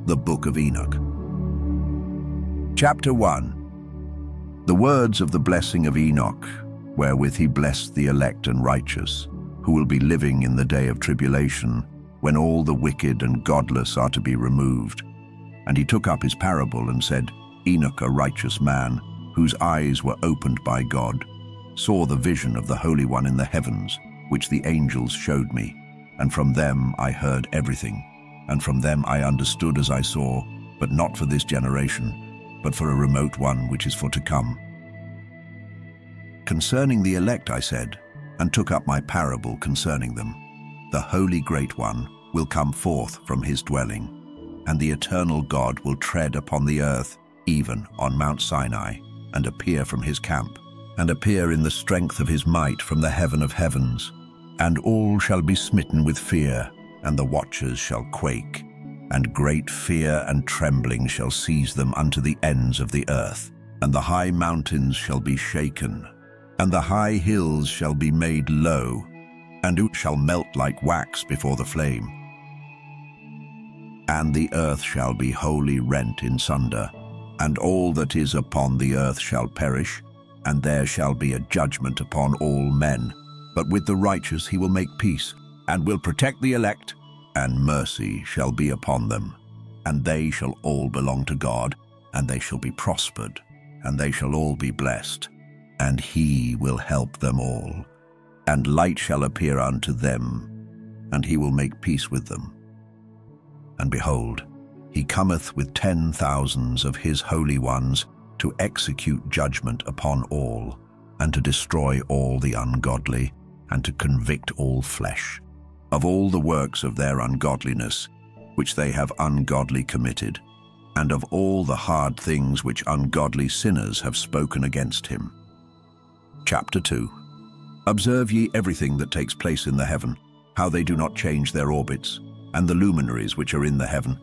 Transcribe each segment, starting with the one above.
The Book of Enoch. Chapter 1. The words of the blessing of Enoch, wherewith he blessed the elect and righteous, who will be living in the day of tribulation, when all the wicked and godless are to be removed. And he took up his parable and said, Enoch, a righteous man, whose eyes were opened by God, saw the vision of the Holy One in the heavens, which the angels showed me, and from them I heard everything, and from them I understood as I saw, but not for this generation, but for a remote one which is for to come. Concerning the elect I said, and took up my parable concerning them, the Holy Great One will come forth from his dwelling, and the eternal God will tread upon the earth, even on Mount Sinai, and appear from his camp, and appear in the strength of his might from the heaven of heavens. And all shall be smitten with fear, and the watchers shall quake, and great fear and trembling shall seize them unto the ends of the earth. And the high mountains shall be shaken, and the high hills shall be made low, and it shall melt like wax before the flame. And the earth shall be wholly rent in sunder, and all that is upon the earth shall perish, and there shall be a judgment upon all men. But with the righteous he will make peace, and will protect the elect, and mercy shall be upon them. And they shall all belong to God, and they shall be prospered, and they shall all be blessed, and he will help them all. And light shall appear unto them, and he will make peace with them. And behold, he cometh with 10,000s of his holy ones, to execute judgment upon all, and to destroy all the ungodly, and to convict all flesh of all the works of their ungodliness, which they have ungodly committed, and of all the hard things which ungodly sinners have spoken against him. Chapter 2. Observe ye everything that takes place in the heaven, how they do not change their orbits, and the luminaries which are in the heaven,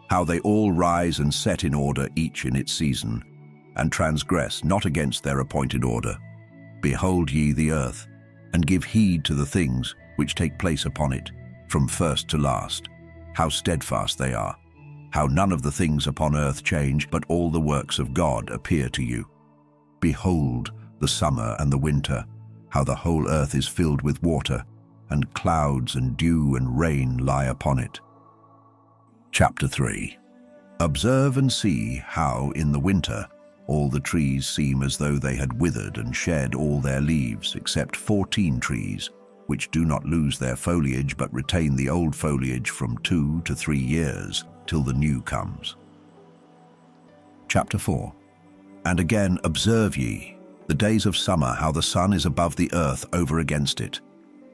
how they all rise and set in order each in its season, and transgress not against their appointed order. Behold ye the earth, and give heed to the things which take place upon it, from first to last, how steadfast they are, how none of the things upon earth change, but all the works of God appear to you. Behold the summer and the winter, how the whole earth is filled with water, and clouds and dew and rain lie upon it. Chapter 3. Observe and see how in the winter all the trees seem as though they had withered and shed all their leaves, except 14 trees, which do not lose their foliage, but retain the old foliage from 2 to 3 years, till the new comes. Chapter 4. And again observe ye the days of summer, how the sun is above the earth over against it,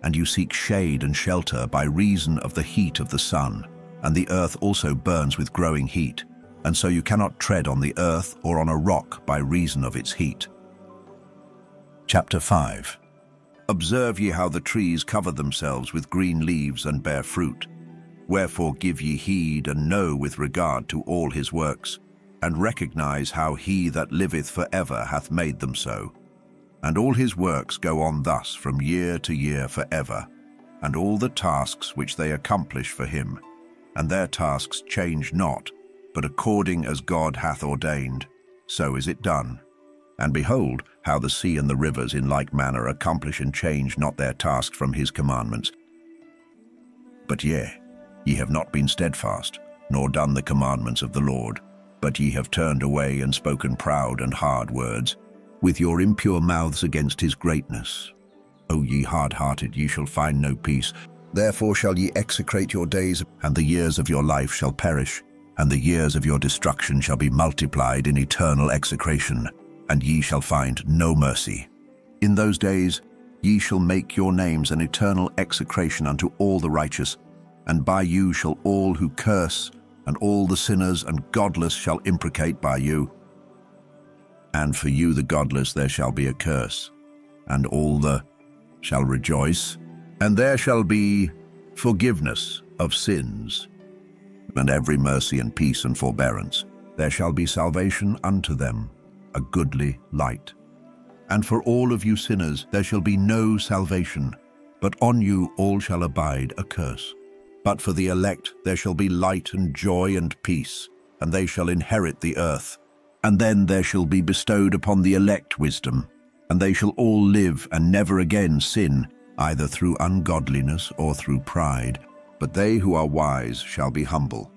and you seek shade and shelter by reason of the heat of the sun, and the earth also burns with growing heat, and so you cannot tread on the earth or on a rock by reason of its heat. Chapter 5. Observe ye how the trees cover themselves with green leaves and bear fruit. Wherefore give ye heed, and know with regard to all his works, and recognize how he that liveth for ever hath made them so. And all his works go on thus from year to year for ever, and all the tasks which they accomplish for him, and their tasks change not, but according as God hath ordained, so is it done. And behold, how the sea and the rivers in like manner accomplish and change not their task from his commandments. But ye have not been steadfast, nor done the commandments of the Lord, but ye have turned away and spoken proud and hard words, with your impure mouths against his greatness. O ye hard-hearted, ye shall find no peace. Therefore shall ye execrate your days, and the years of your life shall perish, and the years of your destruction shall be multiplied in eternal execration, and ye shall find no mercy. In those days ye shall make your names an eternal execration unto all the righteous, and by you shall all who curse, and all the sinners and godless shall imprecate by you. And for you the godless there shall be a curse, and all the shall rejoice, and there shall be forgiveness of sins, and every mercy and peace and forbearance. There shall be salvation unto them, a goodly light. And for all of you sinners there shall be no salvation, but on you all shall abide a curse. But for the elect there shall be light and joy and peace, and they shall inherit the earth. And then there shall be bestowed upon the elect wisdom, and they shall all live and never again sin, either through ungodliness or through pride. But they who are wise shall be humble.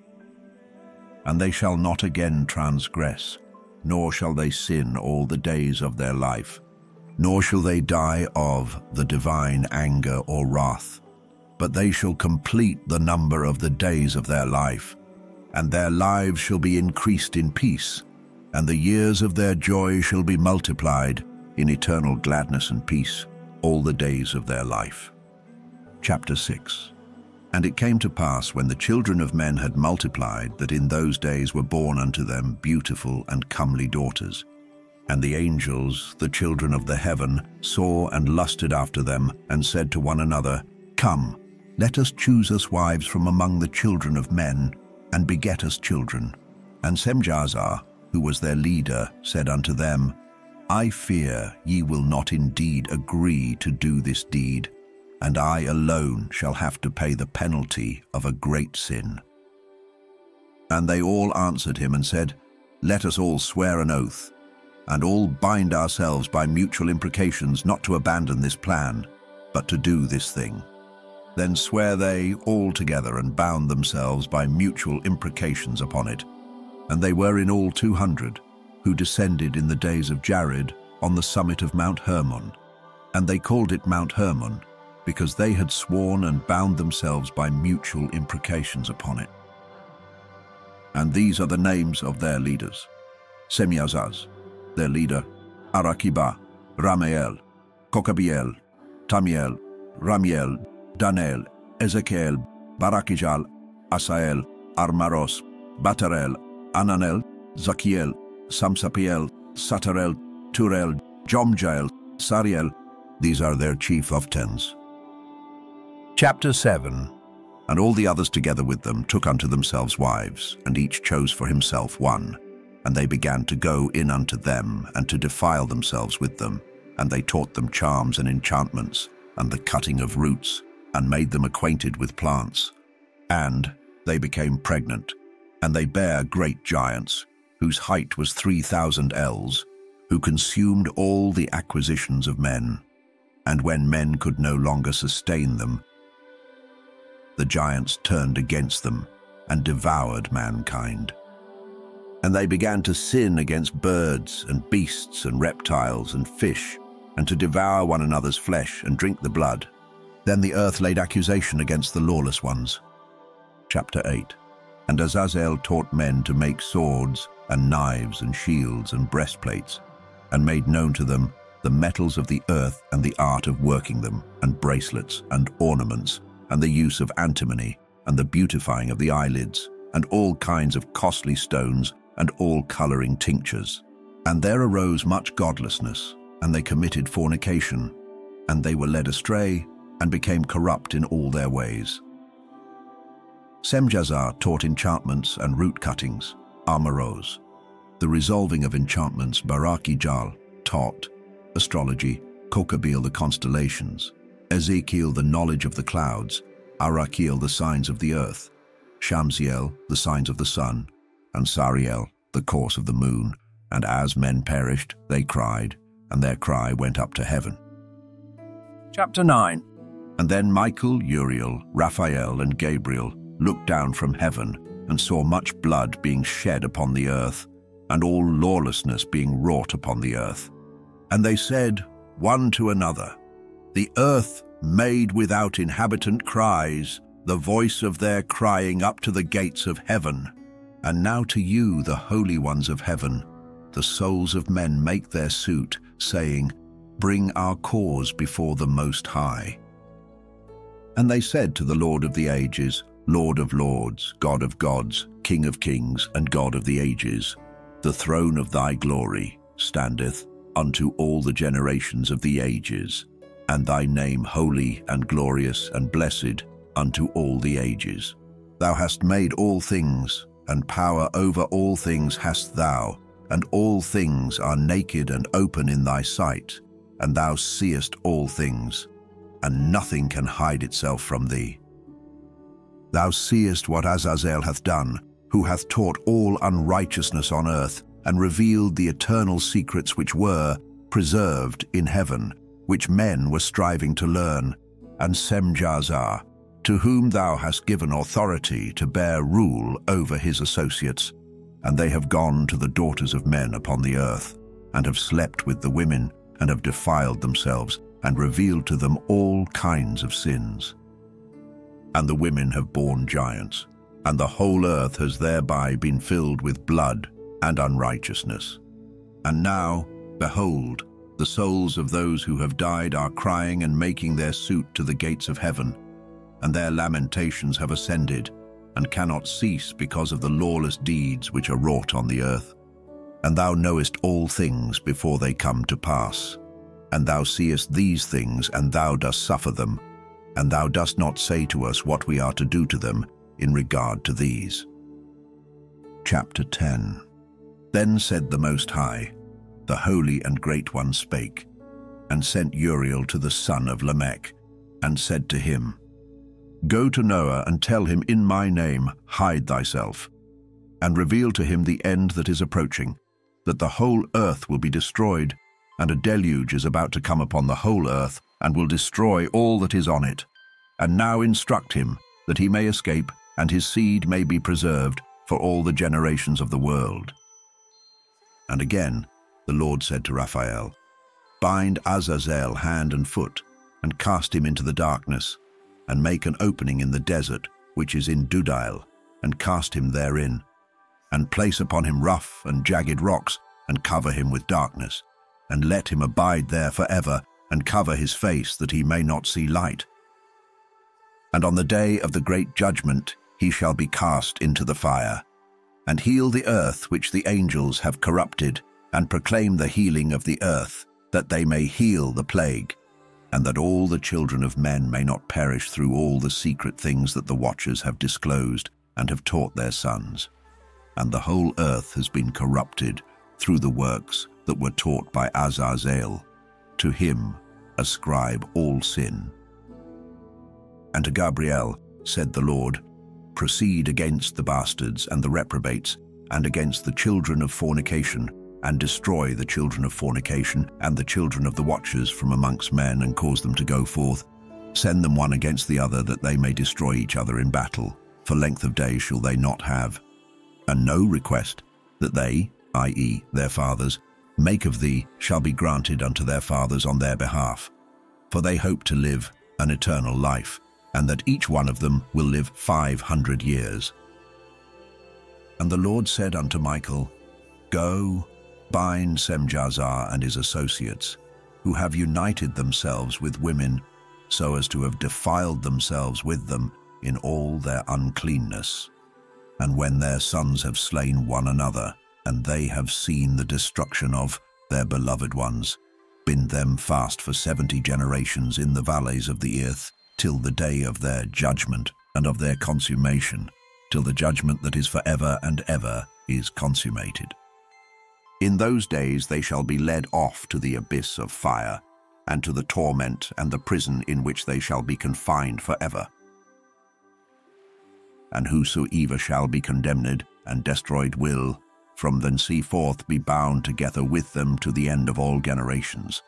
And they shall not again transgress, nor shall they sin all the days of their life, nor shall they die of the divine anger or wrath. But they shall complete the number of the days of their life, and their lives shall be increased in peace, and the years of their joy shall be multiplied in eternal gladness and peace all the days of their life. Chapter 6. And it came to pass, when the children of men had multiplied, that in those days were born unto them beautiful and comely daughters. And the angels, the children of the heaven, saw and lusted after them, and said to one another, Come, let us choose us wives from among the children of men, and beget us children. And Semjazzar, who was their leader, said unto them, I fear ye will not indeed agree to do this deed, and I alone shall have to pay the penalty of a great sin. And they all answered him and said, Let us all swear an oath, and all bind ourselves by mutual imprecations not to abandon this plan, but to do this thing. Then sware they all together and bound themselves by mutual imprecations upon it. And they were in all 200, who descended in the days of Jared on the summit of Mount Hermon. And they called it Mount Hermon, because they had sworn and bound themselves by mutual imprecations upon it. And these are the names of their leaders: Semjazzaz, their leader, Arakiba, Ramael, Kokabiel, Tamiel, Ramiel, Daniel, Ezekiel, Barakijal, Asael, Armaros, Batarel, Ananel, Zakiel, Samsapiel, Satarel, Turel, Jomjael, Sariel. These are their chief of tens. Chapter 7. And all the others together with them took unto themselves wives, and each chose for himself one. And they began to go in unto them, and to defile themselves with them. And they taught them charms and enchantments, and the cutting of roots, and made them acquainted with plants. And they became pregnant, and they bare great giants, whose height was 3,000 ells, who consumed all the acquisitions of men. And when men could no longer sustain them, the giants turned against them, and devoured mankind. And they began to sin against birds and beasts and reptiles and fish, and to devour one another's flesh and drink the blood. Then the earth laid accusation against the lawless ones. Chapter 8. And Azazel taught men to make swords and knives and shields and breastplates, and made known to them the metals of the earth and the art of working them, and bracelets and ornaments, and the use of antimony, and the beautifying of the eyelids, and all kinds of costly stones, and all coloring tinctures. And there arose much godlessness, and they committed fornication, and they were led astray, and became corrupt in all their ways. Semjazzar taught enchantments and root cuttings, Armaros. The resolving of enchantments, Barakijal taught, astrology, Kokabil the constellations, Ezekiel the knowledge of the clouds, Arakiel the signs of the earth, Shamsiel the signs of the sun, and Sariel the course of the moon. And as men perished, they cried, and their cry went up to heaven. Chapter 9. And then Michael, Uriel, Raphael, and Gabriel looked down from heaven, and saw much blood being shed upon the earth, and all lawlessness being wrought upon the earth. And they said one to another, The earth made without inhabitant cries, the voice of their crying up to the gates of heaven. And now to you, the holy ones of heaven, the souls of men make their suit, saying, Bring our cause before the Most High. And they said to the Lord of the ages, Lord of lords, God of gods, King of kings, and God of the ages, the throne of thy glory standeth unto all the generations of the ages, and thy name holy and glorious and blessed unto all the ages. Thou hast made all things, and power over all things hast thou, and all things are naked and open in thy sight, and thou seest all things, and nothing can hide itself from thee. Thou seest what Azazel hath done, who hath taught all unrighteousness on earth, and revealed the eternal secrets which were preserved in heaven, which men were striving to learn, and Semjazzar, to whom thou hast given authority to bear rule over his associates, and they have gone to the daughters of men upon the earth, and have slept with the women, and have defiled themselves, and revealed to them all kinds of sins. And the women have borne giants, and the whole earth has thereby been filled with blood and unrighteousness. And now, behold, the souls of those who have died are crying and making their suit to the gates of heaven, and their lamentations have ascended, and cannot cease because of the lawless deeds which are wrought on the earth. And thou knowest all things before they come to pass. And thou seest these things, and thou dost suffer them, and thou dost not say to us what we are to do to them in regard to these. Chapter 10. Then said the Most High, the Holy and Great One spake, and sent Uriel to the son of Lamech, and said to him, Go to Noah, and tell him in my name, hide thyself, and reveal to him the end that is approaching, that the whole earth will be destroyed, and a deluge is about to come upon the whole earth, and will destroy all that is on it. And now instruct him, that he may escape, and his seed may be preserved for all the generations of the world. And again the Lord said to Raphael, Bind Azazel hand and foot, and cast him into the darkness, and make an opening in the desert, which is in Dudail, and cast him therein, and place upon him rough and jagged rocks, and cover him with darkness, and let him abide there forever, and cover his face, that he may not see light. And on the day of the great judgment he shall be cast into the fire, and heal the earth which the angels have corrupted, and proclaim the healing of the earth, that they may heal the plague, and that all the children of men may not perish through all the secret things that the watchers have disclosed and have taught their sons. And the whole earth has been corrupted through the works that were taught by Azazel. To him ascribe all sin. And to Gabriel said the Lord, Proceed against the bastards and the reprobates, and against the children of fornication, and destroy the children of fornication and the children of the watchers from amongst men, and cause them to go forth. Send them one against the other, that they may destroy each other in battle. For length of days shall they not have. And no request that they, i.e. their fathers, make of thee shall be granted unto their fathers on their behalf. For they hope to live an eternal life, and that each one of them will live 500 years. And the Lord said unto Michael, Go, bind Semjazzar and his associates, who have united themselves with women, so as to have defiled themselves with them in all their uncleanness. And when their sons have slain one another, and they have seen the destruction of their beloved ones, bind them fast for 70 generations in the valleys of the earth, till the day of their judgment and of their consummation, till the judgment that is forever and ever is consummated. In those days they shall be led off to the abyss of fire, and to the torment and the prison in which they shall be confined forever. And whosoever shall be condemned and destroyed will, from thenceforth be bound together with them to the end of all generations.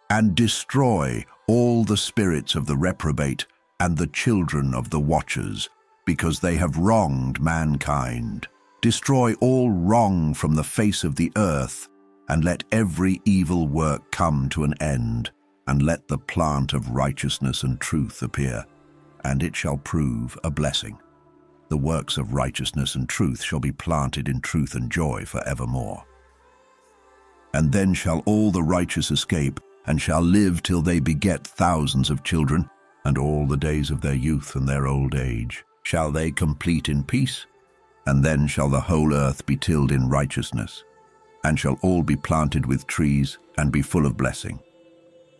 And destroy all the spirits of the reprobate and the children of the watchers, because they have wronged mankind. Destroy all wrong from the face of the earth, and let every evil work come to an end, and let the plant of righteousness and truth appear, and it shall prove a blessing. The works of righteousness and truth shall be planted in truth and joy for evermore. And then shall all the righteous escape, and shall live till they beget thousands of children, and all the days of their youth and their old age shall they complete in peace. And then shall the whole earth be tilled in righteousness, and shall all be planted with trees, and be full of blessing.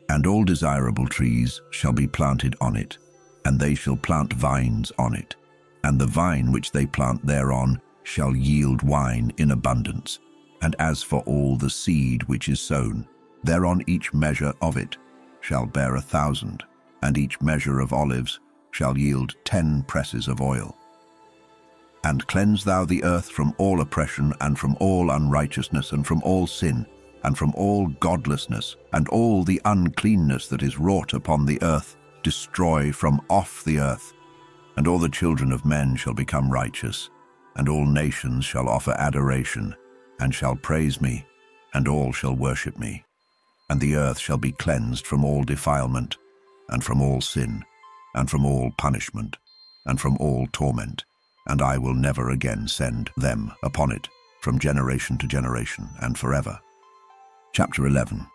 And all desirable trees shall be planted on it, and they shall plant vines on it. And the vine which they plant thereon shall yield wine in abundance. And as for all the seed which is sown, thereon each measure of it shall bear 1,000, and each measure of olives shall yield 10 presses of oil. And cleanse thou the earth from all oppression, and from all unrighteousness, and from all sin, and from all godlessness, and all the uncleanness that is wrought upon the earth, destroy from off the earth. And all the children of men shall become righteous, and all nations shall offer adoration, and shall praise me, and all shall worship me. And the earth shall be cleansed from all defilement, and from all sin, and from all punishment, and from all torment, and I will never again send them upon it, from generation to generation, and forever. Chapter 11.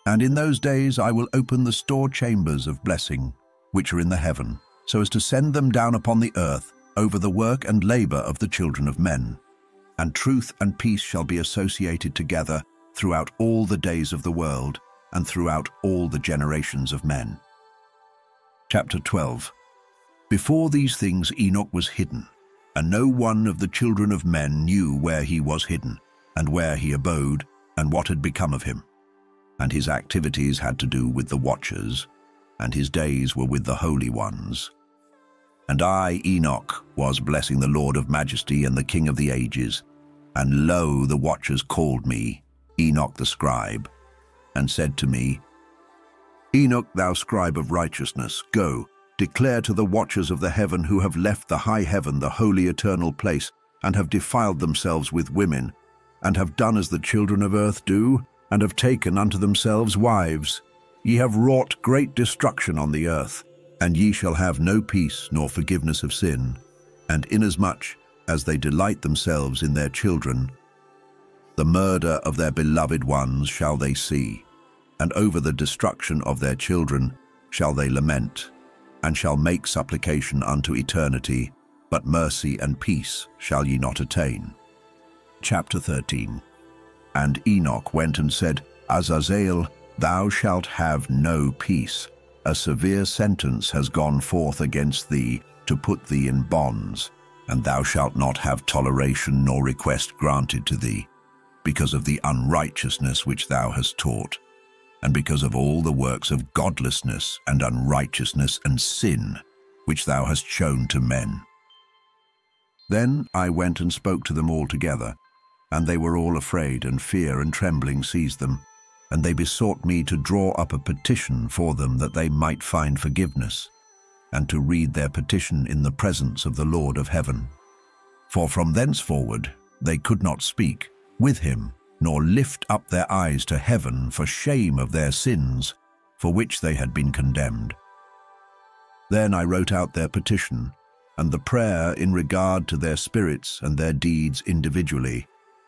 And in those days I will open the store chambers of blessing, which are in the heaven, so as to send them down upon the earth, over the work and labor of the children of men. And truth and peace shall be associated together throughout all the days of the world, and throughout all the generations of men. Chapter 12. Before these things Enoch was hidden, and no one of the children of men knew where he was hidden, and where he abode, and what had become of him. And his activities had to do with the watchers, and his days were with the holy ones. And I, Enoch, was blessing the Lord of majesty and the King of the ages. And lo, the watchers called me, Enoch the scribe, and said to me, Enoch, thou scribe of righteousness, go, declare to the watchers of the heaven who have left the high heaven, the holy eternal place, and have defiled themselves with women, and have done as the children of earth do, and have taken unto themselves wives. Ye have wrought great destruction on the earth, and ye shall have no peace nor forgiveness of sin. And inasmuch as they delight themselves in their children, the murder of their beloved ones shall they see, and over the destruction of their children shall they lament, and shall make supplication unto eternity, but mercy and peace shall ye not attain. Chapter 13. And Enoch went and said, Azazel, thou shalt have no peace. A severe sentence has gone forth against thee, to put thee in bonds, and thou shalt not have toleration nor request granted to thee, because of the unrighteousness which thou hast taught, and because of all the works of godlessness and unrighteousness and sin, which thou hast shown to men. Then I went and spoke to them all together, and they were all afraid, and fear and trembling seized them, and they besought me to draw up a petition for them that they might find forgiveness, and to read their petition in the presence of the Lord of heaven. For from thenceforward they could not speak with him, nor lift up their eyes to heaven for shame of their sins, for which they had been condemned. Then I wrote out their petition, and the prayer in regard to their spirits and their deeds individually,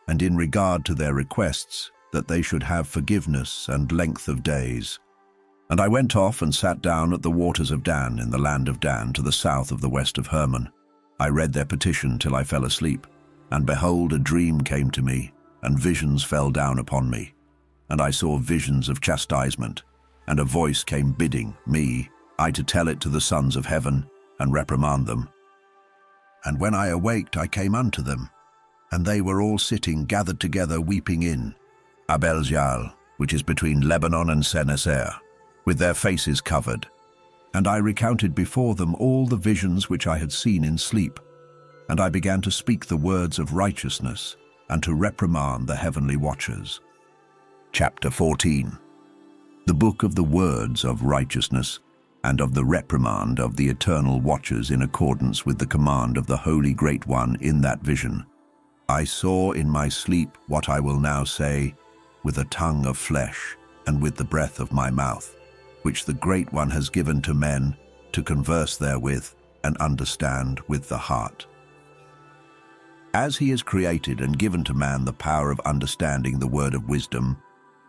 and in regard to their requests, that they should have forgiveness and length of days. And I went off and sat down at the waters of Dan, in the land of Dan, to the south of the west of Hermon. I read their petition till I fell asleep, and behold, a dream came to me, and visions fell down upon me. And I saw visions of chastisement, and a voice came bidding me, I to tell it to the sons of heaven, and reprimand them. And when I awaked, I came unto them, and they were all sitting gathered together, weeping in Abel-Jaal, which is between Lebanon and Seneser, with their faces covered. And I recounted before them all the visions which I had seen in sleep, and I began to speak the words of righteousness, and to reprimand the heavenly watchers. Chapter 14. The book of the words of righteousness, and of the reprimand of the eternal watchers, in accordance with the command of the Holy Great One in that vision. I saw in my sleep what I will now say, with a tongue of flesh, and with the breath of my mouth, which the Great One has given to men, to converse therewith, and understand with the heart. As he has created and given to man the power of understanding the word of wisdom,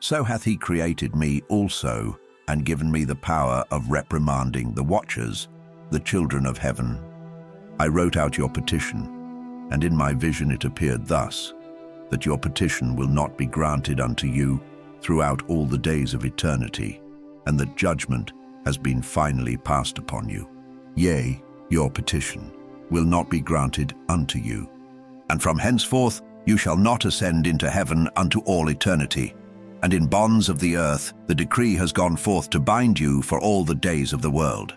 so hath he created me also, and given me the power of reprimanding the watchers, the children of heaven. I wrote out your petition, and in my vision it appeared thus, that your petition will not be granted unto you throughout all the days of eternity, and that judgment has been finally passed upon you. Yea, your petition will not be granted unto you. And from henceforth you shall not ascend into heaven unto all eternity. And in bonds of the earth the decree has gone forth to bind you for all the days of the world.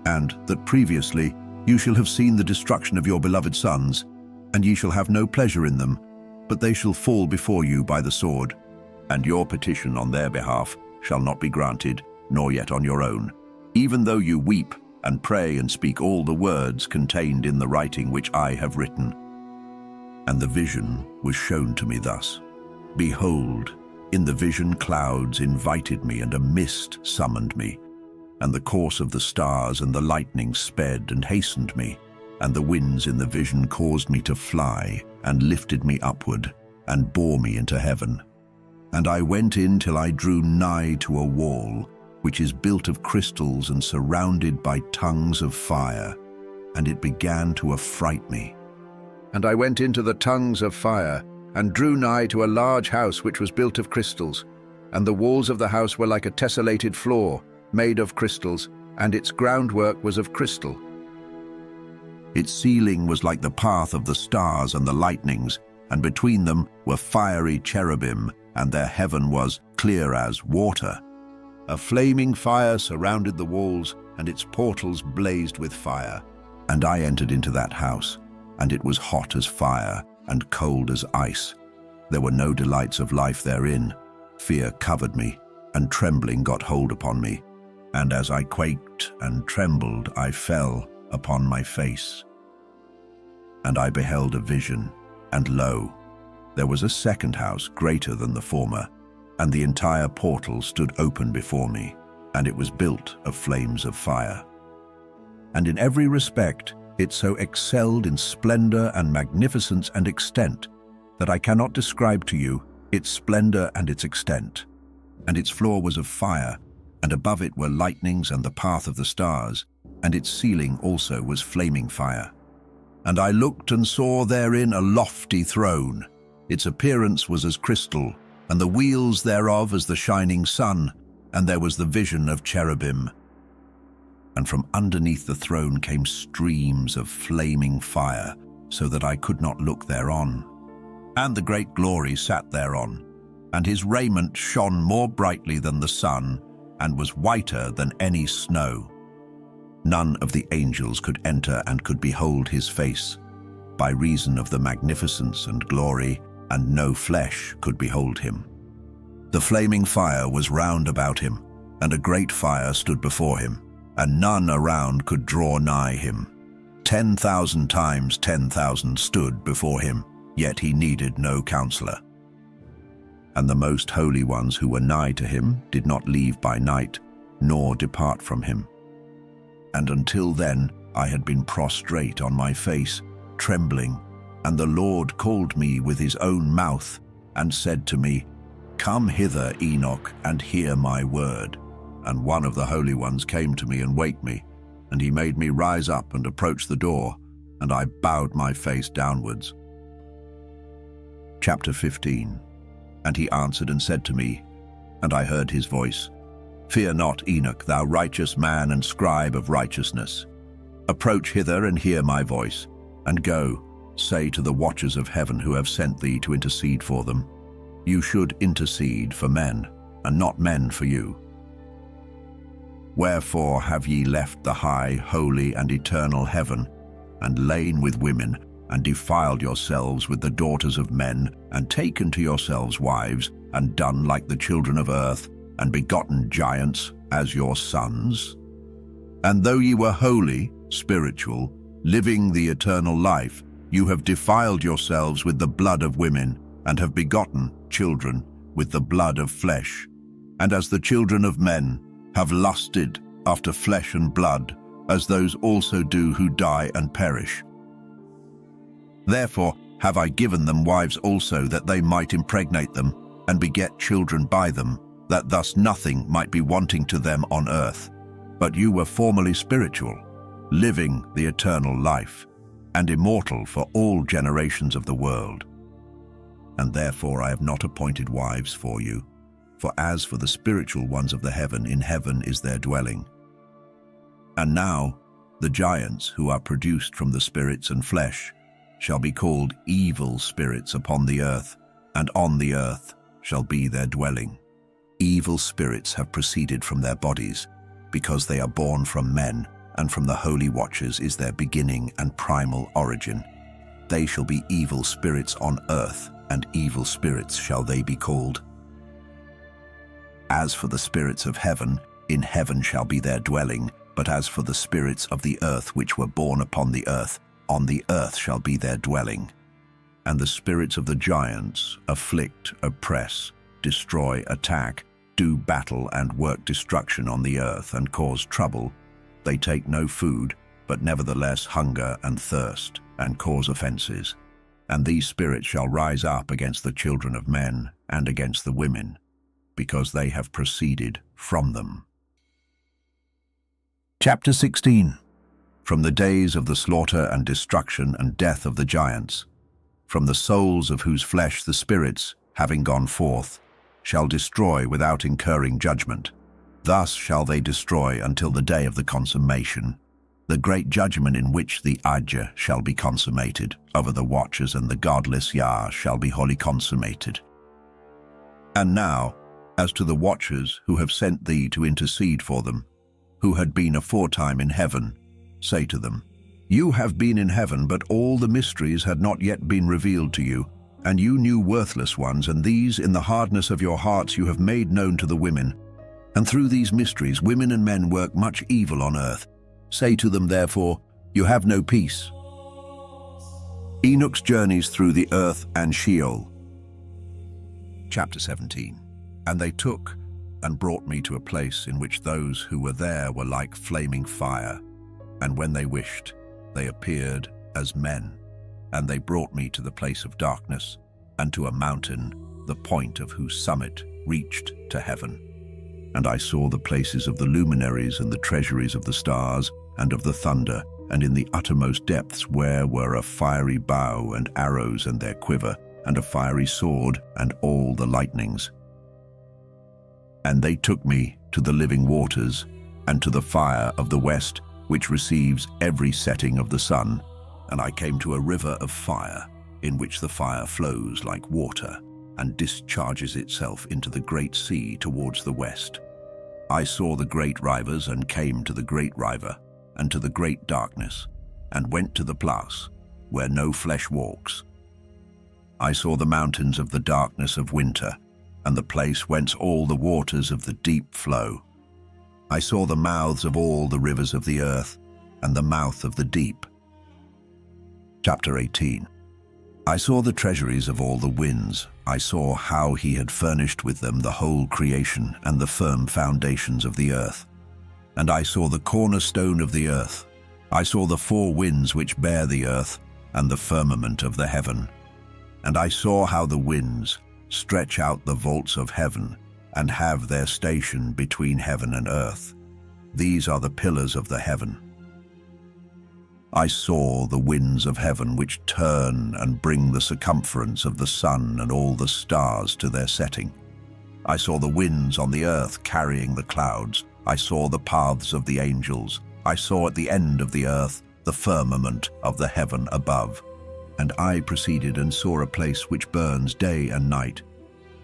and that previously you shall have seen the destruction of your beloved sons, and ye shall have no pleasure in them, but they shall fall before you by the sword, and your petition on their behalf shall not be granted, nor yet on your own, even though you weep and pray and speak all the words contained in the writing which I have written. And the vision was shown to me thus. Behold, in the vision clouds invited me, and a mist summoned me, and the course of the stars and the lightning sped and hastened me, and the winds in the vision caused me to fly, and lifted me upward, and bore me into heaven. And I went in till I drew nigh to a wall, which is built of crystals and surrounded by tongues of fire, and it began to affright me. And I went into the tongues of fire, and drew nigh to a large house which was built of crystals, and the walls of the house were like a tessellated floor, made of crystals, and its groundwork was of crystal. Its ceiling was like the path of the stars and the lightnings, and between them were fiery cherubim, and their heaven was clear as water. A flaming fire surrounded the walls, and its portals blazed with fire. And I entered into that house, and it was hot as fire, and cold as ice. There were no delights of life therein. Fear covered me, and trembling got hold upon me. And as I quaked and trembled, I fell upon my face. And I beheld a vision, and lo, there was a second house greater than the former, and the entire portal stood open before me, and it was built of flames of fire. And in every respect it so excelled in splendor and magnificence and extent that I cannot describe to you its splendor and its extent. And its floor was of fire, and above it were lightnings and the path of the stars, and its ceiling also was flaming fire. And I looked and saw therein a lofty throne. Its appearance was as crystal, and the wheels thereof as the shining sun, and there was the vision of cherubim. And from underneath the throne came streams of flaming fire, so that I could not look thereon. And the great glory sat thereon, and his raiment shone more brightly than the sun, and was whiter than any snow. None of the angels could enter and could behold his face, by reason of the magnificence and glory, and no flesh could behold him. The flaming fire was round about him, and a great fire stood before him, and none around could draw nigh him. 10,000 times 10,000 stood before him, yet he needed no counselor. And the most holy ones who were nigh to him did not leave by night, nor depart from him. And until then I had been prostrate on my face, trembling, and the Lord called me with his own mouth, and said to me, Come hither, Enoch, and hear my word. And one of the holy ones came to me and waked me, and he made me rise up and approach the door, and I bowed my face downwards. Chapter 15. And he answered and said to me, and I heard his voice, Fear not, Enoch, thou righteous man and scribe of righteousness. Approach hither and hear my voice, and go, say to the watchers of heaven who have sent thee to intercede for them, You should intercede for men, and not men for you. Wherefore have ye left the high, holy, and eternal heaven, and lain with women, and defiled yourselves with the daughters of men, and taken to yourselves wives, and done like the children of earth, and begotten giants as your sons? And though ye were holy, spiritual, living the eternal life, you have defiled yourselves with the blood of women, and have begotten children with the blood of flesh. And as the children of men have lusted after flesh and blood, as those also do who die and perish. Therefore have I given them wives also, that they might impregnate them, and beget children by them, that thus nothing might be wanting to them on earth. But you were formerly spiritual, living the eternal life, and immortal for all generations of the world. And therefore I have not appointed wives for you, for as for the spiritual ones of the heaven, in heaven is their dwelling. And now the giants who are produced from the spirits and flesh shall be called evil spirits upon the earth, and on the earth shall be their dwelling. Evil spirits have proceeded from their bodies, because they are born from men, and from the holy watchers is their beginning and primal origin. They shall be evil spirits on earth, and evil spirits shall they be called. As for the spirits of heaven, in heaven shall be their dwelling, but as for the spirits of the earth which were born upon the earth, on the earth shall be their dwelling. And the spirits of the giants afflict, oppress, destroy, attack, do battle and work destruction on the earth and cause trouble. They take no food, but nevertheless hunger and thirst, and cause offenses. And these spirits shall rise up against the children of men and against the women, because they have proceeded from them. Chapter 16. From the days of the slaughter and destruction and death of the giants, from the souls of whose flesh the spirits, having gone forth, shall destroy without incurring judgment. Thus shall they destroy until the day of the consummation, the great judgment in which the Ajah shall be consummated over the watchers, and the godless Yah shall be wholly consummated. And now, as to the watchers who have sent thee to intercede for them, who had been aforetime in heaven, say to them, You have been in heaven, but all the mysteries had not yet been revealed to you, and you knew worthless ones, and these in the hardness of your hearts you have made known to the women. And through these mysteries women and men work much evil on earth. Say to them, therefore, You have no peace. Enoch's journeys through the earth and Sheol. Chapter 17. And they took and brought me to a place in which those who were there were like flaming fire, and when they wished, they appeared as men. And they brought me to the place of darkness, and to a mountain, the point of whose summit reached to heaven. And I saw the places of the luminaries and the treasuries of the stars and of the thunder, and in the uttermost depths where were a fiery bow and arrows and their quiver, and a fiery sword and all the lightnings. And they took me to the living waters, and to the fire of the west, which receives every setting of the sun. And I came to a river of fire, in which the fire flows like water, and discharges itself into the great sea towards the west. I saw the great rivers, and came to the great river, and to the great darkness, and went to the place where no flesh walks. I saw the mountains of the darkness of winter, and the place whence all the waters of the deep flow. I saw the mouths of all the rivers of the earth, and the mouth of the deep. Chapter 18. I saw the treasuries of all the winds. I saw how he had furnished with them the whole creation and the firm foundations of the earth. And I saw the cornerstone of the earth. I saw the four winds which bear the earth, and the firmament of the heaven. And I saw how the winds stretch out the vaults of heaven, and have their station between heaven and earth. These are the pillars of the heaven. I saw the winds of heaven which turn and bring the circumference of the sun and all the stars to their setting. I saw the winds on the earth carrying the clouds. I saw the paths of the angels. I saw at the end of the earth the firmament of the heaven above. And I proceeded and saw a place which burns day and night,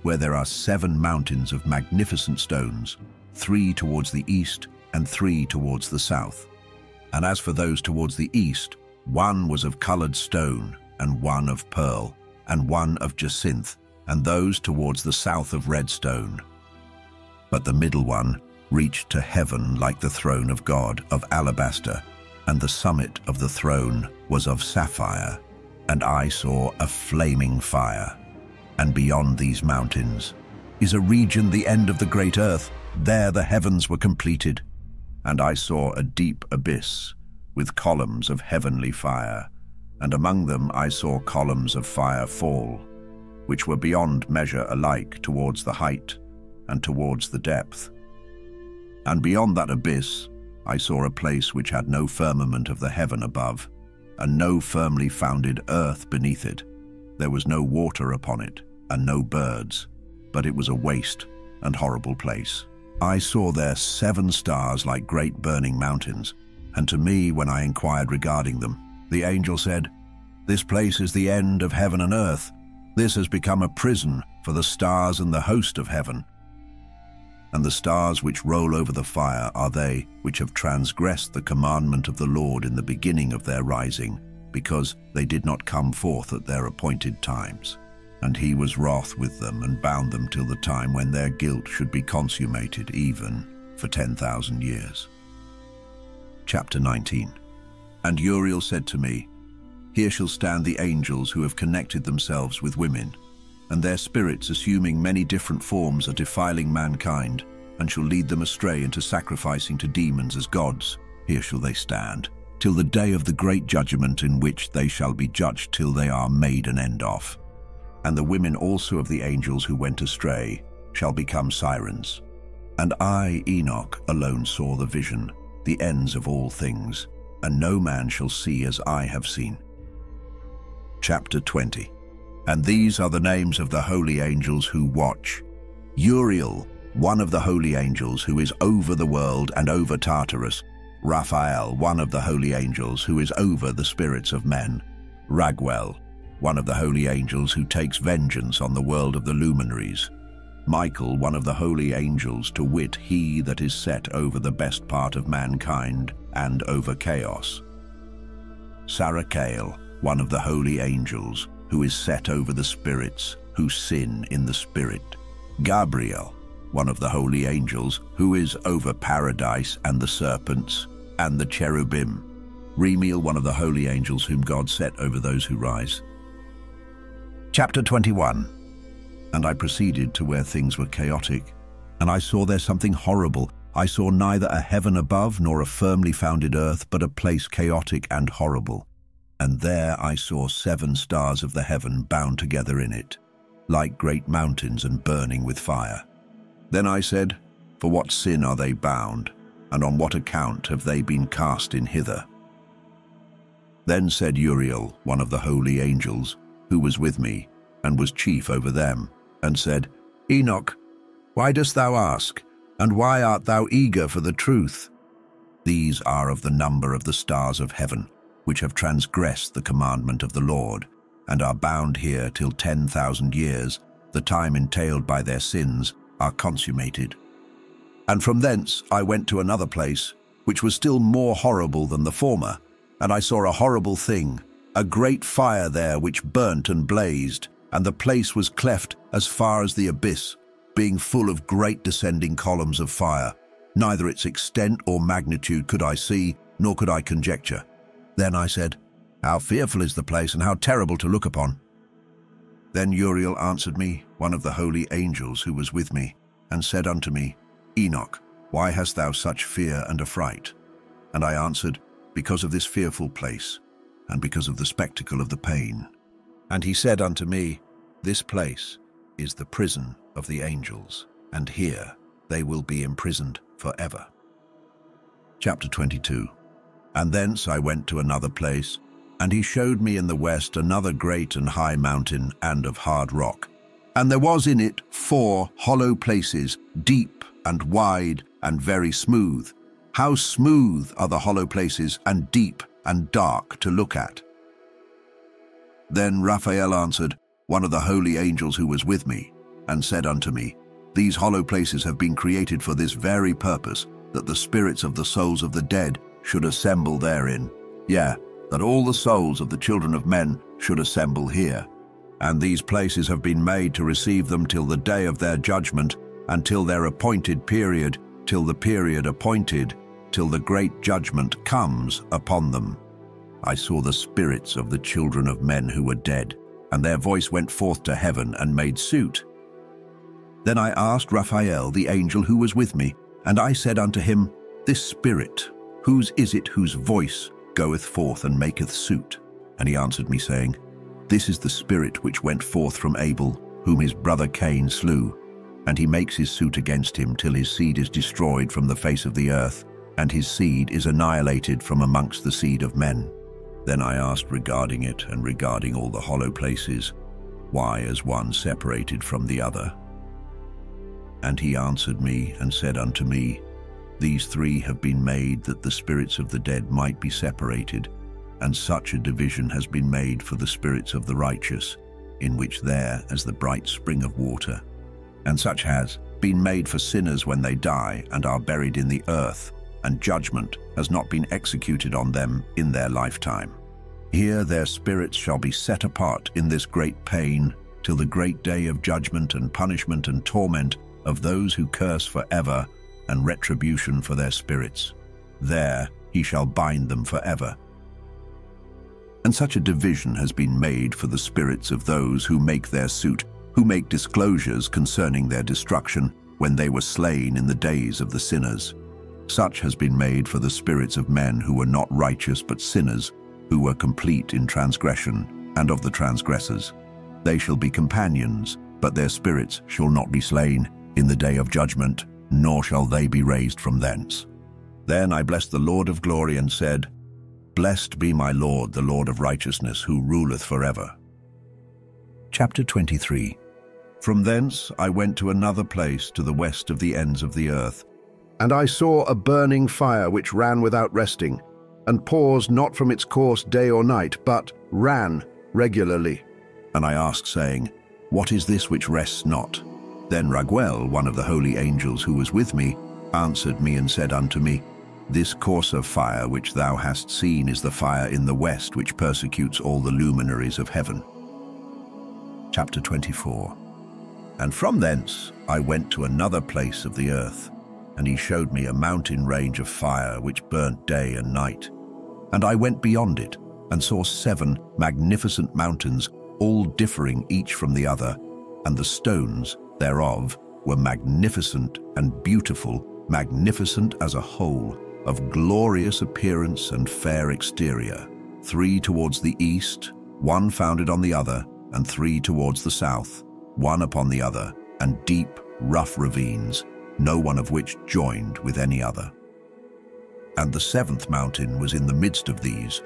where there are 7 mountains of magnificent stones, 3 towards the east and 3 towards the south. And as for those towards the east, 1 was of colored stone, and 1 of pearl, and 1 of jacinth, and those towards the south of red stone. But the middle one reached to heaven like the throne of God of alabaster, and the summit of the throne was of sapphire. And I saw a flaming fire. And beyond these mountains is a region, the end of the great earth. There the heavens were completed. And I saw a deep abyss with columns of heavenly fire, and among them I saw columns of fire fall, which were beyond measure alike towards the height and towards the depth. And beyond that abyss I saw a place which had no firmament of the heaven above, and no firmly founded earth beneath it. There was no water upon it, and no birds, but it was a waste and horrible place. I saw there 7 stars like great burning mountains, and to me, when I inquired regarding them, the angel said, This place is the end of heaven and earth. This has become a prison for the stars and the host of heaven. And the stars which roll over the fire are they which have transgressed the commandment of the Lord in the beginning of their rising, because they did not come forth at their appointed times. And he was wroth with them and bound them till the time when their guilt should be consummated, even for 10,000 years. Chapter 19. And Uriel said to me, Here shall stand the angels who have connected themselves with women, and their spirits, assuming many different forms, are defiling mankind, and shall lead them astray into sacrificing to demons as gods. Here shall they stand, till the day of the great judgment, in which they shall be judged till they are made an end of. And the women also of the angels who went astray shall become sirens. And I, Enoch, alone saw the vision, the ends of all things, and no man shall see as I have seen. Chapter 20. And these are the names of the holy angels who watch. Uriel, one of the holy angels who is over the world and over Tartarus. Raphael, one of the holy angels who is over the spirits of men. Raguel, one of the holy angels who takes vengeance on the world of the luminaries. Michael, one of the holy angels, to wit, he that is set over the best part of mankind and over chaos. Sarachael, one of the holy angels, who is set over the spirits, who sin in the spirit. Gabriel, one of the holy angels, who is over paradise and the serpents and the cherubim. Remiel, one of the holy angels, whom God set over those who rise. Chapter 21. And I proceeded to where things were chaotic, and I saw there something horrible. I saw neither a heaven above nor a firmly founded earth, but a place chaotic and horrible. And there I saw 7 stars of the heaven bound together in it, like great mountains and burning with fire. Then I said, For what sin are they bound, and on what account have they been cast in hither? Then said Uriel, one of the holy angels, who was with me, and was chief over them, and said, Enoch, why dost thou ask, and why art thou eager for the truth? These are of the number of the stars of heaven, which have transgressed the commandment of the Lord, and are bound here till 10,000 years, the time entailed by their sins, are consummated. And from thence I went to another place, which was still more horrible than the former, and I saw a horrible thing, a great fire there which burnt and blazed, and the place was cleft as far as the abyss, being full of great descending columns of fire. Neither its extent or magnitude could I see, nor could I conjecture. Then I said, How fearful is the place, and how terrible to look upon! Then Uriel answered me, one of the holy angels who was with me, and said unto me, Enoch, why hast thou such fear and affright? And I answered, Because of this fearful place, and because of the spectacle of the pain. And he said unto me, This place is the prison of the angels, and here they will be imprisoned forever. Chapter 22. And thence I went to another place, and he showed me in the west another great and high mountain, and of hard rock. And there was in it 4 hollow places, deep and wide and very smooth. How smooth are the hollow places, and deep and dark to look at! Then Raphael answered, one of the holy angels who was with me, and said unto me, These hollow places have been created for this very purpose, that the spirits of the souls of the dead should assemble therein. Yea, that all the souls of the children of men should assemble here. And these places have been made to receive them till the day of their judgment, and till their appointed period, till the period appointed, till the great judgment comes upon them. I saw the spirits of the children of men who were dead, and their voice went forth to heaven and made suit. Then I asked Raphael, the angel who was with me, and I said unto him, This spirit, whose is it whose voice goeth forth and maketh suit? And he answered me, saying, This is the spirit which went forth from Abel, whom his brother Cain slew, and he makes his suit against him till his seed is destroyed from the face of the earth, and his seed is annihilated from amongst the seed of men. Then I asked regarding it, and regarding all the hollow places, Why is one separated from the other? And he answered me, and said unto me, These 3 have been made that the spirits of the dead might be separated, and such a division has been made for the spirits of the righteous, in which there as the bright spring of water, and such has been made for sinners when they die and are buried in the earth, and judgment has not been executed on them in their lifetime. Here their spirits shall be set apart in this great pain, till the great day of judgment and punishment and torment of those who curse forever, and retribution for their spirits. There he shall bind them forever. And such a division has been made for the spirits of those who make their suit, who make disclosures concerning their destruction when they were slain in the days of the sinners. Such has been made for the spirits of men who were not righteous but sinners, who were complete in transgression, and of the transgressors. They shall be companions, but their spirits shall not be slain in the day of judgment, nor shall they be raised from thence. Then I blessed the Lord of glory and said, Blessed be my Lord, the Lord of righteousness, who ruleth forever. Chapter 23. From thence I went to another place to the west of the ends of the earth. And I saw a burning fire which ran without resting, and paused not from its course day or night, but ran regularly. And I asked, saying, What is this which rests not? Then Raguel, one of the holy angels who was with me, answered me and said unto me, This course of fire which thou hast seen is the fire in the west which persecutes all the luminaries of heaven. Chapter 24. And from thence I went to another place of the earth, and he showed me a mountain range of fire which burnt day and night. And I went beyond it, and saw 7 magnificent mountains, all differing each from the other, and the stones thereof were magnificent and beautiful, magnificent as a whole, of glorious appearance and fair exterior, 3 towards the east, 1 founded on the other, and 3 towards the south, 1 upon the other, and deep, rough ravines, no one of which joined with any other. And the 7th mountain was in the midst of these,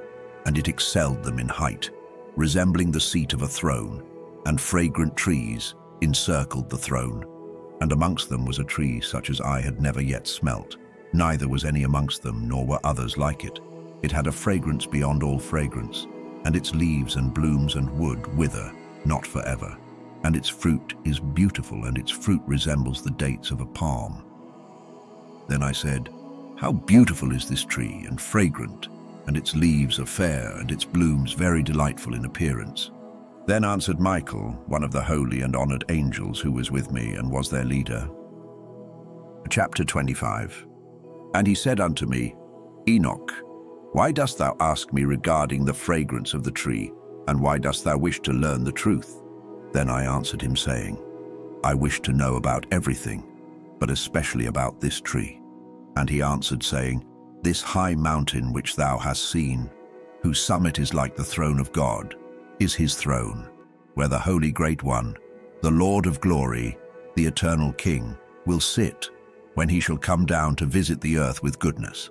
and it excelled them in height, resembling the seat of a throne, and fragrant trees encircled the throne. And amongst them was a tree such as I had never yet smelt, neither was any amongst them, nor were others like it. It had a fragrance beyond all fragrance, and its leaves and blooms and wood wither not forever. And its fruit is beautiful, and its fruit resembles the dates of a palm. Then I said, How beautiful is this tree, and fragrant, and its leaves are fair, and its blooms very delightful in appearance. Then answered Michael, one of the holy and honored angels who was with me, and was their leader. Chapter 25. And he said unto me, Enoch, why dost thou ask me regarding the fragrance of the tree, and why dost thou wish to learn the truth? Then I answered him, saying, I wish to know about everything, but especially about this tree. And he answered, saying, This high mountain which thou hast seen, whose summit is like the throne of God, is his throne, where the Holy Great One, the Lord of glory, the eternal King, will sit, when he shall come down to visit the earth with goodness.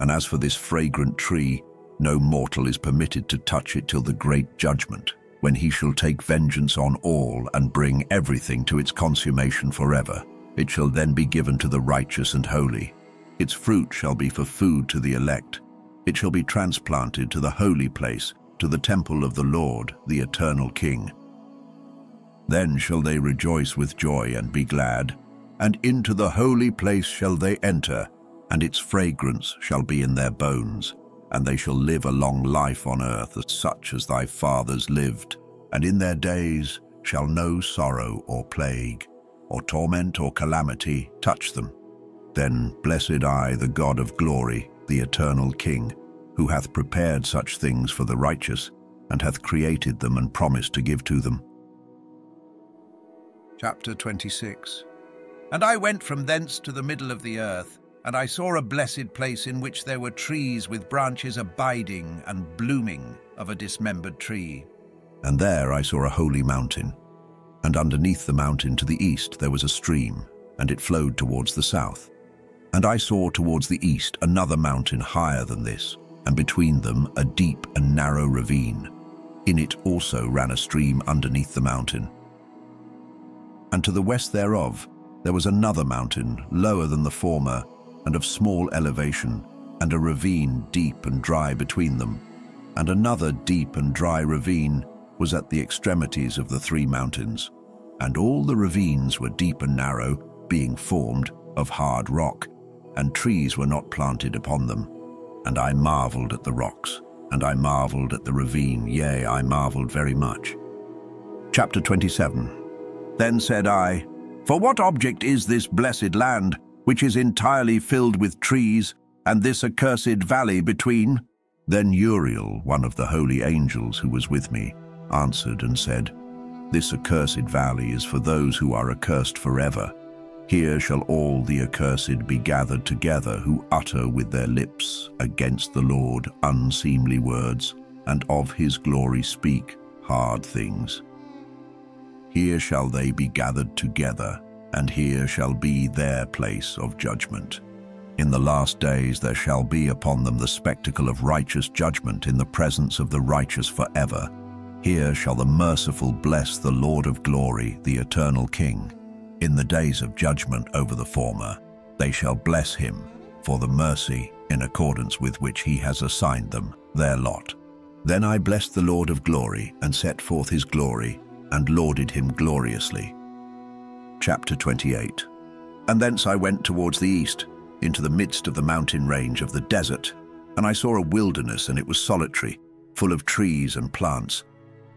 And as for this fragrant tree, no mortal is permitted to touch it till the great judgment, when he shall take vengeance on all and bring everything to its consummation forever. It shall then be given to the righteous and holy. Its fruit shall be for food to the elect. It shall be transplanted to the holy place, to the temple of the Lord, the eternal King. Then shall they rejoice with joy and be glad, and into the holy place shall they enter, and its fragrance shall be in their bones. And they shall live a long life on earth, such as thy fathers lived, and in their days shall no sorrow or plague, or torment or calamity touch them. Then blessed I, the God of glory, the eternal King, who hath prepared such things for the righteous, and hath created them and promised to give to them. Chapter 26. And I went from thence to the middle of the earth, and I saw a blessed place in which there were trees with branches abiding and blooming of a dismembered tree. And there I saw a holy mountain, and underneath the mountain to the east there was a stream, and it flowed towards the south. And I saw towards the east another mountain higher than this, and between them a deep and narrow ravine. In it also ran a stream underneath the mountain. And to the west thereof there was another mountain, lower than the former, and of small elevation, and a ravine deep and dry between them. And another deep and dry ravine was at the extremities of the 3 mountains. and all the ravines were deep and narrow, being formed of hard rock, and trees were not planted upon them. And I marveled at the rocks, and I marveled at the ravine, yea, I marveled very much. Chapter 27. Then said I, For what object is this blessed land, which is entirely filled with trees, and this accursed valley between? Then Uriel, one of the holy angels who was with me, answered and said, This accursed valley is for those who are accursed forever. Here shall all the accursed be gathered together, who utter with their lips against the Lord unseemly words, and of his glory speak hard things. Here shall they be gathered together, and here shall be their place of judgment. In the last days there shall be upon them the spectacle of righteous judgment in the presence of the righteous forever. Here shall the merciful bless the Lord of glory, the eternal King. In the days of judgment over the former, they shall bless him for the mercy in accordance with which he has assigned them their lot. Then I blessed the Lord of glory and set forth his glory and lauded him gloriously. Chapter 28. And thence I went towards the east, into the midst of the mountain range of the desert, and I saw a wilderness, and it was solitary, full of trees and plants,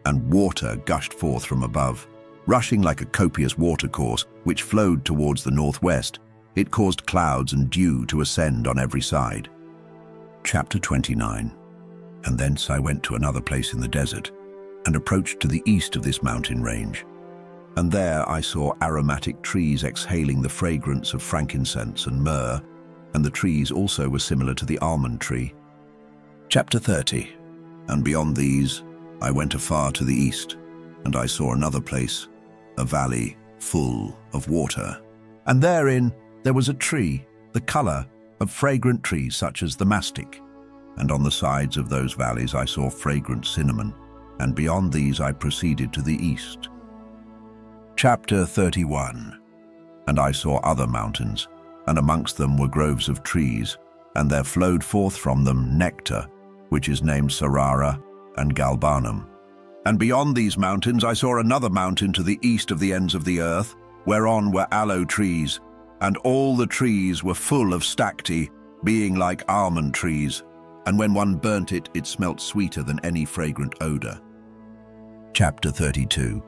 and water gushed forth from above. Rushing like a copious watercourse, which flowed towards the northwest, it caused clouds and dew to ascend on every side. Chapter 29. And thence I went to another place in the desert, and approached to the east of this mountain range. And there I saw aromatic trees exhaling the fragrance of frankincense and myrrh, and the trees also were similar to the almond tree. Chapter 30. And beyond these I went afar to the east, and I saw another place, a valley full of water. And therein there was a tree, the color of fragrant trees such as the mastic. And on the sides of those valleys I saw fragrant cinnamon, and beyond these I proceeded to the east. Chapter 31. And I saw other mountains, and amongst them were groves of trees, and there flowed forth from them nectar, which is named Sarara and Galbanum. And beyond these mountains I saw another mountain to the east of the ends of the earth, whereon were aloe trees, and all the trees were full of stacte, being like almond trees, and when one burnt it, it smelt sweeter than any fragrant odor. Chapter 32.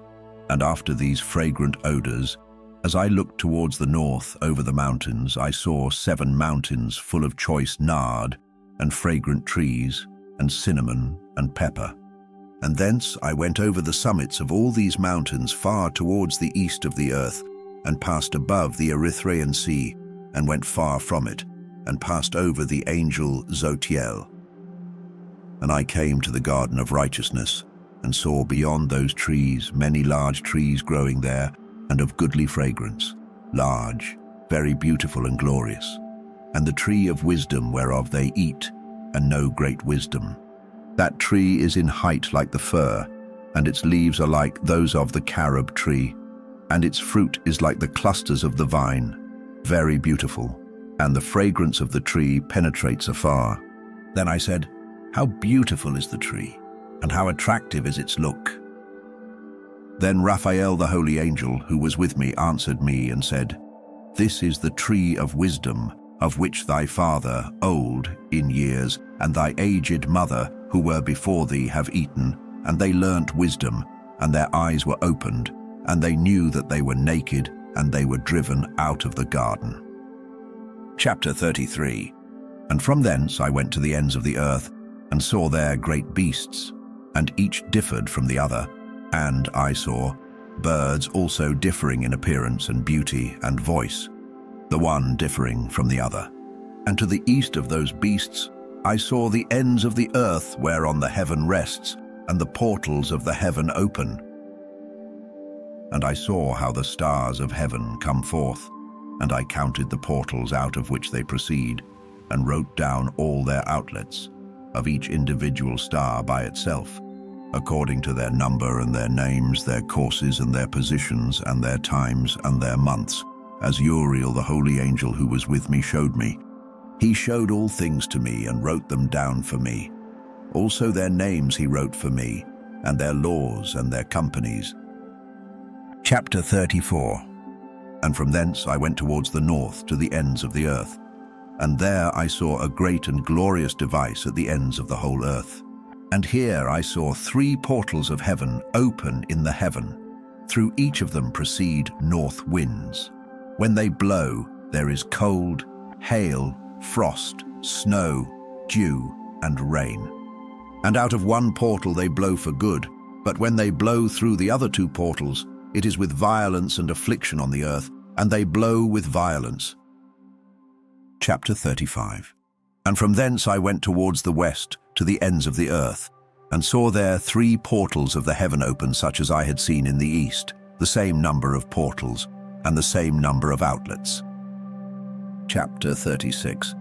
And after these fragrant odors, as I looked towards the north over the mountains, I saw 7 mountains full of choice nard, and fragrant trees, and cinnamon, and pepper. And thence I went over the summits of all these mountains far towards the east of the earth, and passed above the Erythraean Sea, and went far from it, and passed over the angel Zotiel. And I came to the garden of righteousness, and saw beyond those trees many large trees growing there, and of goodly fragrance, large, very beautiful and glorious, and the tree of wisdom whereof they eat, and know great wisdom. That tree is in height like the fir, and its leaves are like those of the carob tree, and its fruit is like the clusters of the vine, very beautiful, and the fragrance of the tree penetrates afar. Then I said, How beautiful is the tree, and how attractive is its look. Then Raphael the holy angel, who was with me, answered me and said, This is the tree of wisdom, of which thy father, old in years, and thy aged mother, who were before thee, have eaten, and they learnt wisdom, and their eyes were opened, and they knew that they were naked, and they were driven out of the garden. Chapter 33. And from thence I went to the ends of the earth, and saw there great beasts, and each differed from the other, and I saw birds also differing in appearance and beauty and voice, the one differing from the other. And to the east of those beasts I saw the ends of the earth whereon the heaven rests, and the portals of the heaven open. And I saw how the stars of heaven come forth, and I counted the portals out of which they proceed, and wrote down all their outlets, of each individual star by itself, according to their number and their names, their courses and their positions, and their times and their months, as Uriel the holy angel who was with me showed me. He showed all things to me and wrote them down for me. Also their names he wrote for me, and their laws and their companies. Chapter 34. And from thence I went towards the north to the ends of the earth. And there I saw a great and glorious device at the ends of the whole earth. And here I saw 3 portals of heaven open in the heaven. Through each of them proceed north winds. When they blow, there is cold, hail, frost, snow, dew, and rain. And out of one portal they blow for good, but when they blow through the other 2 portals, it is with violence and affliction on the earth, and they blow with violence. Chapter 35. And from thence I went towards the west, to the ends of the earth, and saw there 3 portals of the heaven open such as I had seen in the east, the same number of portals, and the same number of outlets. Chapter 36.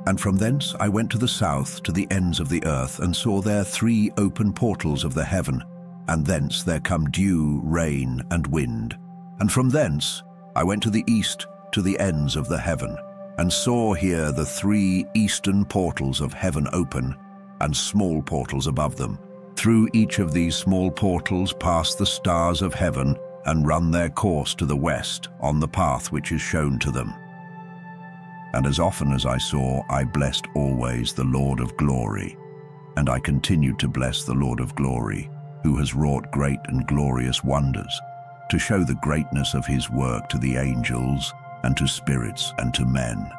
And from thence I went to the south, to the ends of the earth, and saw there 3 open portals of the heaven, and thence there come dew, rain, and wind. And from thence I went to the east, to the ends of the heaven, and saw here the 3 eastern portals of heaven open, and small portals above them. Through each of these small portals pass the stars of heaven, and run their course to the west, on the path which is shown to them. And as often as I saw, I blessed always the Lord of glory. And I continued to bless the Lord of glory, who has wrought great and glorious wonders, to show the greatness of his work to the angels, and to spirits, and to men,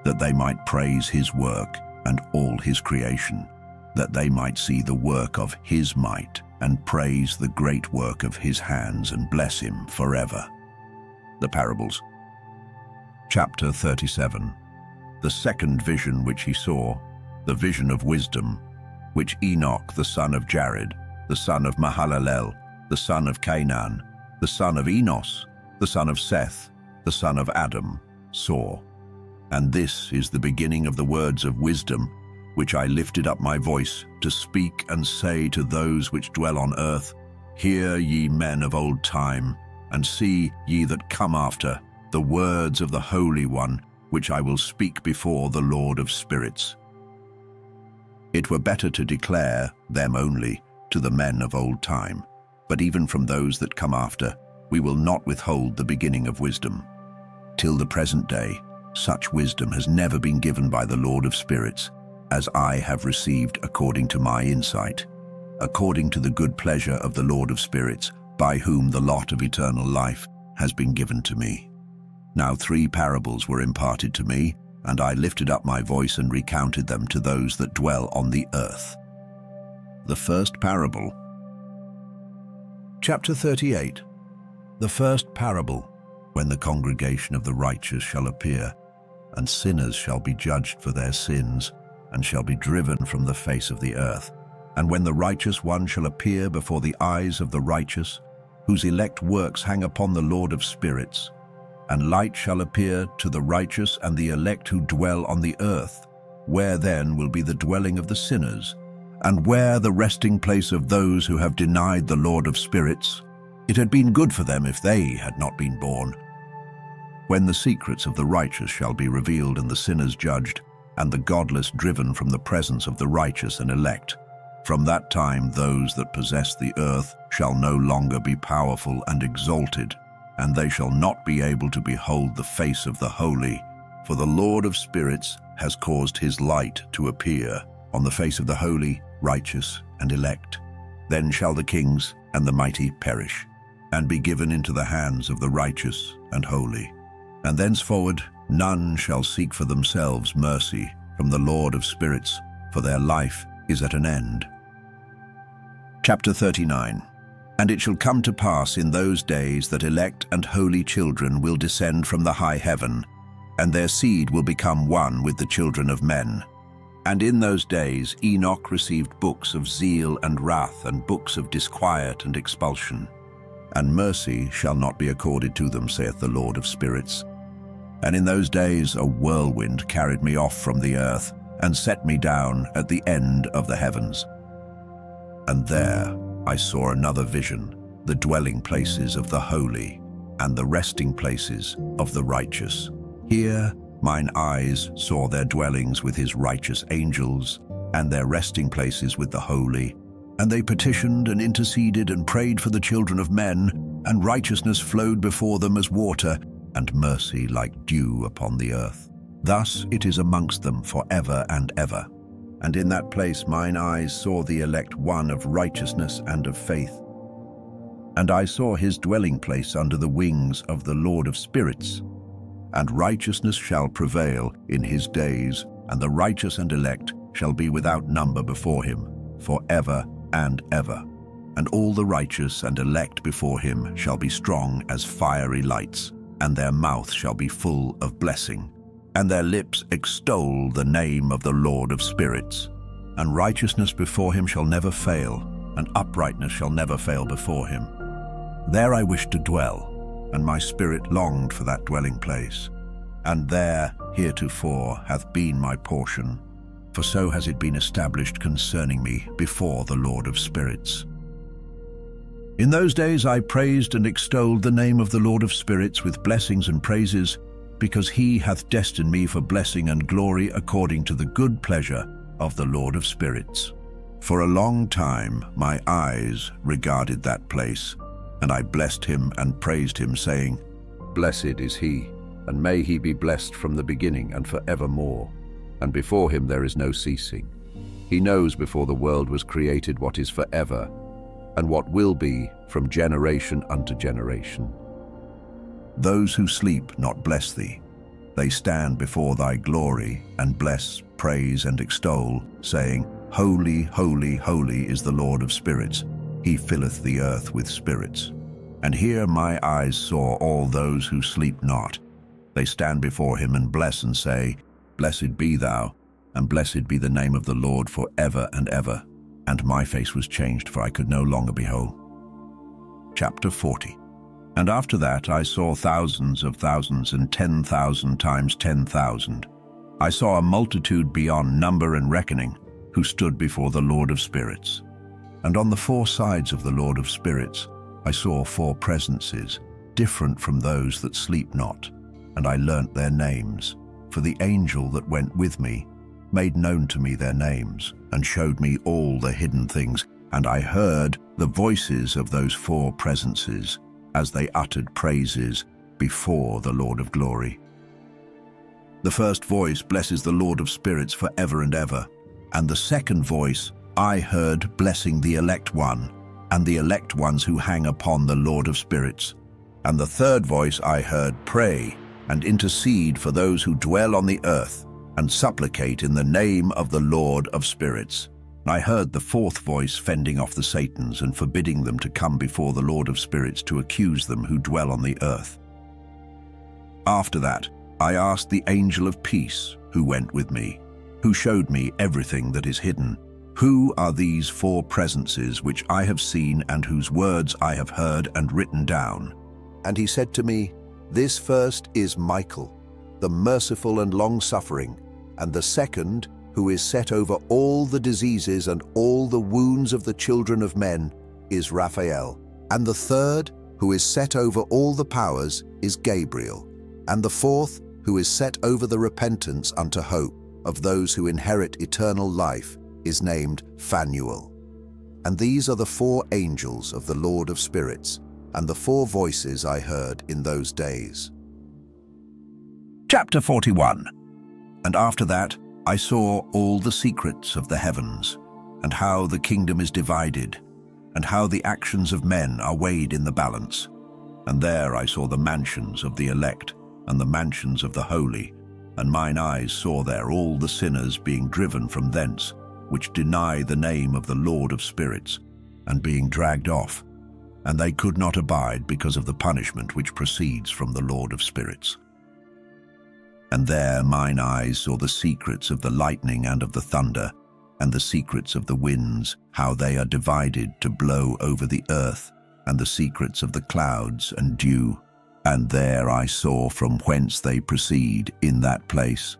that they might praise his work and all his creation, that they might see the work of his might, and praise the great work of his hands, and bless him forever. The Parables. Chapter 37. The second vision which he saw, the vision of wisdom, which Enoch the son of Jared, the son of Mahalalel, the son of Canaan, the son of Enos, the son of Seth, the son of Adam, saw. And this is the beginning of the words of wisdom, which I lifted up my voice to speak and say to those which dwell on earth, Hear ye men of old time, and see ye that come after, the words of the Holy One, which I will speak before the Lord of spirits. It were better to declare them only to the men of old time, but even from those that come after, we will not withhold the beginning of wisdom. Till the present day, such wisdom has never been given by the Lord of spirits, as I have received according to my insight, according to the good pleasure of the Lord of spirits, by whom the lot of eternal life has been given to me. Now 3 parables were imparted to me, and I lifted up my voice and recounted them to those that dwell on the earth. The first parable. Chapter 38. The first parable. When the congregation of the righteous shall appear, and sinners shall be judged for their sins, and shall be driven from the face of the earth. And when the righteous one shall appear before the eyes of the righteous, whose elect works hang upon the Lord of spirits, and light shall appear to the righteous and the elect who dwell on the earth, where then will be the dwelling of the sinners, and where the resting place of those who have denied the Lord of spirits. It had been good for them if they had not been born. When the secrets of the righteous shall be revealed and the sinners judged, and the godless driven from the presence of the righteous and elect, from that time those that possess the earth shall no longer be powerful and exalted, and they shall not be able to behold the face of the holy, for the Lord of spirits has caused his light to appear on the face of the holy, righteous, and elect. Then shall the kings and the mighty perish, and be given into the hands of the righteous and holy. And thenceforward none shall seek for themselves mercy from the Lord of spirits, for their life is at an end. Chapter 39. And it shall come to pass in those days that elect and holy children will descend from the high heaven, and their seed will become one with the children of men. And in those days Enoch received books of zeal and wrath, and books of disquiet and expulsion. And mercy shall not be accorded to them, saith the Lord of spirits. And in those days a whirlwind carried me off from the earth, and set me down at the end of the heavens. And there I saw another vision, the dwelling places of the holy, and the resting places of the righteous. Here mine eyes saw their dwellings with his righteous angels, and their resting places with the holy, And they petitioned and interceded and prayed for the children of men, and righteousness flowed before them as water, and mercy like dew upon the earth. Thus it is amongst them for ever and ever. And in that place mine eyes saw the elect one of righteousness and of faith. And I saw his dwelling place under the wings of the Lord of spirits. And righteousness shall prevail in his days, and the righteous and elect shall be without number before him, for ever and ever. And all the righteous and elect before him shall be strong as fiery lights, and their mouth shall be full of blessing. And their lips extol the name of the Lord of spirits. And righteousness before him shall never fail, and uprightness shall never fail before him. There I wished to dwell, and my spirit longed for that dwelling place. And there heretofore hath been my portion, for so has it been established concerning me before the Lord of spirits. In those days I praised and extolled the name of the Lord of spirits with blessings and praises, because he hath destined me for blessing and glory according to the good pleasure of the Lord of spirits. For a long time my eyes regarded that place, and I blessed him and praised him, saying, Blessed is he, and may he be blessed from the beginning and for evermore. And before him there is no ceasing. He knows before the world was created what is forever, and what will be from generation unto generation. Those who sleep not bless thee. They stand before thy glory, and bless, praise, and extol, saying, Holy, holy, holy is the Lord of spirits. He filleth the earth with spirits. And here my eyes saw all those who sleep not. They stand before him and bless and say, Blessed be thou, and blessed be the name of the Lord for ever and ever. And my face was changed, for I could no longer behold. Chapter 40. And after that I saw thousands of thousands and 10,000 times 10,000. I saw a multitude beyond number and reckoning, who stood before the Lord of spirits. And on the four sides of the Lord of spirits I saw four presences, different from those that sleep not, and I learnt their names. For the angel that went with me made known to me their names, and showed me all the hidden things. And I heard the voices of those four presences, as they uttered praises before the Lord of glory. The first voice blesses the Lord of spirits for ever and ever, and the second voice I heard blessing the elect one, and the elect ones who hang upon the Lord of spirits. And the third voice I heard pray and intercede for those who dwell on the earth, and supplicate in the name of the Lord of spirits. I heard the fourth voice fending off the Satans and forbidding them to come before the Lord of spirits to accuse them who dwell on the earth. After that, I asked the angel of peace who went with me, who showed me everything that is hidden. Who are these four presences which I have seen and whose words I have heard and written down? And he said to me, This first is Michael, the merciful and long-suffering, and the second, who is set over all the diseases and all the wounds of the children of men, is Raphael. And the third, who is set over all the powers, is Gabriel. And the fourth, who is set over the repentance unto hope of those who inherit eternal life, is named Phanuel. And these are the four angels of the Lord of spirits, and the four voices I heard in those days. Chapter 41. And after that I saw all the secrets of the heavens, and how the kingdom is divided, and how the actions of men are weighed in the balance. And there I saw the mansions of the elect, and the mansions of the holy, and mine eyes saw there all the sinners being driven from thence, which deny the name of the Lord of spirits, and being dragged off, and they could not abide because of the punishment which proceeds from the Lord of spirits. And there mine eyes saw the secrets of the lightning and of the thunder, and the secrets of the winds, how they are divided to blow over the earth, and the secrets of the clouds and dew. And there I saw from whence they proceed in that place,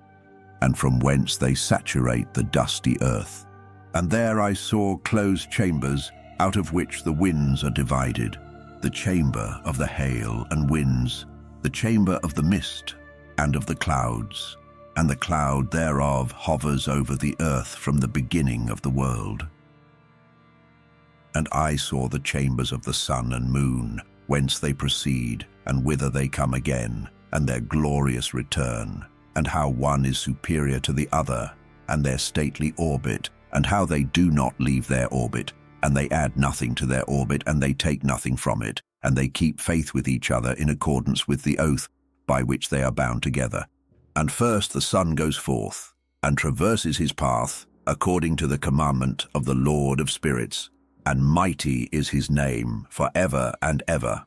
and from whence they saturate the dusty earth. And there I saw closed chambers, out of which the winds are divided, the chamber of the hail and winds, the chamber of the mist and of the clouds, and the cloud thereof hovers over the earth from the beginning of the world. And I saw the chambers of the sun and moon, whence they proceed, and whither they come again, and their glorious return, and how one is superior to the other, and their stately orbit, and how they do not leave their orbit, and they add nothing to their orbit, and they take nothing from it, and they keep faith with each other in accordance with the oath by which they are bound together. And first the sun goes forth, and traverses his path, according to the commandment of the Lord of spirits, and mighty is his name for ever and ever.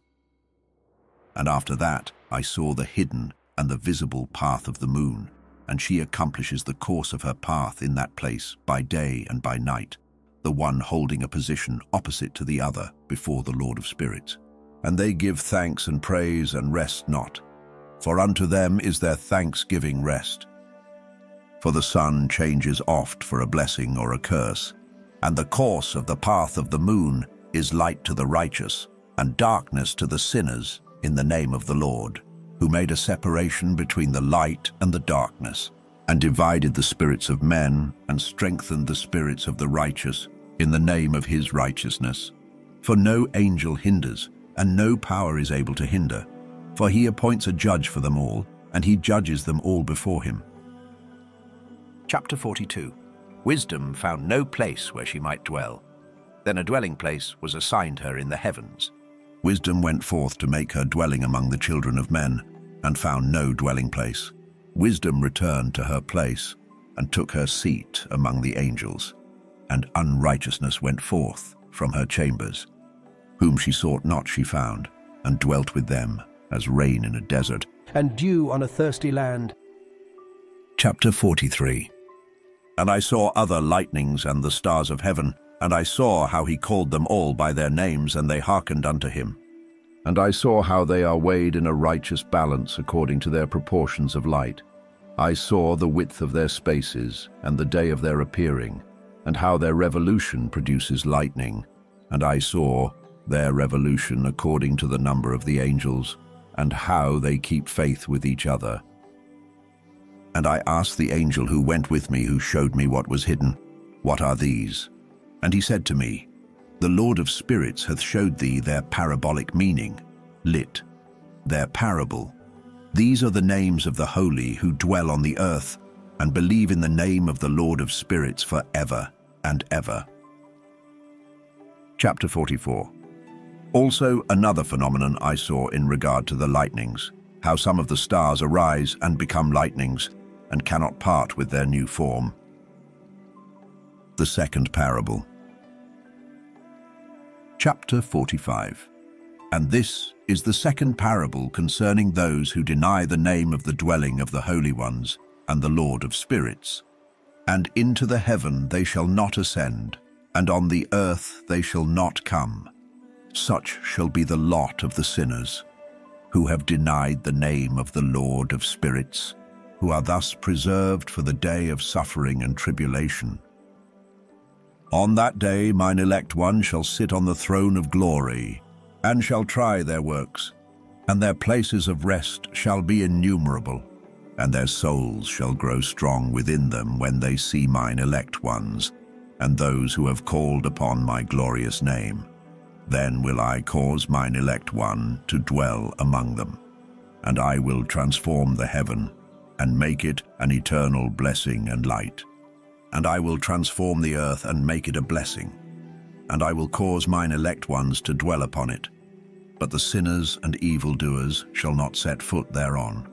And after that I saw the hidden and the visible path of the moon, and she accomplishes the course of her path in that place by day and by night, the one holding a position opposite to the other before the Lord of spirits. And they give thanks and praise and rest not, for unto them is their thanksgiving rest. For the sun changes oft for a blessing or a curse, and the course of the path of the moon is light to the righteous, and darkness to the sinners in the name of the Lord, who made a separation between the light and the darkness, and divided the spirits of men, and strengthened the spirits of the righteous in the name of his righteousness. For no angel hinders, and no power is able to hinder, for he appoints a judge for them all, and he judges them all before him. Chapter 42. Wisdom found no place where she might dwell. Then a dwelling place was assigned her in the heavens. Wisdom went forth to make her dwelling among the children of men, and found no dwelling place. Wisdom returned to her place, and took her seat among the angels. And unrighteousness went forth from her chambers. Whom she sought not she found, and dwelt with them, as rain in a desert, and dew on a thirsty land. Chapter 43. And I saw other lightnings and the stars of heaven, and I saw how he called them all by their names, and they hearkened unto him. And I saw how they are weighed in a righteous balance according to their proportions of light. I saw the width of their spaces, and the day of their appearing, and how their revolution produces lightning. And I saw their revolution according to the number of the angels, and how they keep faith with each other. And I asked the angel who went with me, who showed me what was hidden, What are these? And he said to me, The Lord of spirits hath showed thee their parabolic meaning, lit, their parable. These are the names of the holy who dwell on the earth, and believe in the name of the Lord of spirits for ever and ever. Chapter 44. Also another phenomenon I saw in regard to the lightnings, how some of the stars arise and become lightnings, and cannot part with their new form. The second parable. Chapter 45. And this is the second parable concerning those who deny the name of the dwelling of the holy ones and the Lord of spirits. And into the heaven they shall not ascend, and on the earth they shall not come. Such shall be the lot of the sinners, who have denied the name of the Lord of spirits, who are thus preserved for the day of suffering and tribulation. On that day mine elect one shall sit on the throne of glory, and shall try their works, and their places of rest shall be innumerable, and their souls shall grow strong within them when they see mine elect ones, and those who have called upon my glorious name. Then will I cause mine elect one to dwell among them, and I will transform the heaven, and make it an eternal blessing and light. And I will transform the earth and make it a blessing, and I will cause mine elect ones to dwell upon it, but the sinners and evildoers shall not set foot thereon.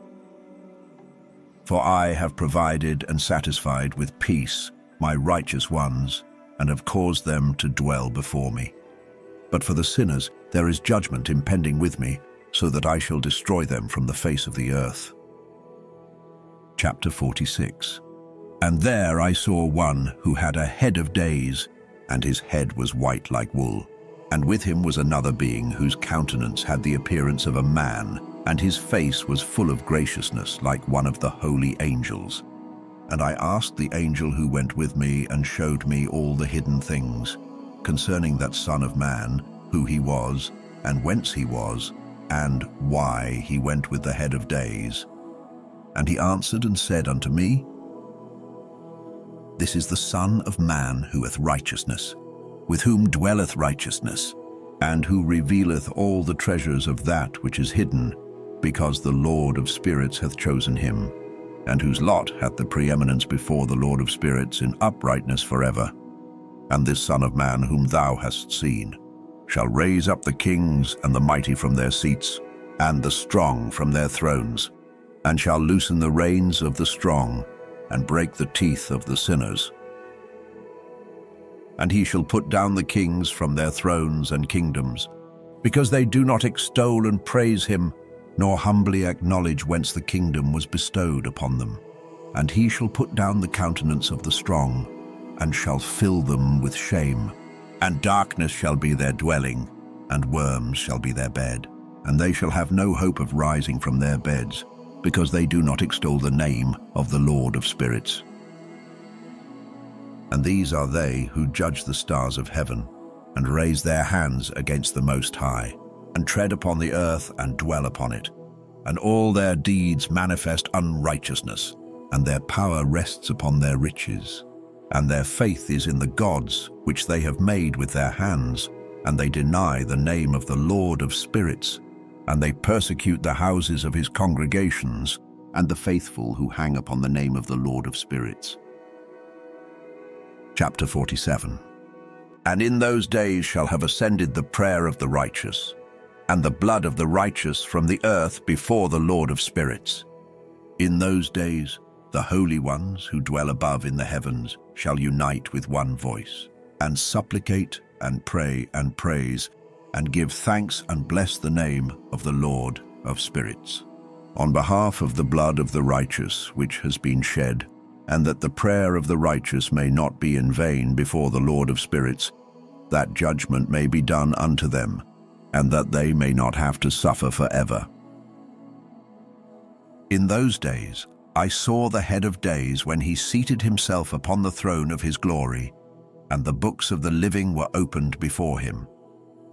For I have provided and satisfied with peace my righteous ones, and have caused them to dwell before me. But for the sinners there is judgment impending with me, so that I shall destroy them from the face of the earth. Chapter 46. And there I saw one who had a head of days, and his head was white like wool. And with him was another being whose countenance had the appearance of a man, and his face was full of graciousness like one of the holy angels. And I asked the angel who went with me, and showed me all the hidden things, concerning that Son of Man, who he was, and whence he was, and why he went with the head of days. And he answered and said unto me, This is the Son of Man who hath righteousness, with whom dwelleth righteousness, and who revealeth all the treasures of that which is hidden, because the Lord of spirits hath chosen him, and whose lot hath the preeminence before the Lord of spirits in uprightness forever. And this Son of Man whom thou hast seen shall raise up the kings and the mighty from their seats, and the strong from their thrones, and shall loosen the reins of the strong, and break the teeth of the sinners. And he shall put down the kings from their thrones and kingdoms, because they do not extol and praise him, nor humbly acknowledge whence the kingdom was bestowed upon them. And he shall put down the countenance of the strong, and shall fill them with shame. And darkness shall be their dwelling, and worms shall be their bed. And they shall have no hope of rising from their beds, because they do not extol the name of the Lord of spirits. And these are they who judge the stars of heaven, and raise their hands against the Most High, and tread upon the earth and dwell upon it. And all their deeds manifest unrighteousness, and their power rests upon their riches. And their faith is in the gods which they have made with their hands, and they deny the name of the Lord of spirits, and they persecute the houses of his congregations, and the faithful who hang upon the name of the Lord of spirits. Chapter 47. And in those days shall have ascended the prayer of the righteous, and the blood of the righteous from the earth before the Lord of spirits. In those days the holy ones who dwell above in the heavens shall unite with one voice, and supplicate and pray and praise, and give thanks and bless the name of the Lord of spirits, on behalf of the blood of the righteous which has been shed, and that the prayer of the righteous may not be in vain before the Lord of spirits, that judgment may be done unto them, and that they may not have to suffer forever. In those days I saw the head of days when he seated himself upon the throne of his glory, and the books of the living were opened before him.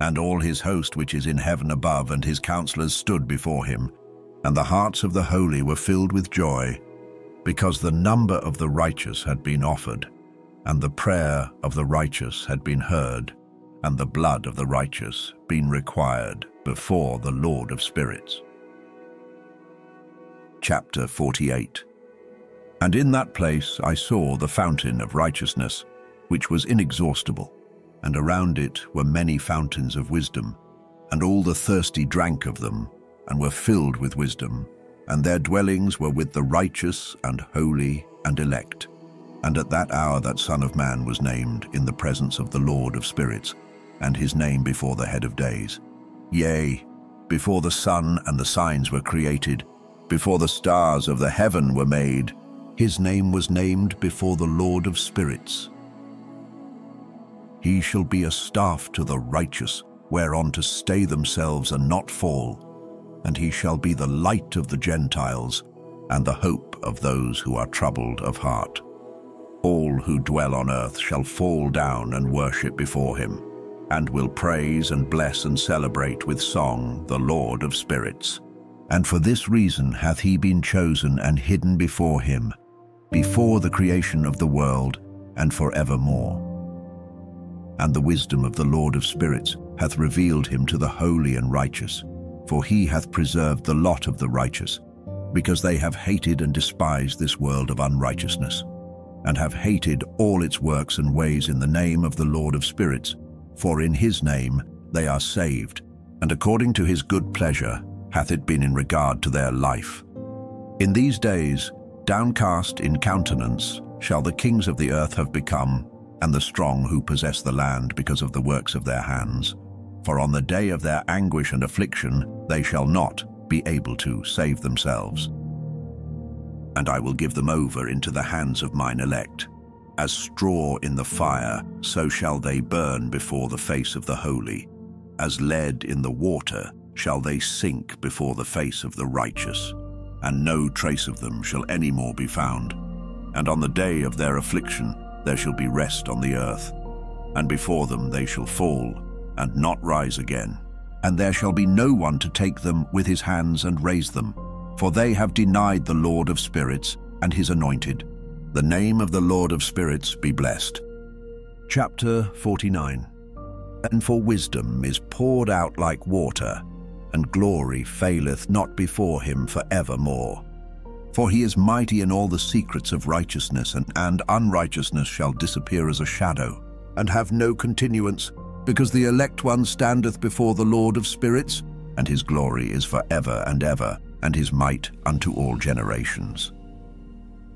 And all his host which is in heaven above and his counselors stood before him, and the hearts of the holy were filled with joy, because the number of the righteous had been offered, and the prayer of the righteous had been heard, and the blood of the righteous been required before the Lord of spirits. Chapter 48. And in that place I saw the fountain of righteousness, which was inexhaustible, and around it were many fountains of wisdom, and all the thirsty drank of them, and were filled with wisdom, and their dwellings were with the righteous and holy and elect. And at that hour that Son of Man was named in the presence of the Lord of spirits, and his name before the head of days. Yea, before the sun and the signs were created, before the stars of the heaven were made, his name was named before the Lord of spirits. He shall be a staff to the righteous, whereon to stay themselves and not fall. And he shall be the light of the Gentiles, and the hope of those who are troubled of heart. All who dwell on earth shall fall down and worship before him, and will praise and bless and celebrate with song the Lord of spirits. And for this reason hath he been chosen and hidden before him, before the creation of the world, and for evermore. And the wisdom of the Lord of spirits hath revealed him to the holy and righteous, for he hath preserved the lot of the righteous, because they have hated and despised this world of unrighteousness, and have hated all its works and ways in the name of the Lord of spirits, for in his name they are saved, and according to his good pleasure hath it been in regard to their life. In these days, downcast in countenance, shall the kings of the earth have become, and the strong who possess the land because of the works of their hands. For on the day of their anguish and affliction they shall not be able to save themselves. And I will give them over into the hands of mine elect. As straw in the fire, so shall they burn before the face of the holy. As lead in the water, shall they sink before the face of the righteous. And no trace of them shall any more be found. And on the day of their affliction there shall be rest on the earth. And before them they shall fall, and not rise again. And there shall be no one to take them with his hands and raise them. For they have denied the Lord of spirits and his anointed. The name of the Lord of spirits be blessed. Chapter 49. And for wisdom is poured out like water, and glory faileth not before him for evermore. For he is mighty in all the secrets of righteousness, and unrighteousness shall disappear as a shadow, and have no continuance, because the elect one standeth before the Lord of spirits, and his glory is for ever and ever, and his might unto all generations.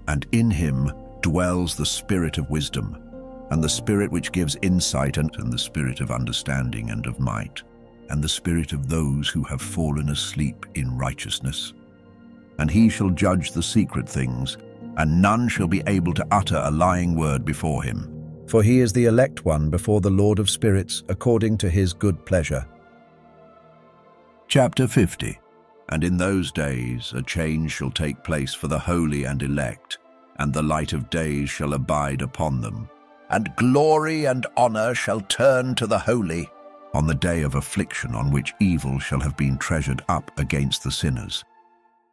And in him dwells the spirit of wisdom, and the spirit which gives insight, and the spirit of understanding and of might, and the spirit of those who have fallen asleep in righteousness. And he shall judge the secret things, and none shall be able to utter a lying word before him. For he is the elect one before the Lord of spirits, according to his good pleasure. Chapter 50. And in those days a change shall take place for the holy and elect, and the light of days shall abide upon them. And glory and honor shall turn to the holy, on the day of affliction on which evil shall have been treasured up against the sinners.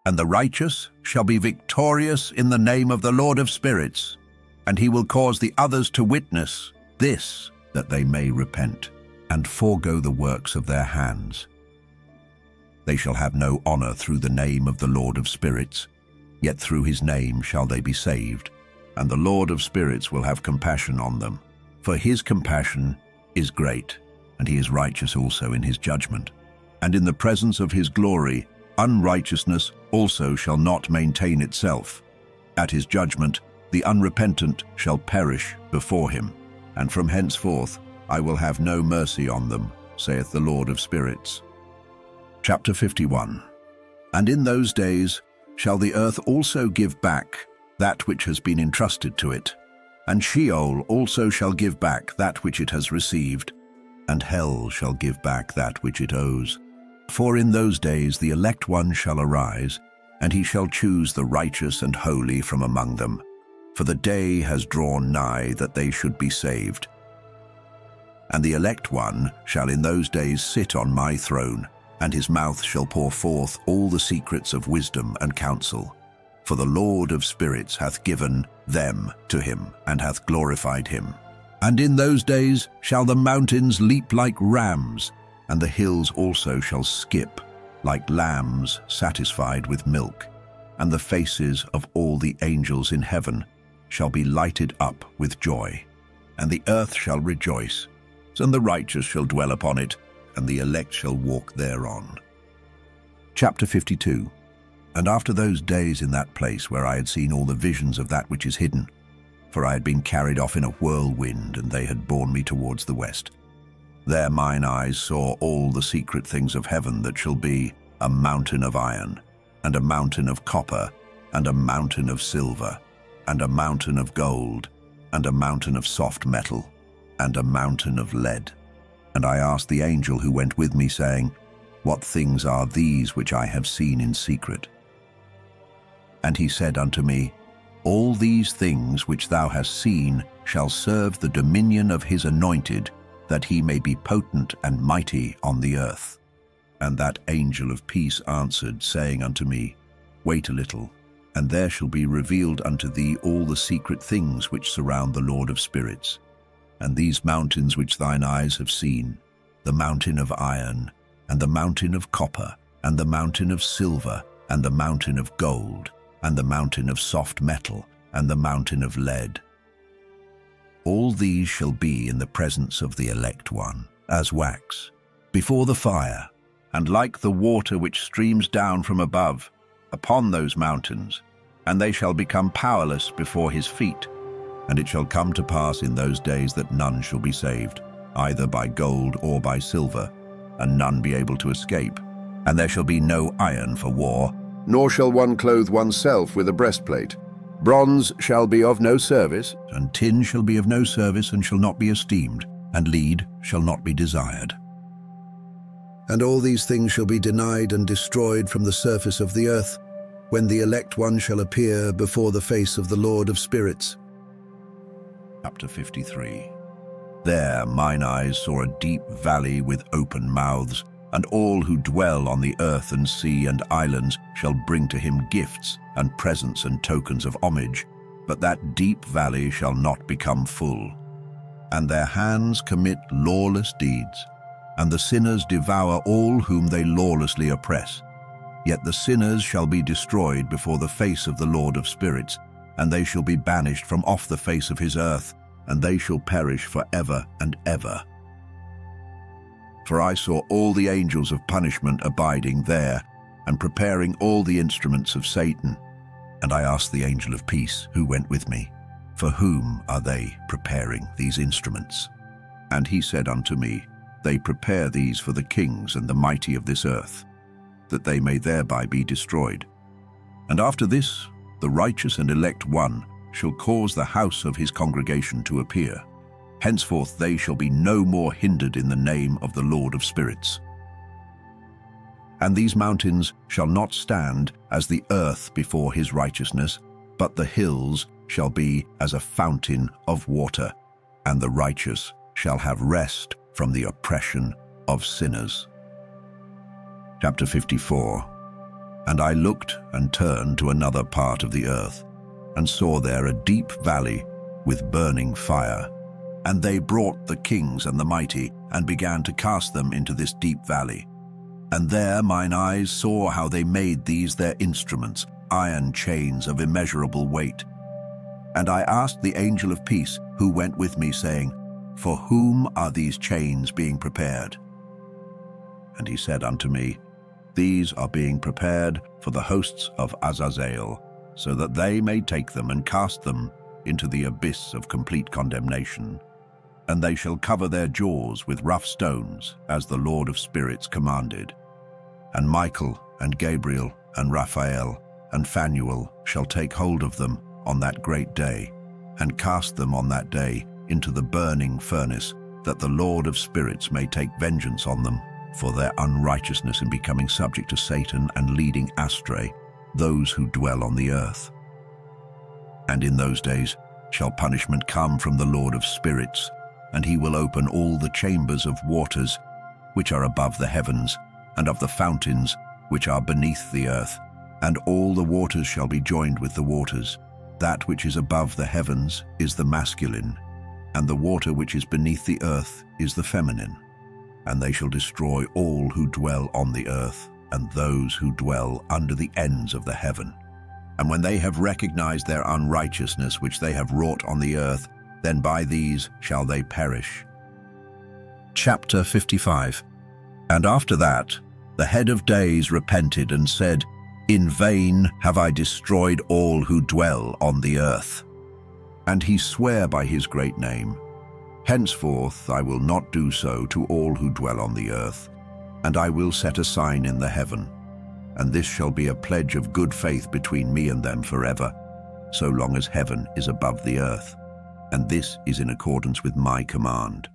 And the righteous shall be victorious in the name of the Lord of spirits, and he will cause the others to witness this, that they may repent, and forego the works of their hands. They shall have no honor through the name of the Lord of spirits, yet through his name shall they be saved. And the Lord of spirits will have compassion on them, for his compassion is great, and he is righteous also in his judgment. And in the presence of his glory, unrighteousness also shall not maintain itself. At his judgment, the unrepentant shall perish before him, and from henceforth I will have no mercy on them, saith the Lord of spirits. Chapter 51. And in those days shall the earth also give back that which has been entrusted to it, and Sheol also shall give back that which it has received, and hell shall give back that which it owes. For in those days the elect one shall arise, and he shall choose the righteous and holy from among them, for the day has drawn nigh that they should be saved. And the elect one shall in those days sit on my throne, and his mouth shall pour forth all the secrets of wisdom and counsel. For the Lord of spirits hath given them to him, and hath glorified him. And in those days shall the mountains leap like rams, and the hills also shall skip like lambs satisfied with milk. And the faces of all the angels in heaven shall be lighted up with joy. And the earth shall rejoice, and the righteous shall dwell upon it, and the elect shall walk thereon. Chapter 52. And after those days in that place where I had seen all the visions of that which is hidden, for I had been carried off in a whirlwind, and they had borne me towards the west. There mine eyes saw all the secret things of heaven that shall be, a mountain of iron, and a mountain of copper, and a mountain of silver, and a mountain of gold, and a mountain of soft metal, and a mountain of lead. And I asked the angel who went with me, saying, What things are these which I have seen in secret? And he said unto me, All these things which thou hast seen shall serve the dominion of his anointed, that he may be potent and mighty on the earth. And that angel of peace answered, saying unto me, Wait a little, and there shall be revealed unto thee all the secret things which surround the Lord of spirits. And these mountains which thine eyes have seen, the mountain of iron, and the mountain of copper, and the mountain of silver, and the mountain of gold, and the mountain of soft metal, and the mountain of lead. All these shall be in the presence of the elect one, as wax, before the fire, and like the water which streams down from above, upon those mountains, and they shall become powerless before his feet. And it shall come to pass in those days that none shall be saved, either by gold or by silver, and none be able to escape. And there shall be no iron for war, nor shall one clothe oneself with a breastplate. Bronze shall be of no service, and tin shall be of no service, and shall not be esteemed, and lead shall not be desired. And all these things shall be denied and destroyed from the surface of the earth, when the elect one shall appear before the face of the Lord of spirits. Chapter 53. There mine eyes saw a deep valley with open mouths, and all who dwell on the earth and sea and islands shall bring to him gifts and presents and tokens of homage, but that deep valley shall not become full. and their hands commit lawless deeds, and the sinners devour all whom they lawlessly oppress. Yet the sinners shall be destroyed before the face of the Lord of spirits, and they shall be banished from off the face of his earth, and they shall perish for ever and ever. For I saw all the angels of punishment abiding there, and preparing all the instruments of Satan. And I asked the angel of peace, who went with me, for whom are they preparing these instruments? And he said unto me, They prepare these for the kings and the mighty of this earth, that they may thereby be destroyed. And after this, the righteous and elect one shall cause the house of his congregation to appear. Henceforth they shall be no more hindered in the name of the Lord of spirits. And these mountains shall not stand as the earth before his righteousness, but the hills shall be as a fountain of water, and the righteous shall have rest from the oppression of sinners. Chapter 54. And I looked and turned to another part of the earth, and saw there a deep valley with burning fire. And they brought the kings and the mighty, and began to cast them into this deep valley. And there mine eyes saw how they made these their instruments, iron chains of immeasurable weight. And I asked the angel of peace, who went with me, saying, For whom are these chains being prepared? And he said unto me, These are being prepared for the hosts of Azazel, so that they may take them and cast them into the abyss of complete condemnation. And they shall cover their jaws with rough stones, as the Lord of spirits commanded. And Michael and Gabriel and Raphael and Phanuel shall take hold of them on that great day, and cast them on that day into the burning furnace, that the Lord of spirits may take vengeance on them for their unrighteousness in becoming subject to Satan and leading astray those who dwell on the earth. And in those days shall punishment come from the Lord of spirits, and he will open all the chambers of waters which are above the heavens, and of the fountains which are beneath the earth, and all the waters shall be joined with the waters. That which is above the heavens is the masculine, and the water which is beneath the earth is the feminine. And they shall destroy all who dwell on the earth, and those who dwell under the ends of the heaven. And when they have recognized their unrighteousness which they have wrought on the earth, then by these shall they perish. Chapter 55. And after that, the head of days repented and said, In vain have I destroyed all who dwell on the earth. And he sware by his great name, Henceforth I will not do so to all who dwell on the earth, and I will set a sign in the heaven, and this shall be a pledge of good faith between me and them forever, so long as heaven is above the earth, and this is in accordance with my command.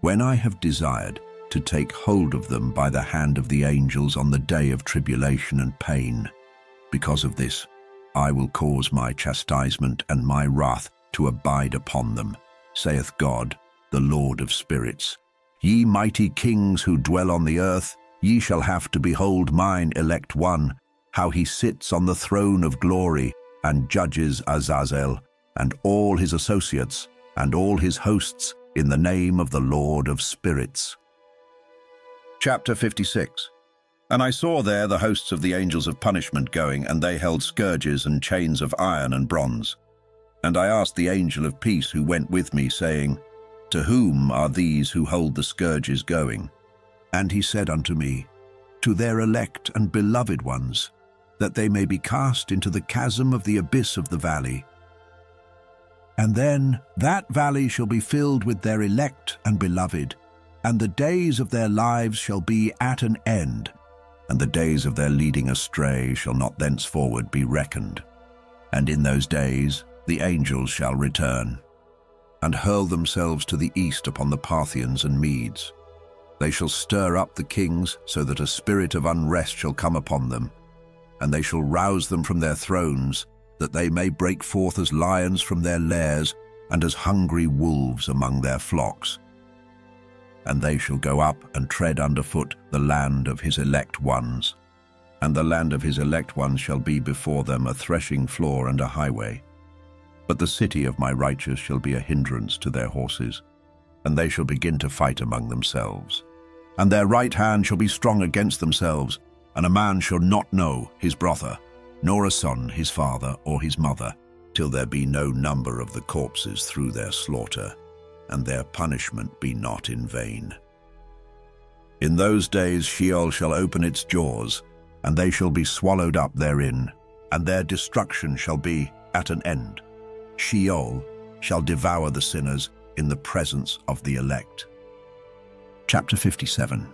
When I have desired to take hold of them by the hand of the angels on the day of tribulation and pain, because of this I will cause my chastisement and my wrath to abide upon them, saith God, the Lord of spirits. Ye mighty kings who dwell on the earth, ye shall have to behold mine elect one, how he sits on the throne of glory, and judges Azazel, and all his associates, and all his hosts, in the name of the Lord of spirits. Chapter 56. And I saw there the hosts of the angels of punishment going, and they held scourges and chains of iron and bronze. And I asked the angel of peace who went with me, saying, To whom are these who hold the scourges going? And he said unto me, To their elect and beloved ones, that they may be cast into the chasm of the abyss of the valley. And then that valley shall be filled with their elect and beloved, and the days of their lives shall be at an end, and the days of their leading astray shall not thenceforward be reckoned. And in those days the angels shall return, and hurl themselves to the east upon the Parthians and Medes. They shall stir up the kings, so that a spirit of unrest shall come upon them, and they shall rouse them from their thrones, that they may break forth as lions from their lairs, and as hungry wolves among their flocks. And they shall go up and tread underfoot the land of his elect ones, and the land of his elect ones shall be before them a threshing floor and a highway. But the city of my righteous shall be a hindrance to their horses, and they shall begin to fight among themselves. And their right hand shall be strong against themselves, and a man shall not know his brother, nor a son his father or his mother, till there be no number of the corpses through their slaughter, and their punishment be not in vain. In those days Sheol shall open its jaws, and they shall be swallowed up therein, and their destruction shall be at an end. Sheol shall devour the sinners in the presence of the elect. Chapter 57.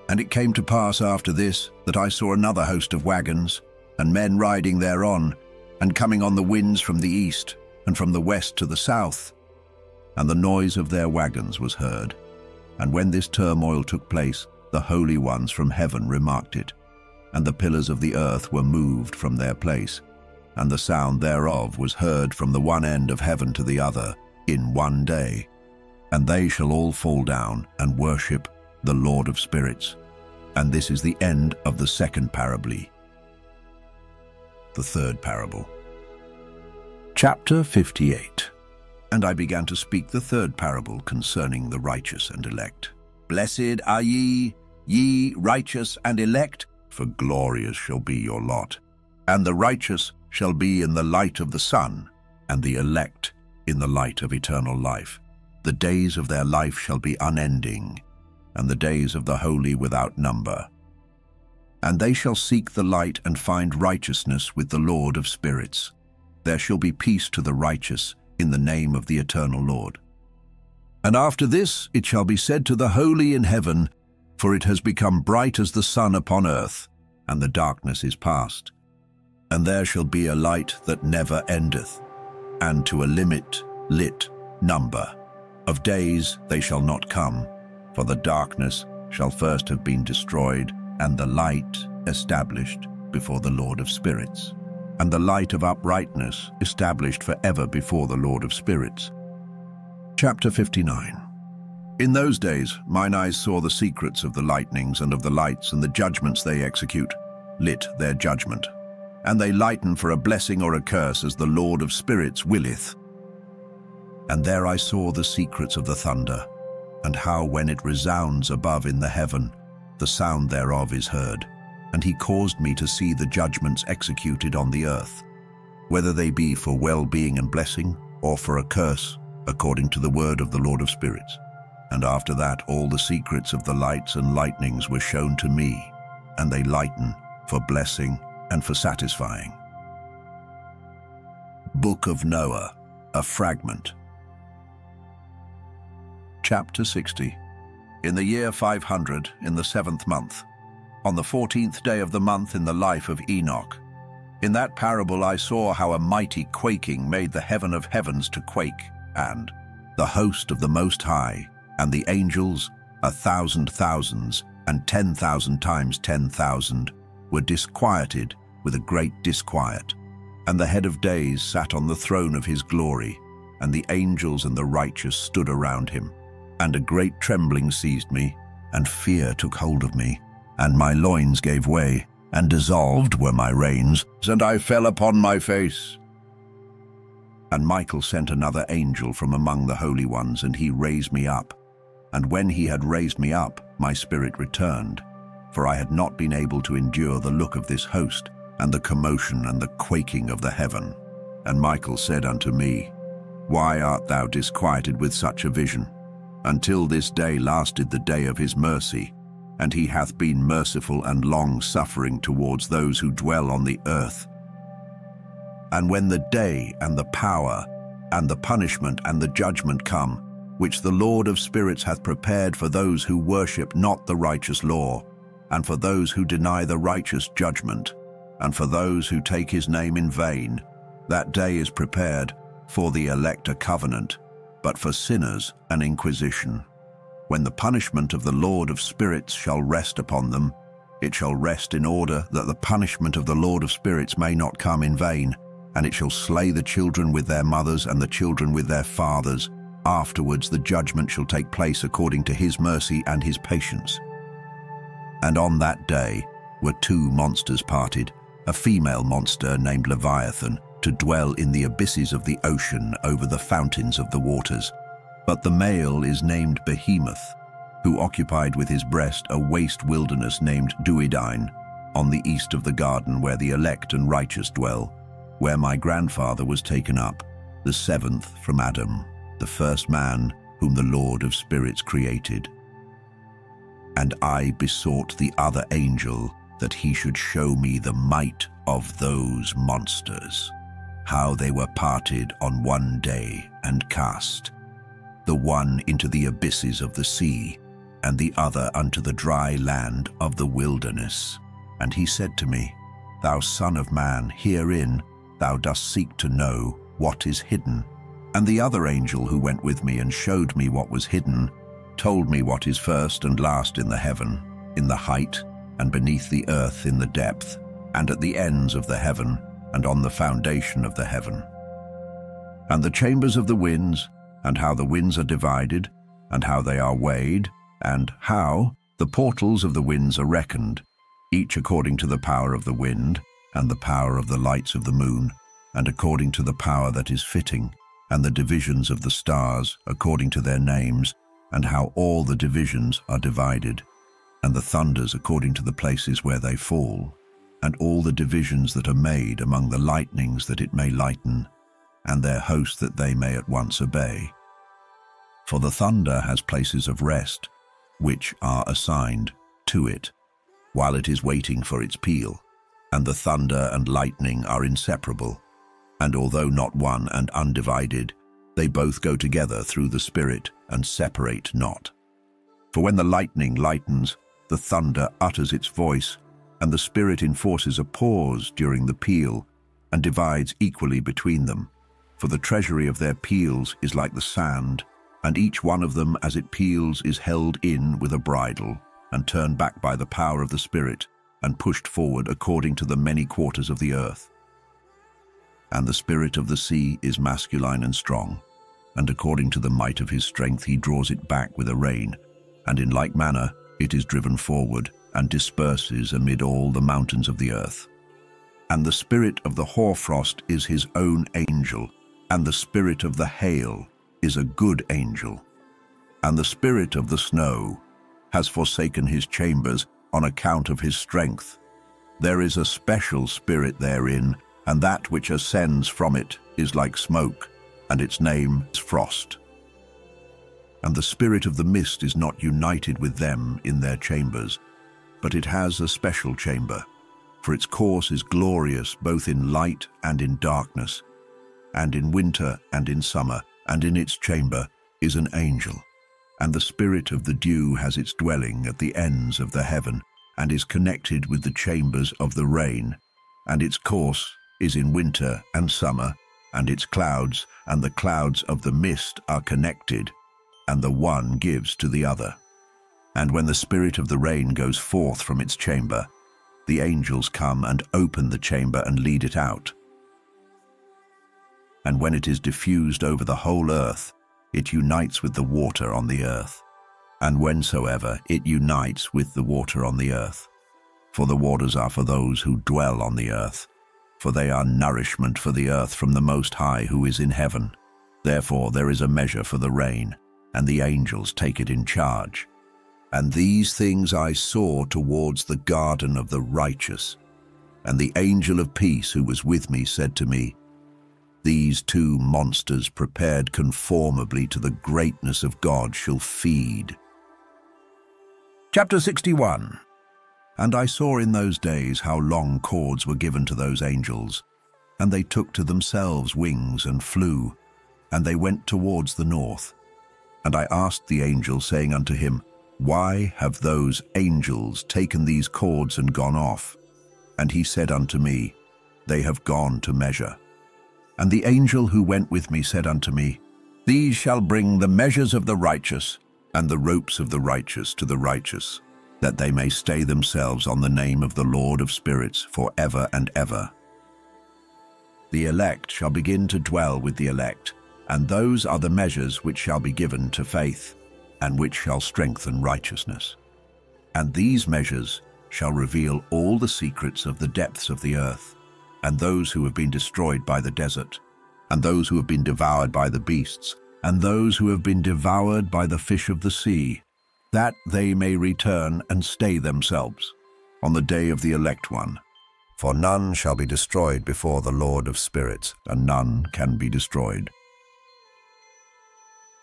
And it came to pass after this that I saw another host of wagons, and men riding thereon, and coming on the winds from the east, and from the west to the south. And the noise of their wagons was heard. And when this turmoil took place, the holy ones from heaven remarked it, and the pillars of the earth were moved from their place, and the sound thereof was heard from the one end of heaven to the other in one day. And they shall all fall down and worship the Lord of spirits. And this is the end of the second parable. The third parable. Chapter 58. And I began to speak the third parable concerning the righteous and elect. Blessed are ye, ye righteous and elect, for glorious shall be your lot. And the righteous shall be in the light of the sun, and the elect in the light of eternal life. The days of their life shall be unending, and the days of the holy without number. And they shall seek the light and find righteousness with the Lord of spirits. There shall be peace to the righteous in the name of the eternal Lord. And after this it shall be said to the holy in heaven, for it has become bright as the sun upon earth, and the darkness is past. And there shall be a light that never endeth, and to a lit number of days they shall not come, for the darkness shall first have been destroyed, and the light established before the Lord of spirits, and the light of uprightness established forever before the Lord of spirits. Chapter 59. In those days mine eyes saw the secrets of the lightnings and of the lights, and the judgments they execute, lit their judgment. And they lighten for a blessing or a curse as the Lord of spirits willeth. And there I saw the secrets of the thunder, and how when it resounds above in the heaven, the sound thereof is heard. And he caused me to see the judgments executed on the earth, whether they be for well-being and blessing, or for a curse, according to the word of the Lord of spirits. And after that all the secrets of the lights and lightnings were shown to me, and they lighten for blessing and for satisfying. Book of Noah, a fragment. Chapter 60. In the year 500, in the 7th month, on the 14th day of the month in the life of Enoch. In that parable I saw how a mighty quaking made the heaven of heavens to quake, and the host of the Most High, and the angels, 1,000 thousands, and 10,000 times 10,000, were disquieted with a great disquiet. And the head of days sat on the throne of his glory, and the angels and the righteous stood around him. And a great trembling seized me, and fear took hold of me, and my loins gave way, and dissolved were my reins, and I fell upon my face. And Michael sent another angel from among the holy ones, and he raised me up. And when he had raised me up, my spirit returned, for I had not been able to endure the look of this host, and the commotion and the quaking of the heaven. And Michael said unto me, Why art thou disquieted with such a vision? Until this day lasted the day of his mercy, and he hath been merciful and long-suffering towards those who dwell on the earth. And when the day and the power and the punishment and the judgment come, which the Lord of spirits hath prepared for those who worship not the righteous law, and for those who deny the righteous judgment, and for those who take his name in vain, that day is prepared for the elect a covenant, but for sinners an inquisition. When the punishment of the Lord of spirits shall rest upon them, it shall rest in order that the punishment of the Lord of spirits may not come in vain, and it shall slay the children with their mothers and the children with their fathers. Afterwards the judgment shall take place according to his mercy and his patience. And on that day were two monsters parted, a female monster named Leviathan, to dwell in the abysses of the ocean over the fountains of the waters. But the male is named Behemoth, who occupied with his breast a waste wilderness named Duidine, on the east of the garden where the elect and righteous dwell, where my grandfather was taken up, the seventh from Adam, the first man whom the Lord of spirits created. And I besought the other angel that he should show me the might of those monsters, how they were parted on one day and cast, the one into the abysses of the sea, and the other unto the dry land of the wilderness. And he said to me, Thou son of man, herein thou dost seek to know what is hidden. And the other angel who went with me and showed me what was hidden, told me what is first and last in the heaven, in the height, and beneath the earth in the depth, and at the ends of the heaven, and on the foundation of the heaven. And the chambers of the winds, and how the winds are divided, and how they are weighed, and how the portals of the winds are reckoned, each according to the power of the wind, and the power of the lights of the moon, and according to the power that is fitting, and the divisions of the stars according to their names, and how all the divisions are divided, and the thunders according to the places where they fall, and all the divisions that are made among the lightnings that it may lighten, and their host that they may at once obey. For the thunder has places of rest, which are assigned to it, while it is waiting for its peal, and the thunder and lightning are inseparable, and although not one and undivided, they both go together through the Spirit and separate not. For when the lightning lightens, the thunder utters its voice, and the Spirit enforces a pause during the peal, and divides equally between them. For the treasury of their peals is like the sand, and each one of them as it peals is held in with a bridle, and turned back by the power of the Spirit, and pushed forward according to the many quarters of the earth. And the spirit of the sea is masculine and strong, and according to the might of his strength he draws it back with a rein, and in like manner it is driven forward, and disperses amid all the mountains of the earth. And the spirit of the hoarfrost is his own angel, and the spirit of the hail is a good angel. And the spirit of the snow has forsaken his chambers on account of his strength. There is a special spirit therein, and that which ascends from it is like smoke, and its name is frost. And the spirit of the mist is not united with them in their chambers, but it has a special chamber, for its course is glorious both in light and in darkness, and in winter and in summer, and in its chamber is an angel. And the spirit of the dew has its dwelling at the ends of the heaven, and is connected with the chambers of the rain, and its course is in winter and summer, and its clouds and the clouds of the mist are connected, and the one gives to the other. And when the spirit of the rain goes forth from its chamber, the angels come and open the chamber and lead it out. And when it is diffused over the whole earth, it unites with the water on the earth. And whensoever it unites with the water on the earth, for the waters are for those who dwell on the earth, for they are nourishment for the earth from the Most High who is in heaven. Therefore there is a measure for the rain, and the angels take it in charge. And these things I saw towards the garden of the righteous. And the angel of peace who was with me said to me, These two monsters prepared conformably to the greatness of God shall feed. Chapter 61. And I saw in those days how long cords were given to those angels, and they took to themselves wings and flew, and they went towards the north. And I asked the angel, saying unto him, Why have those angels taken these cords and gone off? And he said unto me, They have gone to measure. And the angel who went with me said unto me, These shall bring the measures of the righteous, and the ropes of the righteous to the righteous, that they may stay themselves on the name of the Lord of spirits for ever and ever. The elect shall begin to dwell with the elect, and those are the measures which shall be given to faith, and which shall strengthen righteousness. And these measures shall reveal all the secrets of the depths of the earth, and those who have been destroyed by the desert, and those who have been devoured by the beasts, and those who have been devoured by the fish of the sea, that they may return and stay themselves on the day of the elect one. For none shall be destroyed before the Lord of spirits, and none can be destroyed.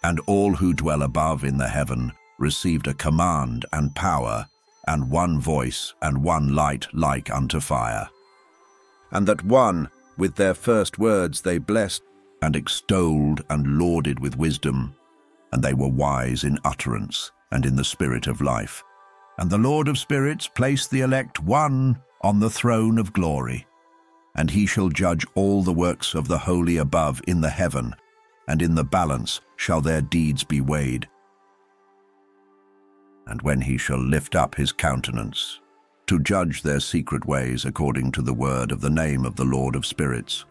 And all who dwell above in the heaven received a command and power, and one voice and one light like unto fire. And that one, with their first words they blessed, and extolled and lauded with wisdom, and they were wise in utterance and in the spirit of life. And the Lord of spirits placed the elect one on the throne of glory, and he shall judge all the works of the holy above in the heaven, and in the balance shall their deeds be weighed. And when he shall lift up his countenance, to judge their secret ways according to the word of the name of the Lord of spirits,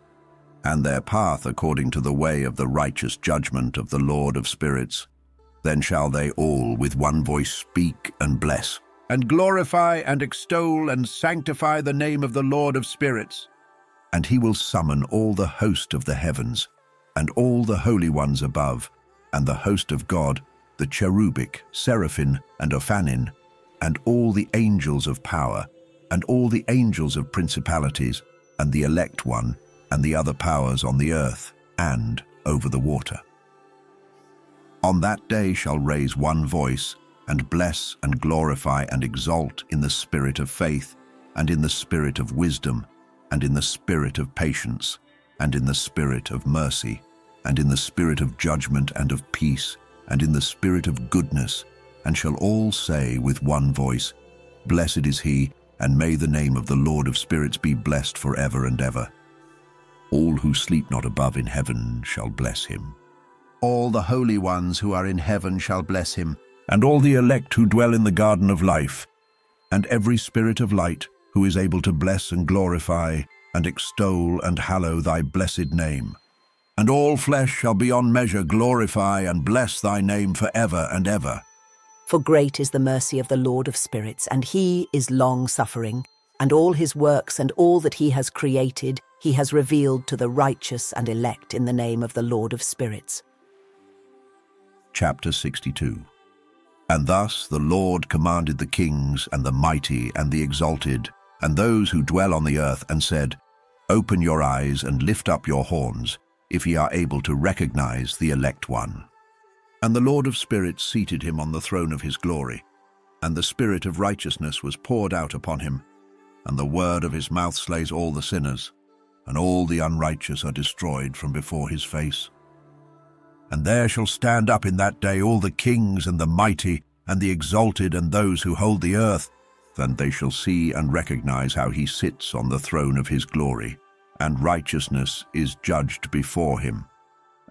and their path according to the way of the righteous judgment of the Lord of spirits, then shall they all with one voice speak and bless, and glorify and extol and sanctify the name of the Lord of spirits. And he will summon all the host of the heavens, and all the holy ones above, and the host of God, the cherubic, seraphim, and ophanim, and all the angels of power, and all the angels of principalities, and the elect one, and the other powers on the earth, and over the water. On that day shall raise one voice, and bless and glorify and exalt in the spirit of faith, and in the spirit of wisdom, and in the spirit of patience, and in the spirit of mercy, and in the spirit of judgment and of peace, and in the spirit of goodness, and shall all say with one voice, Blessed is he, and may the name of the Lord of spirits be blessed forever and ever. All who sleep not above in heaven shall bless him. All the holy ones who are in heaven shall bless him, and all the elect who dwell in the garden of life, and every spirit of light who is able to bless and glorify and extol and hallow thy blessed name. And all flesh shall beyond measure glorify and bless thy name forever and ever. For great is the mercy of the Lord of spirits, and he is long-suffering, and all his works and all that he has created he has revealed to the righteous and elect in the name of the Lord of spirits. Chapter 62. And thus the Lord commanded the kings and the mighty and the exalted, and those who dwell on the earth, and said, Open your eyes and lift up your horns, if ye are able to recognize the elect one. And the Lord of spirits seated him on the throne of his glory, and the spirit of righteousness was poured out upon him, and the word of his mouth slays all the sinners, and all the unrighteous are destroyed from before his face. And there shall stand up in that day all the kings and the mighty and the exalted and those who hold the earth, and they shall see and recognize how he sits on the throne of his glory, and righteousness is judged before him,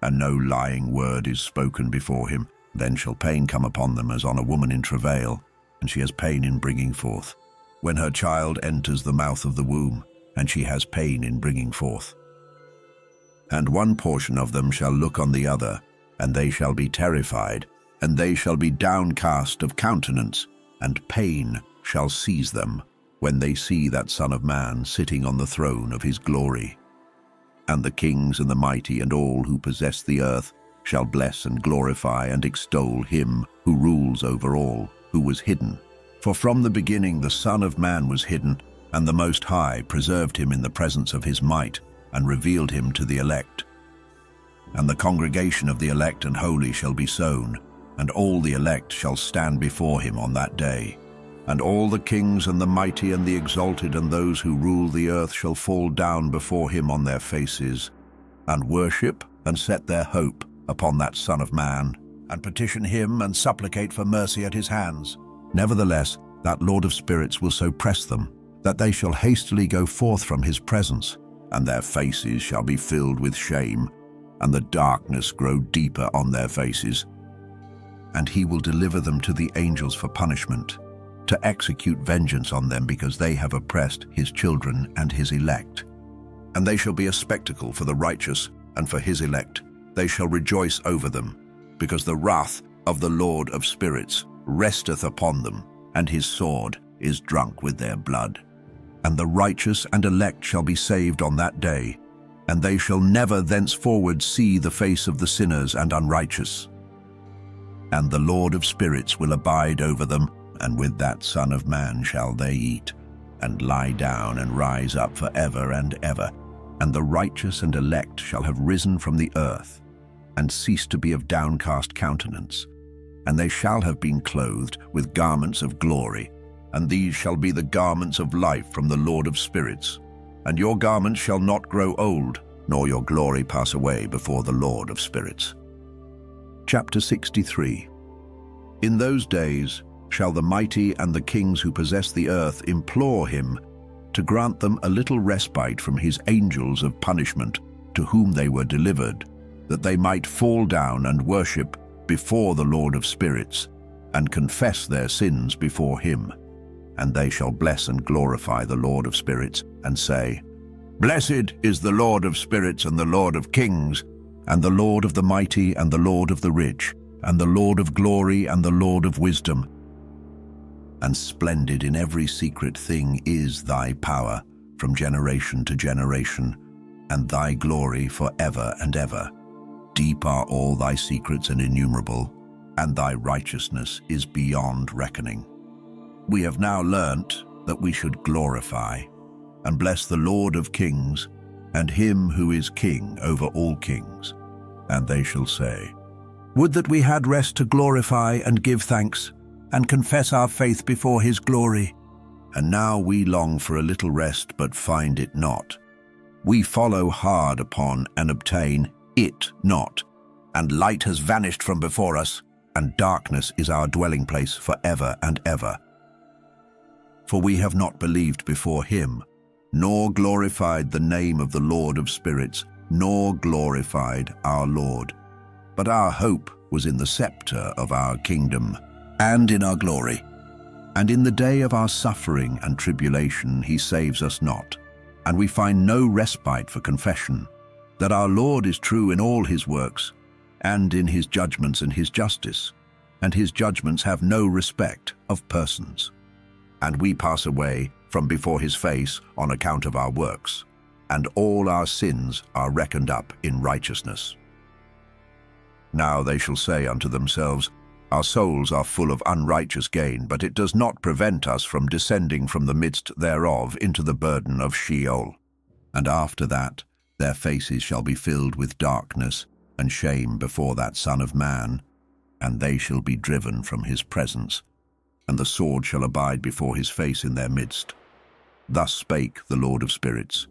and no lying word is spoken before him. Then shall pain come upon them as on a woman in travail, and she has pain in bringing forth, when her child enters the mouth of the womb, and she has pain in bringing forth. And one portion of them shall look on the other, and they shall be terrified, and they shall be downcast of countenance, and pain shall seize them when they see that Son of Man sitting on the throne of his glory. And the kings and the mighty and all who possess the earth shall bless and glorify and extol him who rules over all, who was hidden. For from the beginning the Son of Man was hidden, and the Most High preserved him in the presence of his might, and revealed him to the elect. And the congregation of the elect and holy shall be sown, and all the elect shall stand before him on that day. And all the kings and the mighty and the exalted and those who rule the earth shall fall down before him on their faces, and worship and set their hope upon that Son of Man, and petition him and supplicate for mercy at his hands. Nevertheless, that Lord of spirits will so press them, that they shall hastily go forth from his presence, and their faces shall be filled with shame, and the darkness grow deeper on their faces. And he will deliver them to the angels for punishment, to execute vengeance on them, because they have oppressed his children and his elect. And they shall be a spectacle for the righteous, and for his elect they shall rejoice over them, because the wrath of the Lord of spirits resteth upon them, and his sword is drunk with their blood. and the righteous and elect shall be saved on that day, and they shall never thenceforward see the face of the sinners and unrighteous. And the Lord of spirits will abide over them, and with that Son of Man shall they eat, and lie down and rise up for ever and ever. And the righteous and elect shall have risen from the earth, and ceased to be of downcast countenance. And they shall have been clothed with garments of glory, and these shall be the garments of life from the Lord of spirits. And your garments shall not grow old, nor your glory pass away before the Lord of spirits. Chapter 63. In those days shall the mighty and the kings who possess the earth implore him to grant them a little respite from his angels of punishment to whom they were delivered, that they might fall down and worship before the Lord of spirits, and confess their sins before him. And they shall bless and glorify the Lord of spirits, and say, Blessed is the Lord of spirits and the Lord of kings, and the Lord of the mighty and the Lord of the rich, and the Lord of glory and the Lord of wisdom. And splendid in every secret thing is thy power from generation to generation, and thy glory for ever and ever. Deep are all thy secrets and innumerable, and thy righteousness is beyond reckoning. We have now learnt that we should glorify and bless the Lord of kings, and him who is king over all kings. And they shall say, Would that we had rest to glorify and give thanks, and confess our faith before his glory. And now we long for a little rest, but find it not. We follow hard upon and obtain it not, and light has vanished from before us, and darkness is our dwelling place for ever and ever. For we have not believed before him, nor glorified the name of the Lord of spirits, nor glorified our Lord. But our hope was in the scepter of our kingdom, and in our glory. And in the day of our suffering and tribulation he saves us not, and we find no respite for confession, that our Lord is true in all his works, and in his judgments and his justice, and his judgments have no respect of persons. And we pass away from before his face on account of our works, and all our sins are reckoned up in righteousness. Now they shall say unto themselves, Our souls are full of unrighteous gain, but it does not prevent us from descending from the midst thereof into the burden of Sheol. And after that their faces shall be filled with darkness and shame before that Son of Man, and they shall be driven from his presence, and the sword shall abide before his face in their midst. Thus spake the Lord of spirits.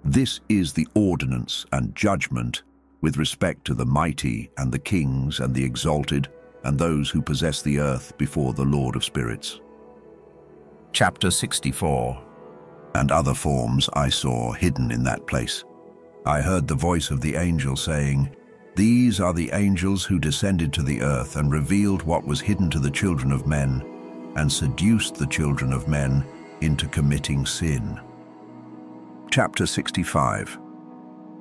This is the ordinance and judgment with respect to the mighty and the kings and the exalted and those who possess the earth before the Lord of spirits. Chapter 64. And other forms I saw hidden in that place. I heard the voice of the angel saying, These are the angels who descended to the earth and revealed what was hidden to the children of men, and seduced the children of men into committing sin. Chapter 65.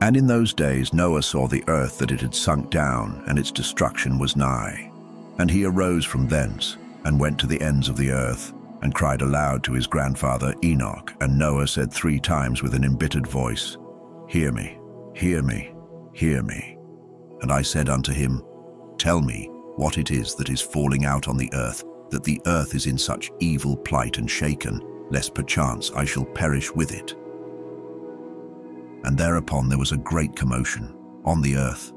And in those days Noah saw the earth that it had sunk down, and its destruction was nigh. And he arose from thence, and went to the ends of the earth, and cried aloud to his grandfather Enoch. And Noah said 3 times with an embittered voice, Hear me, hear me, hear me. And I said unto him, Tell me what it is that is falling out on the earth, that the earth is in such evil plight and shaken, lest perchance I shall perish with it. And thereupon there was a great commotion on the earth,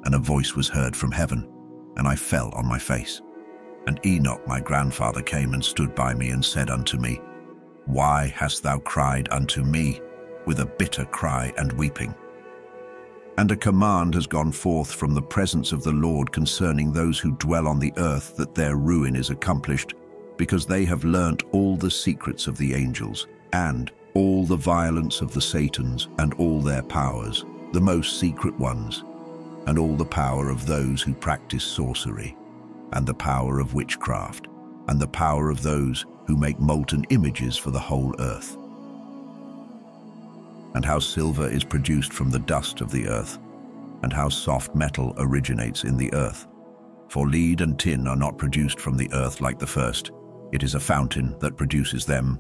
and a voice was heard from heaven, and I fell on my face. And Enoch my grandfather came and stood by me, and said unto me, Why hast thou cried unto me with a bitter cry and weeping? And a command has gone forth from the presence of the Lord concerning those who dwell on the earth, that their ruin is accomplished, because they have learnt all the secrets of the angels, and all the violence of the Satans, and all their powers, the most secret ones, and all the power of those who practice sorcery, and the power of witchcraft, and the power of those who make molten images for the whole earth. And how silver is produced from the dust of the earth, and how soft metal originates in the earth. For lead and tin are not produced from the earth like the first. It is a fountain that produces them,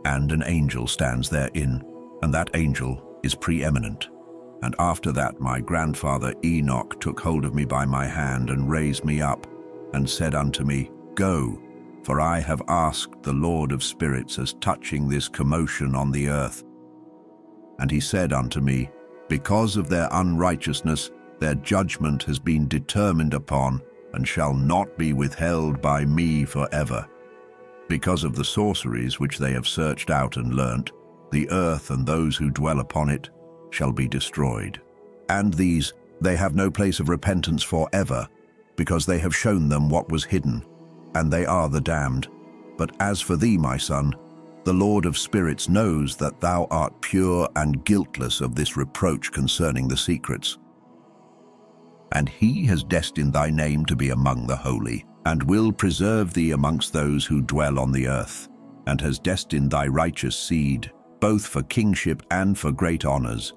and an angel stands therein, and that angel is preeminent. And after that my grandfather Enoch took hold of me by my hand and raised me up, and said unto me, Go, for I have asked the Lord of spirits as touching this commotion on the earth. And he said unto me, Because of their unrighteousness their judgment has been determined upon, and shall not be withheld by me forever. Because of the sorceries which they have searched out and learnt, the earth and those who dwell upon it shall be destroyed. And these they have no place of repentance forever, because they have shown them what was hidden, and they are the damned. But as for thee, my son, the Lord of spirits knows that thou art pure and guiltless of this reproach concerning the secrets. And he has destined thy name to be among the holy, and will preserve thee amongst those who dwell on the earth, and has destined thy righteous seed, both for kingship and for great honours.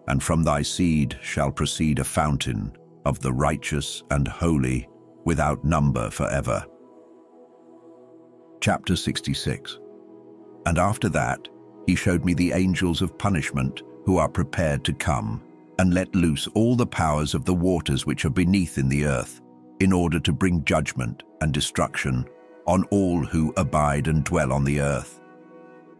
And from thy seed shall proceed a fountain of the righteous and holy, without number forever. Chapter 66. And after that he showed me the angels of punishment, who are prepared to come, and let loose all the powers of the waters which are beneath in the earth, in order to bring judgment and destruction on all who abide and dwell on the earth.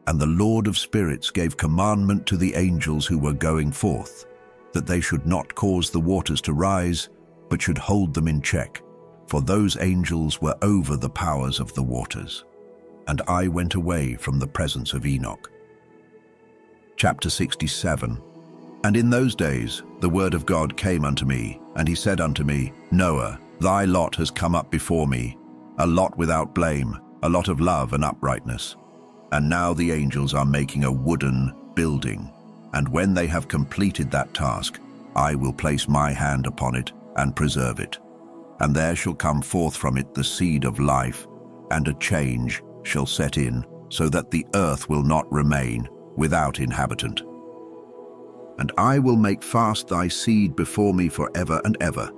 And the Lord of spirits gave commandment to the angels who were going forth, that they should not cause the waters to rise, but should hold them in check, for those angels were over the powers of the waters. And I went away from the presence of Enoch. Chapter 67. And in those days the word of God came unto me, and he said unto me, Noah, thy lot has come up before me, a lot without blame, a lot of love and uprightness. And now the angels are making a wooden building, and when they have completed that task, I will place my hand upon it and preserve it. And there shall come forth from it the seed of life, and a change shall set in, so that the earth will not remain without inhabitant. And I will make fast thy seed before me for ever and ever,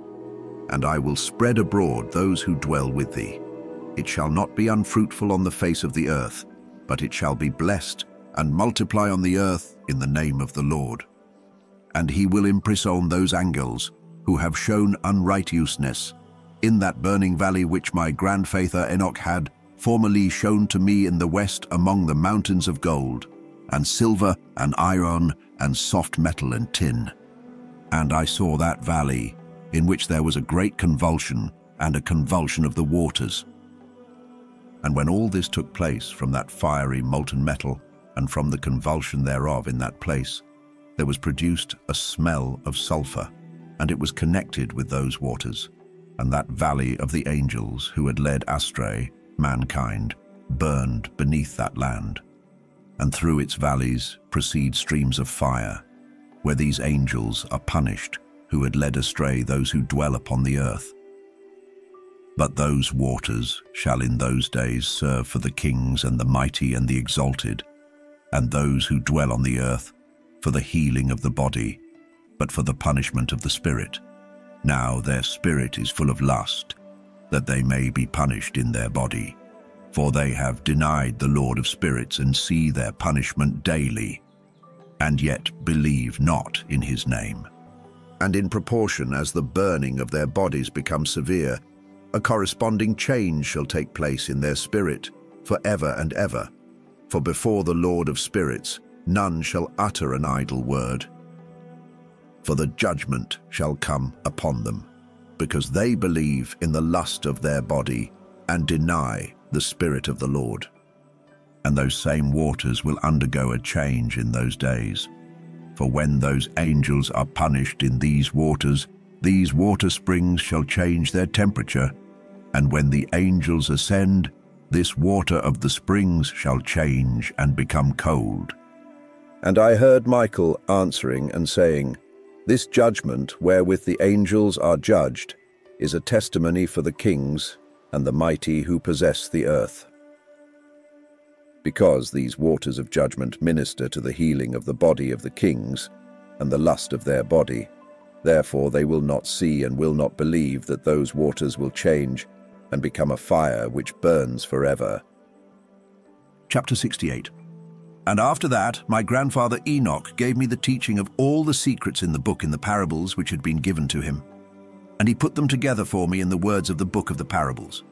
and I will spread abroad those who dwell with thee. It shall not be unfruitful on the face of the earth, but it shall be blessed and multiply on the earth in the name of the Lord. And he will impress on those angels who have shown unrighteousness in that burning valley which my grandfather Enoch had formerly shown to me in the west among the mountains of gold, and silver and iron and soft metal and tin. And I saw that valley, in which there was a great convulsion, and a convulsion of the waters. And when all this took place from that fiery molten metal, and from the convulsion thereof in that place, there was produced a smell of sulphur, and it was connected with those waters. And that valley of the angels who had led astray mankind burned beneath that land. And through its valleys proceed streams of fire, where these angels are punished, who had led astray those who dwell upon the earth. But those waters shall in those days serve for the kings and the mighty and the exalted, and those who dwell on the earth for the healing of the body, but for the punishment of the spirit. Now their spirit is full of lust, that they may be punished in their body. For they have denied the Lord of spirits, and see their punishment daily, and yet believe not in his name. And in proportion as the burning of their bodies becomes severe, a corresponding change shall take place in their spirit for ever and ever. For before the Lord of spirits none shall utter an idle word. For the judgment shall come upon them, because they believe in the lust of their body, and deny the Spirit of the Lord. And those same waters will undergo a change in those days. For when those angels are punished in these water springs shall change their temperature, and when the angels ascend, this water of the springs shall change and become cold. And I heard Michael answering and saying, This judgment wherewith the angels are judged is a testimony for the kings and the mighty who possess the earth. Because these waters of judgment minister to the healing of the body of the kings and the lust of their body, therefore they will not see and will not believe that those waters will change and become a fire which burns forever. Chapter 68. And after that, my grandfather Enoch gave me the teaching of all the secrets in the book in the parables which had been given to him. And he put them together for me in the words of the book of the parables.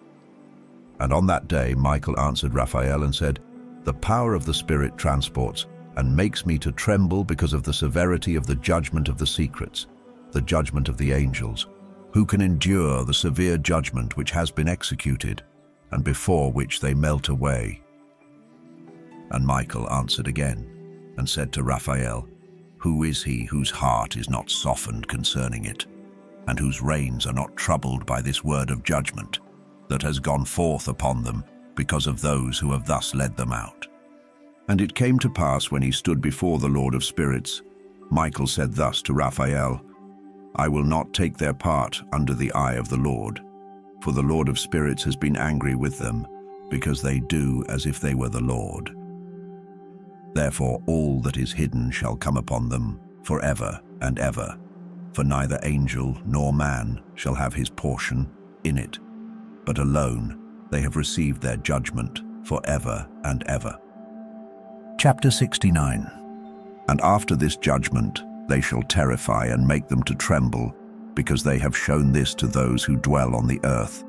And on that day Michael answered Raphael and said, The power of the Spirit transports and makes me to tremble because of the severity of the judgment of the secrets, the judgment of the angels. Who can endure the severe judgment which has been executed, and before which they melt away? And Michael answered again, and said to Raphael, Who is he whose heart is not softened concerning it, and whose reins are not troubled by this word of judgment, that has gone forth upon them because of those who have thus led them out? And it came to pass, when he stood before the Lord of Spirits, Michael said thus to Raphael, I will not take their part under the eye of the Lord, for the Lord of Spirits has been angry with them, because they do as if they were the Lord. Therefore all that is hidden shall come upon them forever and ever, for neither angel nor man shall have his portion in it, but alone they have received their judgment forever and ever. Chapter 69. And after this judgment they shall terrify and make them to tremble, because they have shown this to those who dwell on the earth.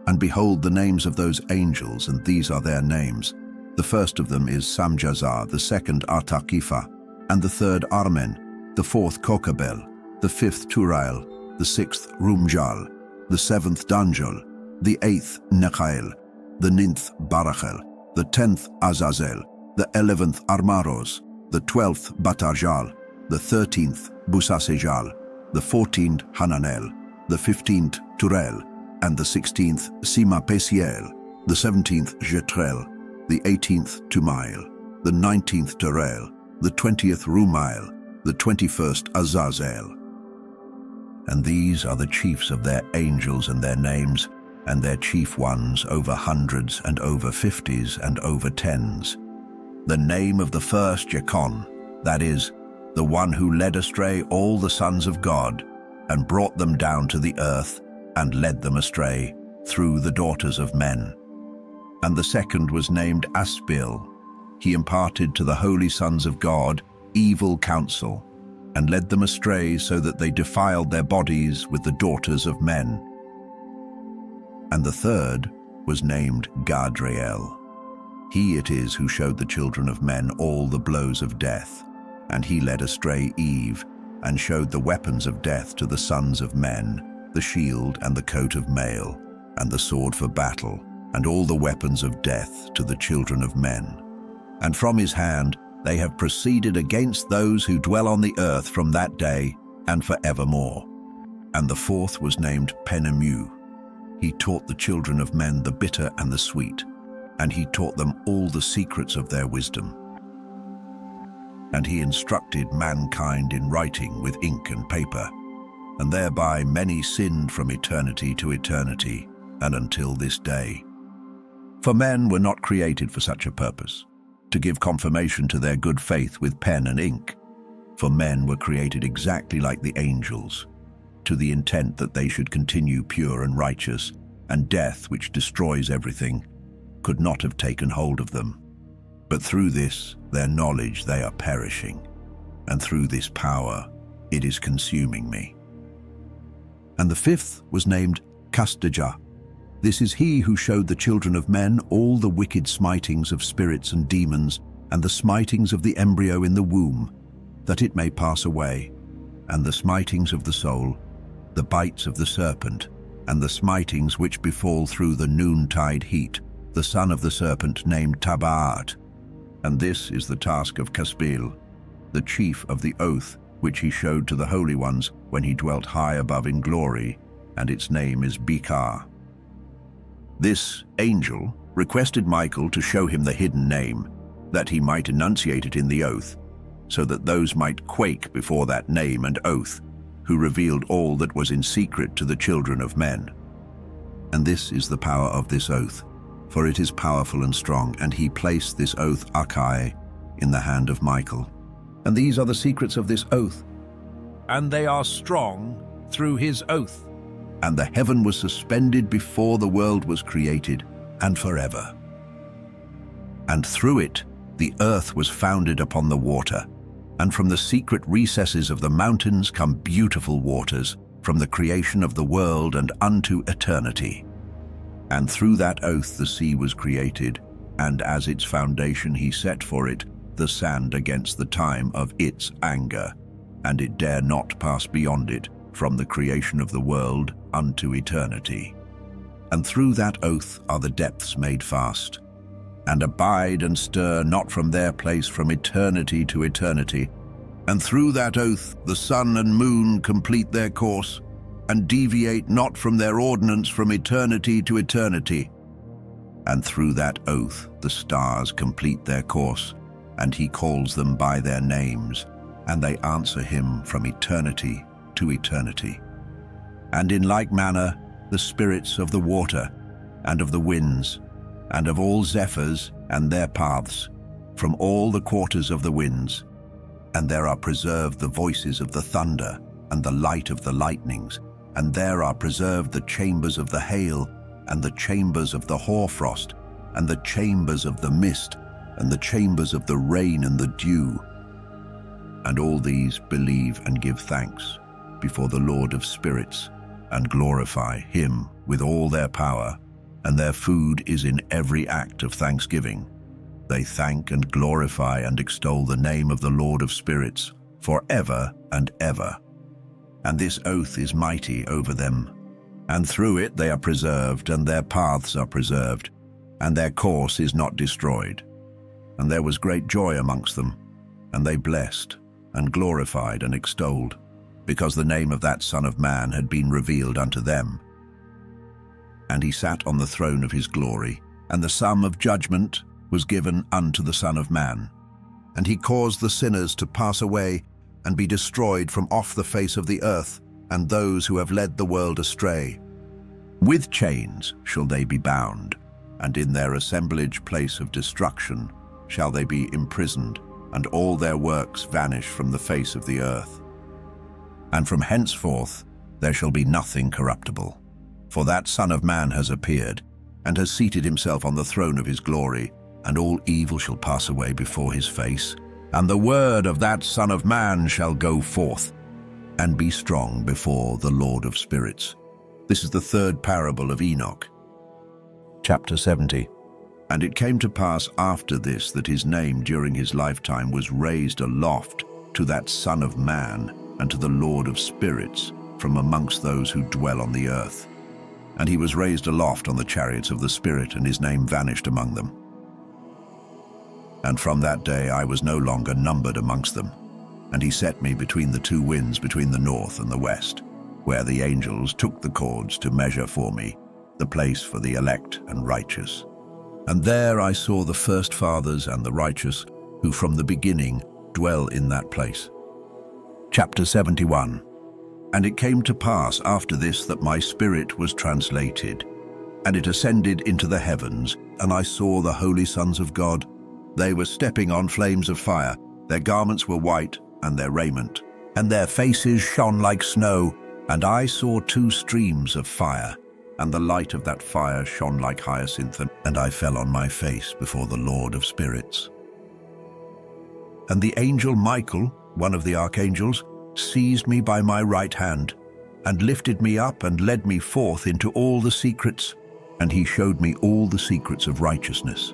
And behold the names of those angels, and these are their names. The first of them is Samjazar, the second Artakifa, and the third Armen, the fourth Kokabel, the fifth Turail, the sixth Rumjal, the seventh Danjal, the eighth Nechael, the ninth Barachel, the 10th Azazel, the 11th Armaros, the 12th Batarjal, the 13th Busasejal, the 14th Hananel, the 15th Turel, and the 16th Simapesiel, the 17th Jetrel, the 18th Tumail, the 19th Terel, the 20th Rumail, the 21st Azazel. And these are the chiefs of their angels and their names, and their chief ones over hundreds and over 50s and over 10s. The name of the first Jekon, that is, the one who led astray all the sons of God, and brought them down to the earth, and led them astray through the daughters of men. And the second was named Aspil. He imparted to the holy sons of God evil counsel, and led them astray so that they defiled their bodies with the daughters of men. And the third was named Gadriel. He it is who showed the children of men all the blows of death, and he led astray Eve, and showed the weapons of death to the sons of men, the shield and the coat of mail, and the sword for battle, and all the weapons of death to the children of men. And from his hand they have proceeded against those who dwell on the earth from that day and forevermore. And the fourth was named Penemu. He taught the children of men the bitter and the sweet, and he taught them all the secrets of their wisdom. And he instructed mankind in writing with ink and paper, and thereby many sinned from eternity to eternity, and until this day. For men were not created for such a purpose, to give confirmation to their good faith with pen and ink. For men were created exactly like the angels, to the intent that they should continue pure and righteous, and death, which destroys everything, could not have taken hold of them. But through this, their knowledge, they are perishing, and through this power, it is consuming me. And the fifth was named Kastija. This is he who showed the children of men all the wicked smitings of spirits and demons, and the smitings of the embryo in the womb, that it may pass away, and the smitings of the soul, the bites of the serpent, and the smitings which befall through the noontide heat, the son of the serpent named Tabaat. And this is the task of Caspil, the chief of the oath which he showed to the holy ones when he dwelt high above in glory, and its name is Bikar. This angel requested Michael to show him the hidden name, that he might enunciate it in the oath, so that those might quake before that name and oath, who revealed all that was in secret to the children of men. And this is the power of this oath, for it is powerful and strong, and he placed this oath Akai in the hand of Michael. And these are the secrets of this oath, and they are strong through his oath. And the heaven was suspended before the world was created, and forever. And through it the earth was founded upon the water, and from the secret recesses of the mountains come beautiful waters, from the creation of the world and unto eternity. And through that oath the sea was created, and as its foundation he set for it the sand against the time of its anger, and it dare not pass beyond it from the creation of the world unto eternity. And through that oath are the depths made fast, and abide and stir not from their place from eternity to eternity. And through that oath the sun and moon complete their course, and deviate not from their ordinance from eternity to eternity. And through that oath the stars complete their course, and he calls them by their names, and they answer him from eternity to eternity. And in like manner the spirits of the water, and of the winds, and of all zephyrs and their paths, from all the quarters of the winds. And there are preserved the voices of the thunder, and the light of the lightnings, and there are preserved the chambers of the hail, and the chambers of the hoarfrost, and the chambers of the mist, and the chambers of the rain and the dew. And all these believe and give thanks before the Lord of spirits, and glorify him with all their power, and their food is in every act of thanksgiving. They thank and glorify and extol the name of the Lord of spirits forever and ever. And this oath is mighty over them, and through it they are preserved, and their paths are preserved, and their course is not destroyed. And there was great joy amongst them, and they blessed and glorified and extolled, because the name of that Son of Man had been revealed unto them. And he sat on the throne of his glory, and the sum of judgment was given unto the Son of Man. And he caused the sinners to pass away and be destroyed from off the face of the earth, and those who have led the world astray. With chains shall they be bound, and in their assemblage place of destruction shall they be imprisoned, and all their works vanish from the face of the earth. And from henceforth there shall be nothing corruptible. For that Son of Man has appeared, and has seated himself on the throne of his glory, and all evil shall pass away before his face. And the word of that Son of Man shall go forth, and be strong before the Lord of spirits. This is the third parable of Enoch. Chapter 70. And it came to pass after this that his name during his lifetime was raised aloft to that Son of Man, and to the Lord of spirits, from amongst those who dwell on the earth. And he was raised aloft on the chariots of the Spirit, and his name vanished among them. And from that day I was no longer numbered amongst them. And he set me between the two winds, between the north and the west, where the angels took the cords to measure for me the place for the elect and righteous. And there I saw the first fathers and the righteous, who from the beginning dwell in that place. Chapter 71. And it came to pass after this that my spirit was translated, and it ascended into the heavens, and I saw the holy sons of God. They were stepping on flames of fire. Their garments were white, and their raiment, and their faces shone like snow. And I saw two streams of fire, and the light of that fire shone like hyacinth, and I fell on my face before the Lord of spirits. And the angel Michael, one of the archangels, seized me by my right hand, and lifted me up and led me forth into all the secrets, and he showed me all the secrets of righteousness.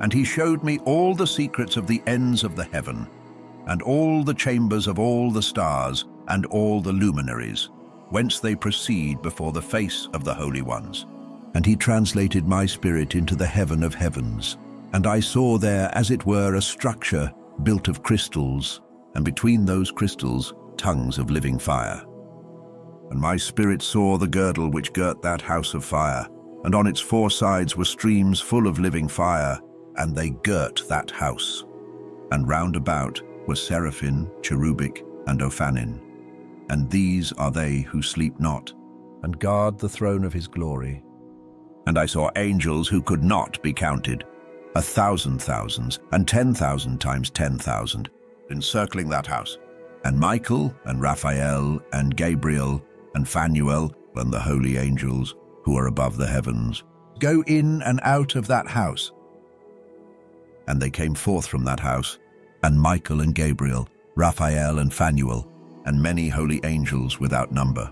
And he showed me all the secrets of the ends of the heaven, and all the chambers of all the stars, and all the luminaries, whence they proceed before the face of the holy ones. And he translated my spirit into the heaven of heavens, and I saw there as it were a structure built of crystals, and between those crystals tongues of living fire. And my spirit saw the girdle which girt that house of fire, and on its four sides were streams full of living fire, and they girt that house. And round about were seraphim, cherubic, and ophanim. And these are they who sleep not, and guard the throne of his glory. And I saw angels who could not be counted, 1,000 thousands, and 10,000 times 10,000, encircling that house. And Michael, and Raphael, and Gabriel, and Phanuel, and the holy angels who are above the heavens, go in and out of that house. And they came forth from that house, and Michael and Gabriel, Raphael and Phanuel, and many holy angels without number.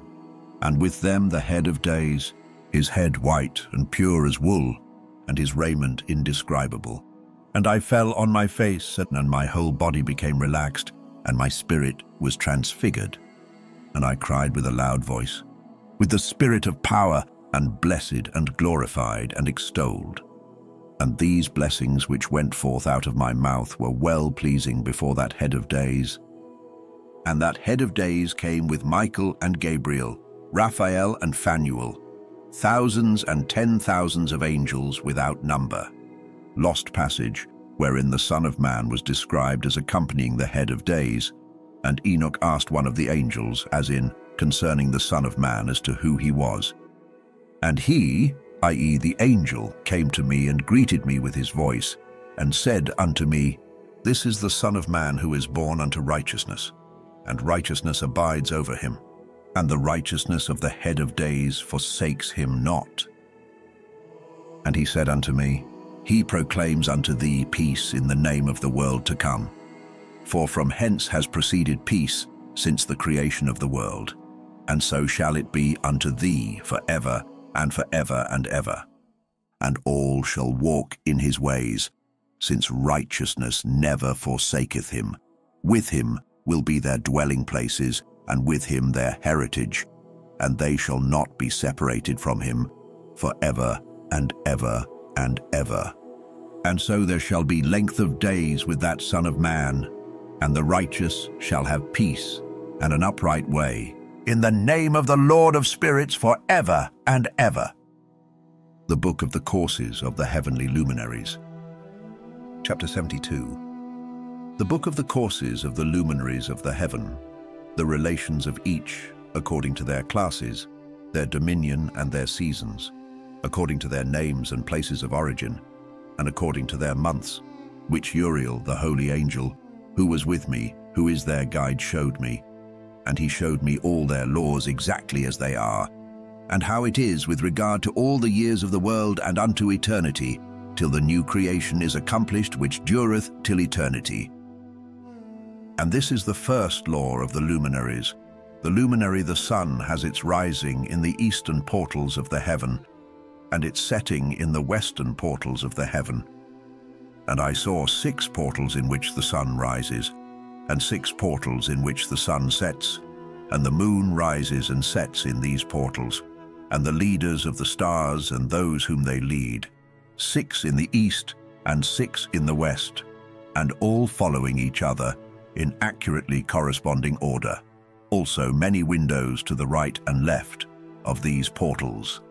And with them the head of days, his head white and pure as wool, and his raiment indescribable. And I fell on my face, and my whole body became relaxed, and my spirit was transfigured. And I cried with a loud voice, with the spirit of power, and blessed and glorified and extolled. And these blessings which went forth out of my mouth were well-pleasing before that head of days. And that head of days came with Michael and Gabriel, Raphael and Phanuel, thousands and 10,000s of angels without number. Lost passage, wherein the Son of Man was described as accompanying the head of days. And Enoch asked one of the angels, as in, concerning the Son of Man, as to who he was. And he, i.e. the angel, came to me and greeted me with his voice, and said unto me, This is the Son of Man who is born unto righteousness, and righteousness abides over him, and the righteousness of the head of days forsakes him not. And he said unto me, He proclaims unto thee peace in the name of the world to come. For from hence has proceeded peace since the creation of the world, and so shall it be unto thee for ever and for ever and ever. And all shall walk in his ways, since righteousness never forsaketh him. With him will be their dwelling places, and with him their heritage, and they shall not be separated from him for ever and ever and ever. And so there shall be length of days with that Son of Man, and the righteous shall have peace and an upright way, in the name of the Lord of spirits for ever and ever. The Book of the Courses of the Heavenly Luminaries. Chapter 72. The Book of the Courses of the Luminaries of the Heaven, the relations of each according to their classes, their dominion and their seasons, according to their names and places of origin, and according to their months, which Uriel, the holy angel, who was with me, who is their guide, showed me. And he showed me all their laws exactly as they are, and how it is with regard to all the years of the world and unto eternity, till the new creation is accomplished which dureth till eternity. And this is the first law of the luminaries. The luminary the sun has its rising in the eastern portals of the heaven, and its setting in the western portals of the heaven. And I saw 6 portals in which the sun rises, and 6 portals in which the sun sets, and the moon rises and sets in these portals, and the leaders of the stars and those whom they lead, 6 in the east and 6 in the west, and all following each other in accurately corresponding order. Also many windows to the right and left of these portals.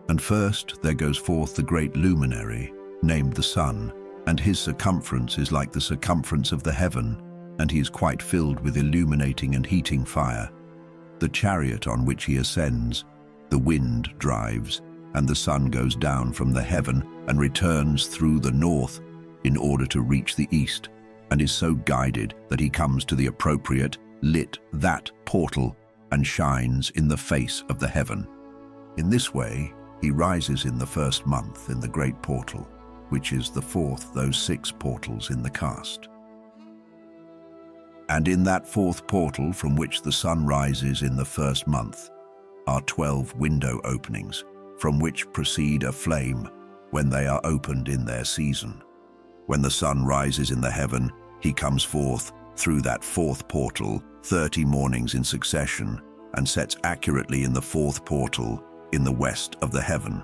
And first there goes forth the great luminary, named the sun, and his circumference is like the circumference of the heaven, and he is quite filled with illuminating and heating fire. The chariot on which he ascends, the wind drives, and the sun goes down from the heaven and returns through the north in order to reach the east, and is so guided that he comes to the appropriate, lit that portal and shines in the face of the heaven. In this way, he rises in the first month in the great portal, which is the fourth those 6 portals in the cast. And in that 4th portal from which the sun rises in the first month are 12 window openings, from which proceed a flame when they are opened in their season. When the sun rises in the heaven, he comes forth through that 4th portal 30 mornings in succession, and sets accurately in the 4th portal in the west of the heaven.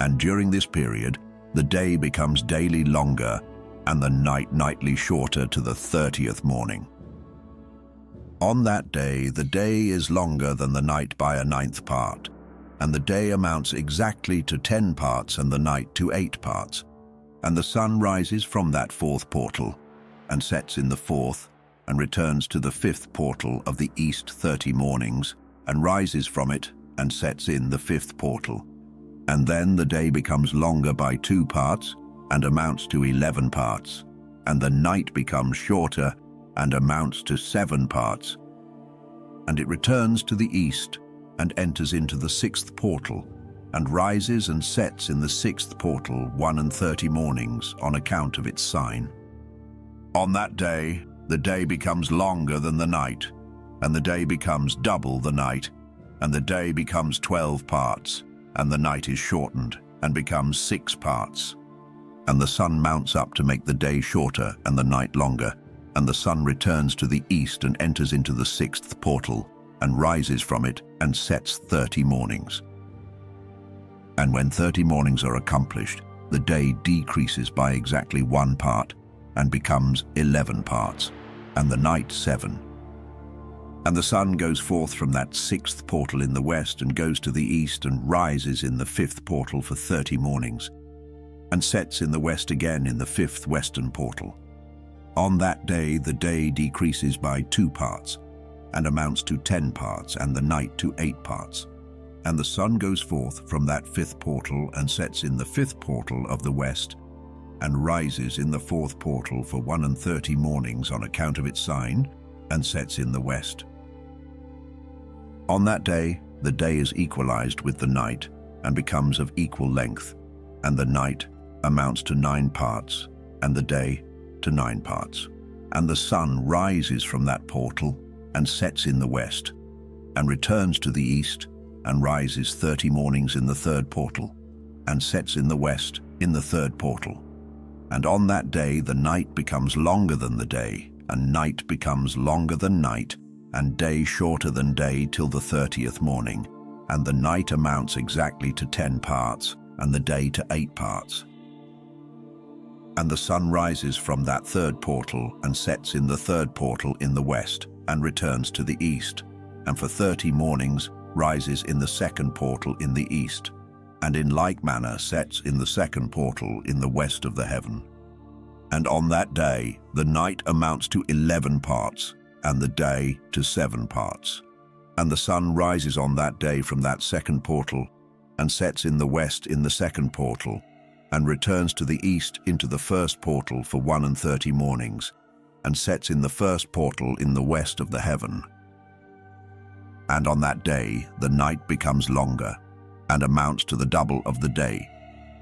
And during this period, the day becomes daily longer, and the night nightly shorter to the 30th morning. On that day, the day is longer than the night by a 9th part, and the day amounts exactly to 10 parts and the night to 8 parts. And the sun rises from that 4th portal, and sets in the 4th, and returns to the 5th portal of the east 30 mornings, and rises from it, and sets in the 5th portal. And then the day becomes longer by 2 parts, and amounts to 11 parts, and the night becomes shorter, and amounts to 7 parts. And it returns to the east, and enters into the 6th portal, and rises and sets in the sixth portal 1:30 mornings on account of its sign. On that day, the day becomes longer than the night, and the day becomes double the night, and the day becomes 12 parts, and the night is shortened and becomes 6 parts. And the sun mounts up to make the day shorter and the night longer, and the sun returns to the east and enters into the sixth portal, and rises from it and sets 30 mornings. And when 30 mornings are accomplished, the day decreases by exactly 1 part and becomes 11 parts, and the night 7. And the sun goes forth from that sixth portal in the west and goes to the east and rises in the fifth portal for 30 mornings, and sets in the west again in the fifth western portal. On that day the day decreases by 2 parts, and amounts to 10 parts, and the night to 8 parts. And the sun goes forth from that fifth portal and sets in the fifth portal of the west, and rises in the fourth portal for 1:30 mornings on account of its sign, and sets in the west. On that day, the day is equalized with the night, and becomes of equal length, and the night amounts to 9 parts, and the day to 9 parts. And the sun rises from that portal, and sets in the west, and returns to the east, and rises 30 mornings in the third portal, and sets in the west in the third portal. And on that day the night becomes longer than the day, and night becomes longer than night, and day shorter than day till the 30th morning, and the night amounts exactly to 10 parts, and the day to 8 parts. And the sun rises from that third portal, and sets in the third portal in the west, and returns to the east, and for 30 mornings rises in the second portal in the east, and in like manner sets in the second portal in the west of the heaven. And on that day the night amounts to 11 parts, and the day to 7 parts. And the sun rises on that day from that second portal, and sets in the west in the second portal, and returns to the east into the first portal for 1:30 mornings, and sets in the first portal in the west of the heaven. And on that day the night becomes longer, and amounts to the double of the day,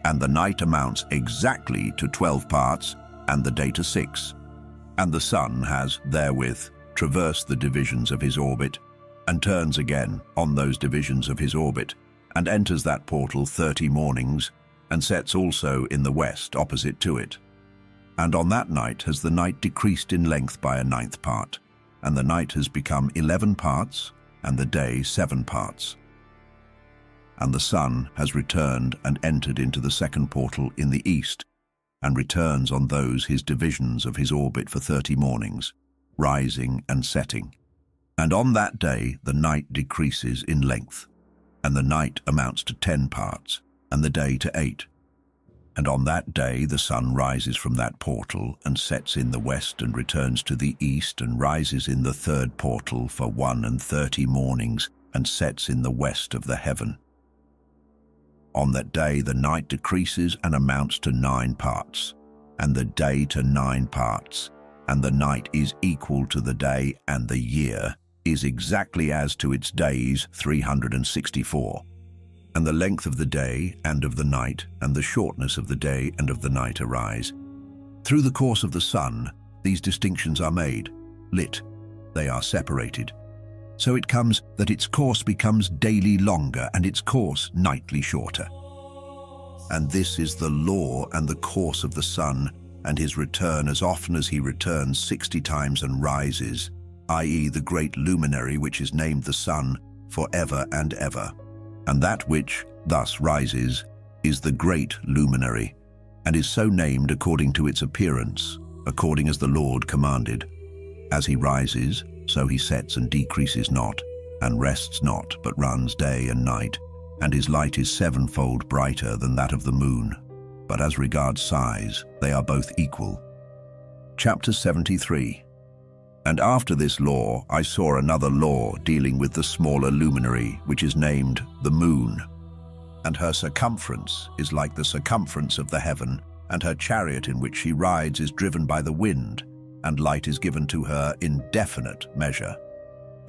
and the night amounts exactly to 12 parts, and the day to 6. And the sun has therewith traversed the divisions of his orbit, and turns again on those divisions of his orbit, and enters that portal 30 mornings, and sets also in the west opposite to it. And on that night has the night decreased in length by a 9th part, and the night has become 11 parts, and the day 7 parts. And the sun has returned and entered into the second portal in the east, and returns on those his divisions of his orbit for 30 mornings, rising and setting. And on that day the night decreases in length, and the night amounts to 10 parts, and the day to 8. And on that day the sun rises from that portal, and sets in the west, and returns to the east, and rises in the third portal for 1:30 mornings, and sets in the west of the heaven. On that day the night decreases and amounts to 9 parts, and the day to 9 parts, and the night is equal to the day, and the year is exactly as to its days 364. And the length of the day and of the night, and the shortness of the day and of the night arise. Through the course of the sun, these distinctions are made, lit, they are separated. So it comes that its course becomes daily longer, and its course nightly shorter. And this is the law and the course of the sun, and his return as often as he returns 60 times and rises, i.e. the great luminary which is named the sun, for ever and ever. And that which thus rises is the great luminary, and is so named according to its appearance, according as the Lord commanded. As he rises, so he sets and decreases not, and rests not, but runs day and night, and his light is 7-fold brighter than that of the moon. But as regards size, they are both equal. Chapter 73. And after this law I saw another law dealing with the smaller luminary, which is named the moon. And her circumference is like the circumference of the heaven, and her chariot in which she rides is driven by the wind, and light is given to her in definite measure.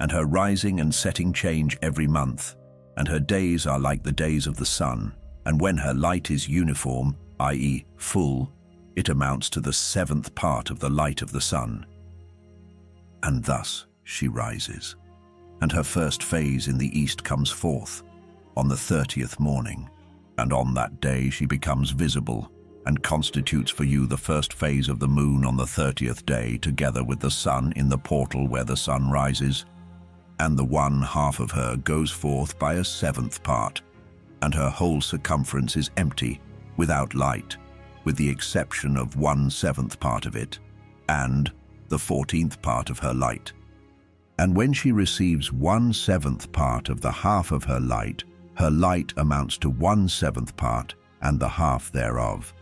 And her rising and setting change every month, and her days are like the days of the sun, and when her light is uniform, i.e. full, it amounts to the 7th part of the light of the sun. And thus she rises, and her first phase in the east comes forth on the 30th morning, and on that day she becomes visible, and constitutes for you the first phase of the moon on the 30th day, together with the sun in the portal where the sun rises, and the 1/2 of her goes forth by a 7th part, and her whole circumference is empty, without light, with the exception of 1/7 part of it, and the 14th part of her light. And when she receives 1/7 part of the half of her light amounts to 1/7 part and the half thereof.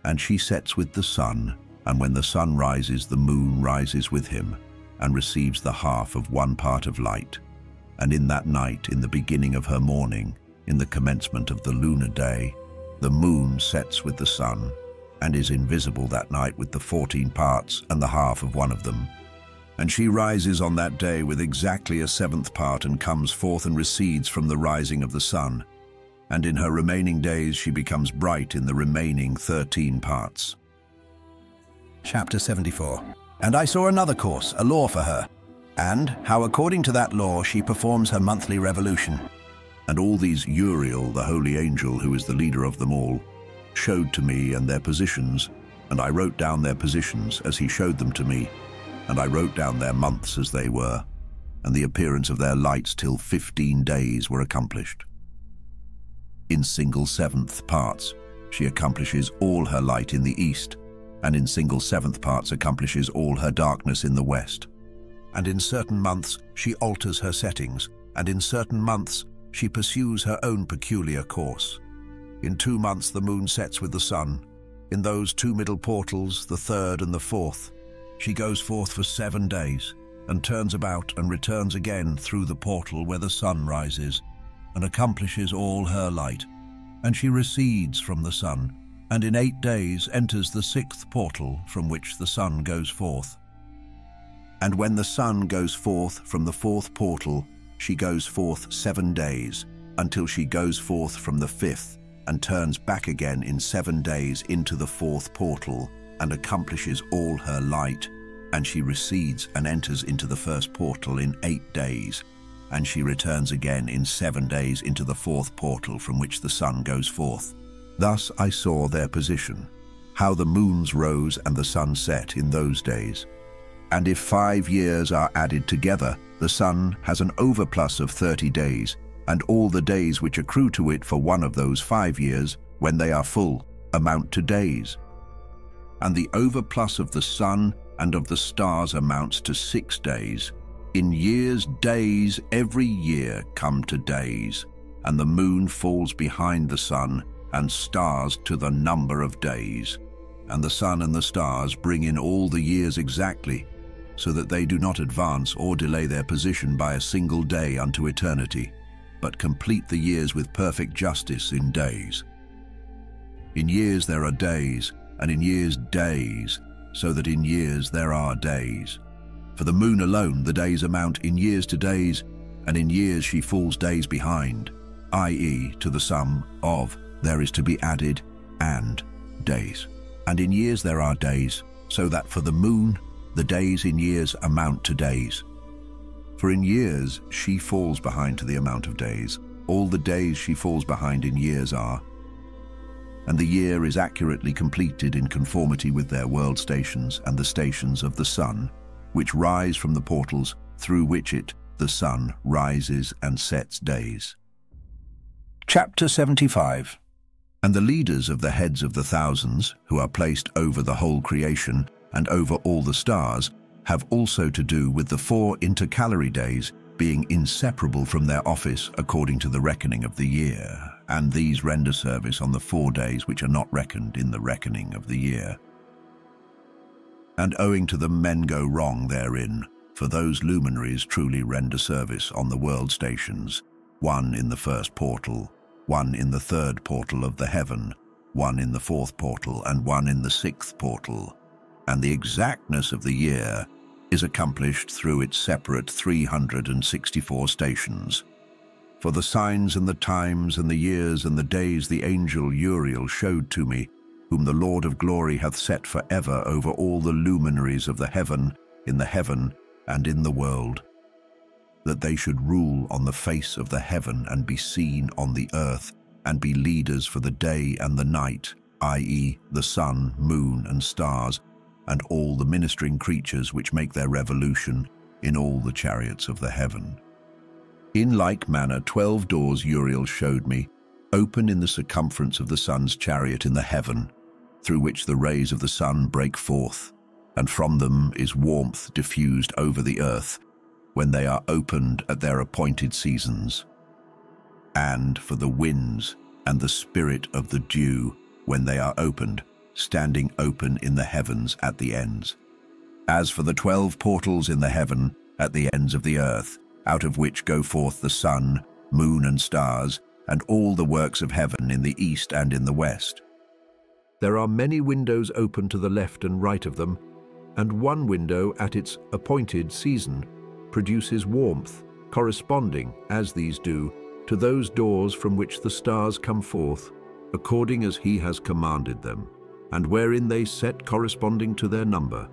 And she sets with the sun, and when the sun rises, the moon rises with him, and receives the half of 1 part of light. And in that night, in the beginning of her morning, in the commencement of the lunar day, the moon sets with the sun, and is invisible that night with the 14 parts and the half of one of them. And she rises on that day with exactly a 7th part, and comes forth and recedes from the rising of the sun. And in her remaining days she becomes bright in the remaining 13 parts. Chapter 74. And I saw another course, a law for her, and how according to that law she performs her monthly revolution. And all these Uriel, the holy angel, who is the leader of them all, showed to me and their positions, and I wrote down their positions as he showed them to me, and I wrote down their months as they were, and the appearance of their lights till 15 days were accomplished. In single 7th parts she accomplishes all her light in the east, and in single 7th parts accomplishes all her darkness in the west. And in certain months she alters her settings, and in certain months she pursues her own peculiar course. In 2 months the moon sets with the sun. In those 2 middle portals, the 3rd and the 4th, she goes forth for 7 days, and turns about and returns again through the portal where the sun rises, and accomplishes all her light. And she recedes from the sun, and in 8 days enters the 6th portal from which the sun goes forth. And when the sun goes forth from the 4th portal, she goes forth 7 days, until she goes forth from the 5th, and turns back again in 7 days into the 4th portal, and accomplishes all her light. And she recedes and enters into the 1st portal in 8 days, and she returns again in 7 days into the 4th portal from which the sun goes forth. Thus I saw their position, how the moons rose and the sun set in those days. And if 5 years are added together, the sun has an overplus of 30 days, and all the days which accrue to it for one of those 5 years, when they are full, amount to days. And the overplus of the sun and of the stars amounts to 6 days. In years, days every year come to days, and the moon falls behind the sun, and stars to the number of days. And the sun and the stars bring in all the years exactly, so that they do not advance or delay their position by a single day unto eternity, but complete the years with perfect justice in days. In years there are days, and in years days, so that in years there are days. For the moon alone the days amount in years to days, and in years she falls days behind, i.e. to the sum of there is to be added and days. And in years there are days, so that for the moon the days in years amount to days. For in years she falls behind to the amount of days. All the days she falls behind in years are. And the year is accurately completed in conformity with their world stations and the stations of the sun, which rise from the portals through which it, the sun, rises and sets days. Chapter 75. And the leaders of the heads of the thousands, who are placed over the whole creation and over all the stars, have also to do with the 4 intercalary days, being inseparable from their office according to the reckoning of the year, and these render service on the 4 days which are not reckoned in the reckoning of the year. And owing to them men go wrong therein, for those luminaries truly render service on the world stations, one in the 1st portal, one in the 3rd portal of the heaven, one in the 4th portal, and one in the 6th portal. And the exactness of the year is accomplished through its separate 364 stations. For the signs and the times and the years and the days the angel Uriel showed to me, whom the Lord of glory hath set for ever over all the luminaries of the heaven and in the world, that they should rule on the face of the heaven and be seen on the earth, and be leaders for the day and the night, i.e., the sun, moon, and stars, and all the ministering creatures which make their revolution in all the chariots of the heaven. In like manner 12 doors Uriel showed me, open in the circumference of the sun's chariot in the heaven, through which the rays of the sun break forth, and from them is warmth diffused over the earth, when they are opened at their appointed seasons. And for the winds and the spirit of the dew, when they are opened, standing open in the heavens at the ends. As for the 12 portals in the heaven at the ends of the earth, out of which go forth the sun, moon, and stars, and all the works of heaven in the east and in the west. There are many windows open to the left and right of them, and one window at its appointed season produces warmth, corresponding, as these do, to those doors from which the stars come forth, according as he has commanded them, and wherein they set corresponding to their number.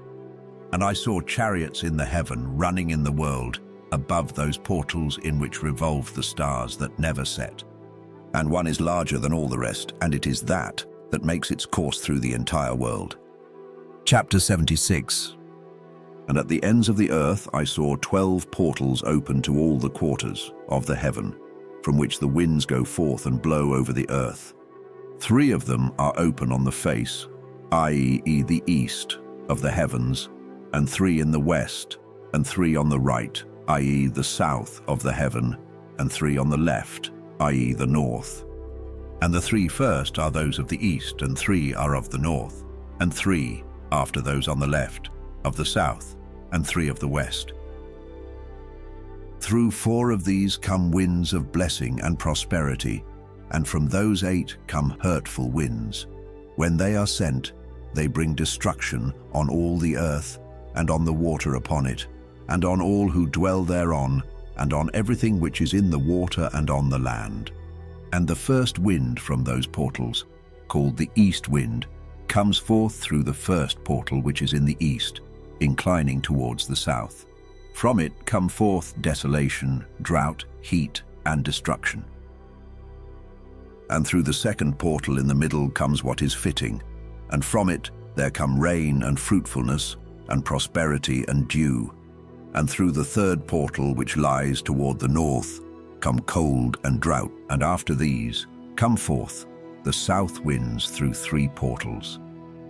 And I saw chariots in the heaven running in the world, above those portals in which revolve the stars that never set. And one is larger than all the rest, and it is that makes its course through the entire world. Chapter 76. And at the ends of the earth I saw 12 portals open to all the quarters of the heaven, from which the winds go forth and blow over the earth. 3 of them are open on the face, i.e. the east, of the heavens, and 3 in the west, and 3 on the right, i.e. the south of the heaven, and 3 on the left, i.e. the north. And the 3 first are those of the east, and 3 are of the north, and 3 after those on the left, of the south, and 3 of the west. Through 4 of these come winds of blessing and prosperity, and from those 8 come hurtful winds. When they are sent, they bring destruction on all the earth, and on the water upon it, and on all who dwell thereon, and on everything which is in the water and on the land. And the first wind from those portals, called the east wind, comes forth through the first portal which is in the east, inclining towards the south. From it come forth desolation, drought, heat, and destruction. And through the second portal in the middle comes what is fitting, and from it there come rain and fruitfulness, and prosperity and dew. And through the third portal which lies toward the north come cold and drought, and after these come forth the south winds through 3 portals.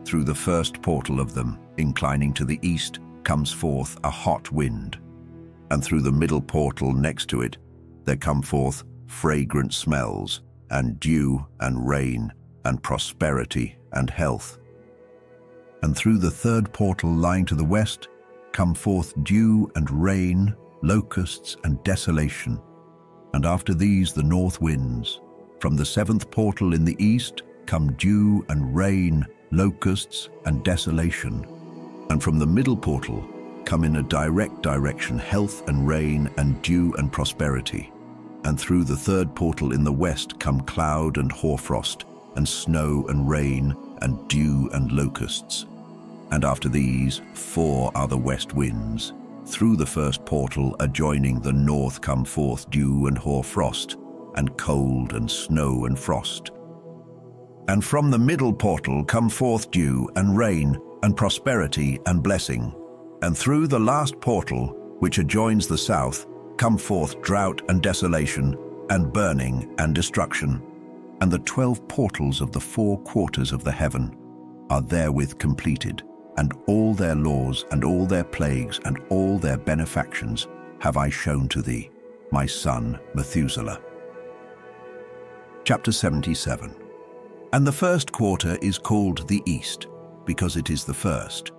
Through the first portal of them, inclining to the east, comes forth a hot wind, and through the middle portal next to it there come forth fragrant smells, and dew and rain, and prosperity and health. And through the third portal lying to the west come forth dew and rain, locusts and desolation. And after these the north winds. From the 7th portal in the east come dew and rain, locusts and desolation. And from the middle portal come in a direct direction health and rain and dew and prosperity. And through the 3rd portal in the west come cloud and hoarfrost, and snow and rain, and dew and locusts. And after these 4 are the west winds. Through the first portal adjoining the north come forth dew and hoarfrost, and cold and snow and frost. And from the middle portal come forth dew and rain, and prosperity and blessing. And through the last portal, which adjoins the south, come forth drought and desolation, and burning and destruction. And the 12 portals of the 4 quarters of the heaven are therewith completed, and all their laws and all their plagues and all their benefactions have I shown to thee, my son Methuselah. Chapter 77. And the first quarter is called the east, because it is the first,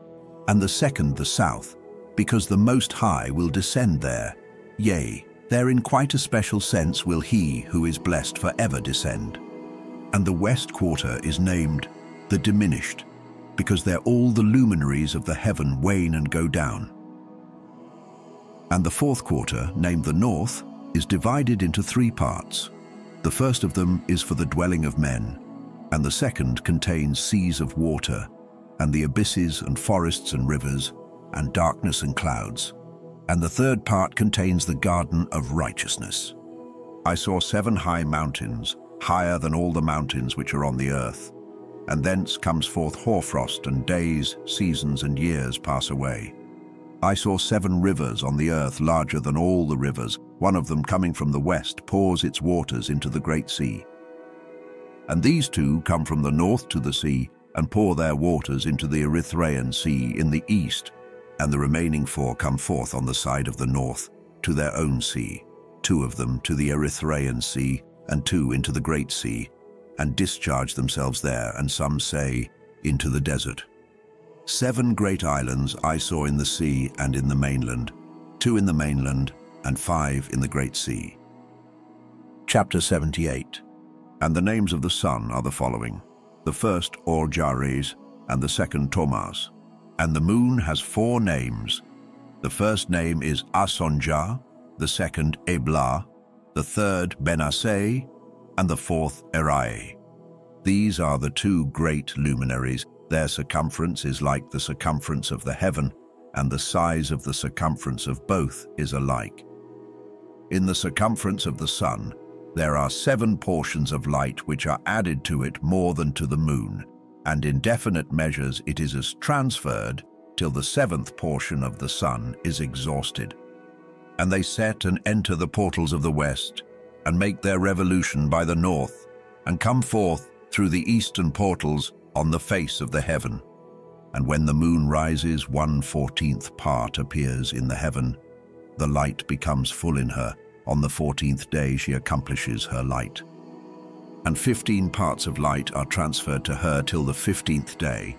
and the second the south, because the Most High will descend there. Yea, there in quite a special sense will he who is blessed forever descend. And the west quarter is named the diminished, because there all the luminaries of the heaven wane and go down. And the 4th quarter, named the north, is divided into 3 parts. The first of them is for the dwelling of men, and the second contains seas of water, and the abysses and forests and rivers, and darkness and clouds. And the third part contains the garden of righteousness. I saw 7 high mountains, higher than all the mountains which are on the earth, and thence comes forth hoarfrost, and days, seasons, and years pass away. I saw 7 rivers on the earth larger than all the rivers. One of them coming from the west pours its waters into the great sea. And these 2 come from the north to the sea, and pour their waters into the Erythraean Sea in the east, and the remaining 4 come forth on the side of the north to their own sea, 2 of them to the Erythraean Sea, and 2 into the great sea, and discharge themselves there, and some say, into the desert. 7 great islands I saw in the sea and in the mainland, 2 in the mainland, and 5 in the great sea. Chapter 78. And the names of the sun are the following: the first Orjares, and the second Tomas. And the moon has 4 names. The first name is Asonja, the second Ebla, the third Benasai, and the 4th Erai. These are the 2 great luminaries. Their circumference is like the circumference of the heaven, and the size of the circumference of both is alike. In the circumference of the sun, there are 7 portions of light which are added to it more than to the moon, and in definite measures it is as transferred till the 7th portion of the sun is exhausted. And they set and enter the portals of the west, and make their revolution by the north, and come forth through the eastern portals on the face of the heaven. And when the moon rises, 1/14th part appears in the heaven. The light becomes full in her. On the 14th day she accomplishes her light. And 15 parts of light are transferred to her till the 15th day,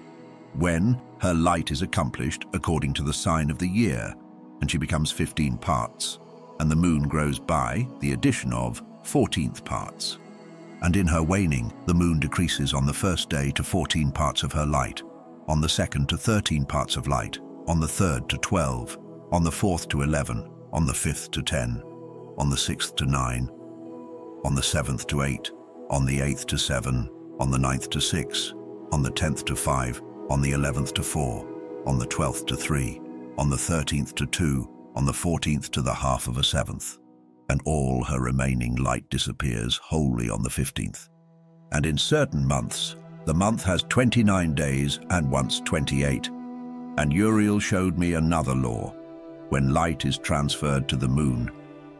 when her light is accomplished according to the sign of the year, and she becomes 15 parts, and the moon grows by the addition of 14th parts. And in her waning, the moon decreases on the first day to 14 parts of her light, on the second to 13 parts of light, on the third to 12, on the 4th to 11, on the 5th to 10, on the 6th to 9, on the 7th to 8, on the 8th to 7, on the 9th to 6, on the 10th to 5, on the 11th to 4, on the 12th to 3, on the 13th to 2, on the 14th to the half of a 7th. And all her remaining light disappears wholly on the 15th. And in certain months, the month has 29 days and once 28. And Uriel showed me another law, when light is transferred to the moon,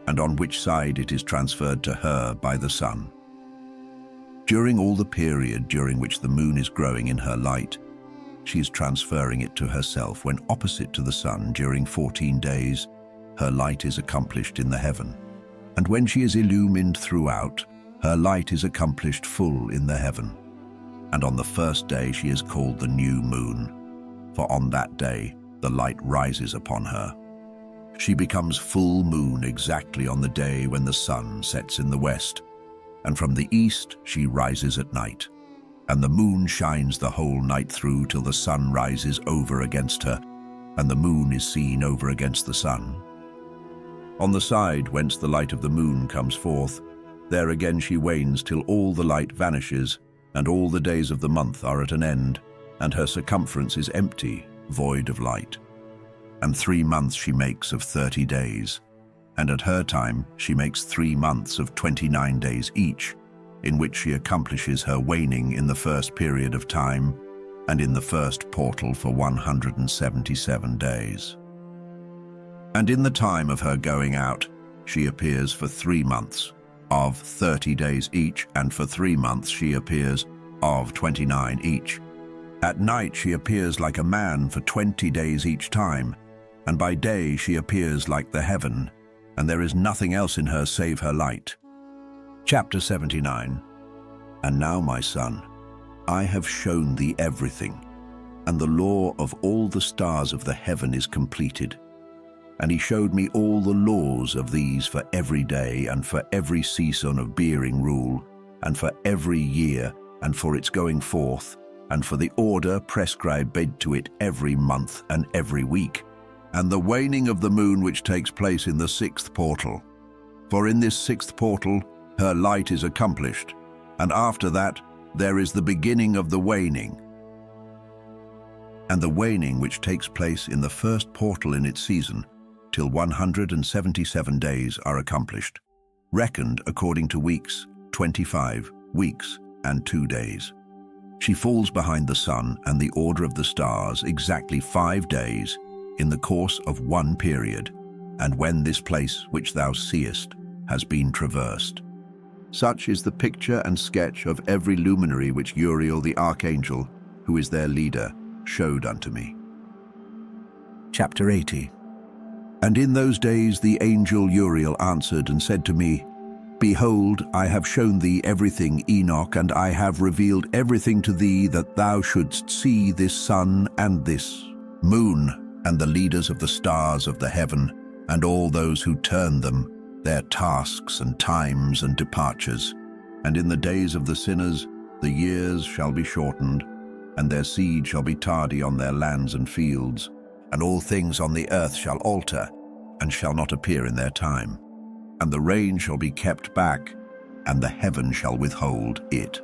and on which side it is transferred to her by the sun. During all the period during which the moon is growing in her light, she is transferring it to herself when opposite to the sun during 14 days, her light is accomplished in the heaven. And when she is illumined throughout, her light is accomplished full in the heaven. And on the first day she is called the new moon, for on that day the light rises upon her. She becomes full moon exactly on the day when the sun sets in the west, and from the east she rises at night. And the moon shines the whole night through till the sun rises over against her, and the moon is seen over against the sun. On the side whence the light of the moon comes forth, there again she wanes till all the light vanishes, and all the days of the month are at an end, and her circumference is empty, void of light. And 3 months she makes of 30 days, and at her time she makes 3 months of 29 days each, in which she accomplishes her waning in the first period of time, and in the first portal for 177 days. And in the time of her going out, she appears for 3 months, of 30 days each, and for 3 months she appears of 29 each. At night she appears like a man for 20 days each time, and by day she appears like the heaven, and there is nothing else in her save her light. Chapter 79. And now, my son, I have shown thee everything, and the law of all the stars of the heaven is completed. And he showed me all the laws of these for every day, and for every season of bearing rule, and for every year, and for its going forth, and for the order prescribed to it every month and every week, and the waning of the moon which takes place in the 6th portal, For in this sixth portal her light is accomplished, and after that there is the beginning of the waning. And the waning which takes place in the first portal in its season, till 177 days are accomplished, reckoned according to weeks, 25 weeks and 2 days. She falls behind the sun and the order of the stars exactly 5 days in the course of one period, and when this place which thou seest has been traversed. Such is the picture and sketch of every luminary which Uriel the archangel, who is their leader, showed unto me. Chapter 80. And in those days the angel Uriel answered and said to me, Behold, I have shown thee everything, Enoch, and I have revealed everything to thee, that thou shouldst see this sun and this moon, and the leaders of the stars of the heaven, and all those who turn them, their tasks and times and departures. And in the days of the sinners the years shall be shortened, and their seed shall be tardy on their lands and fields, and all things on the earth shall alter, and shall not appear in their time. And the rain shall be kept back, and the heaven shall withhold it.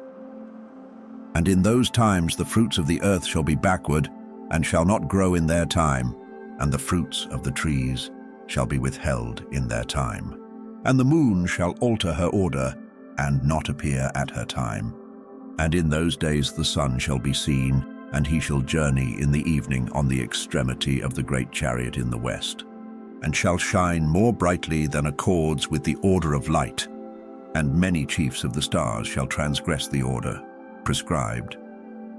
And in those times the fruits of the earth shall be backward, and shall not grow in their time, and the fruits of the trees shall be withheld in their time. And the moon shall alter her order, and not appear at her time. And in those days the sun shall be seen, and he shall journey in the evening on the extremity of the great chariot in the west, and shall shine more brightly than accords with the order of light. And many chiefs of the stars shall transgress the order prescribed.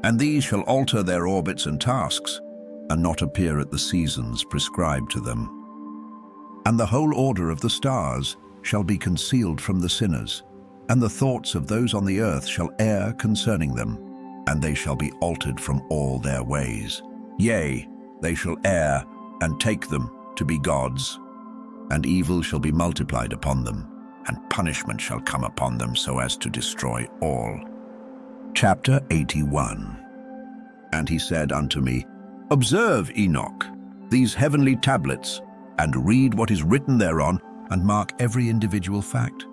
And these shall alter their orbits and tasks, and not appear at the seasons prescribed to them. And the whole order of the stars shall be concealed from the sinners, and the thoughts of those on the earth shall err concerning them, and they shall be altered from all their ways. Yea, they shall err, and take them to be gods. And evil shall be multiplied upon them, and punishment shall come upon them so as to destroy all. Chapter 81. And he said unto me, Observe, Enoch, these heavenly tablets, and read what is written thereon, and mark every individual fact.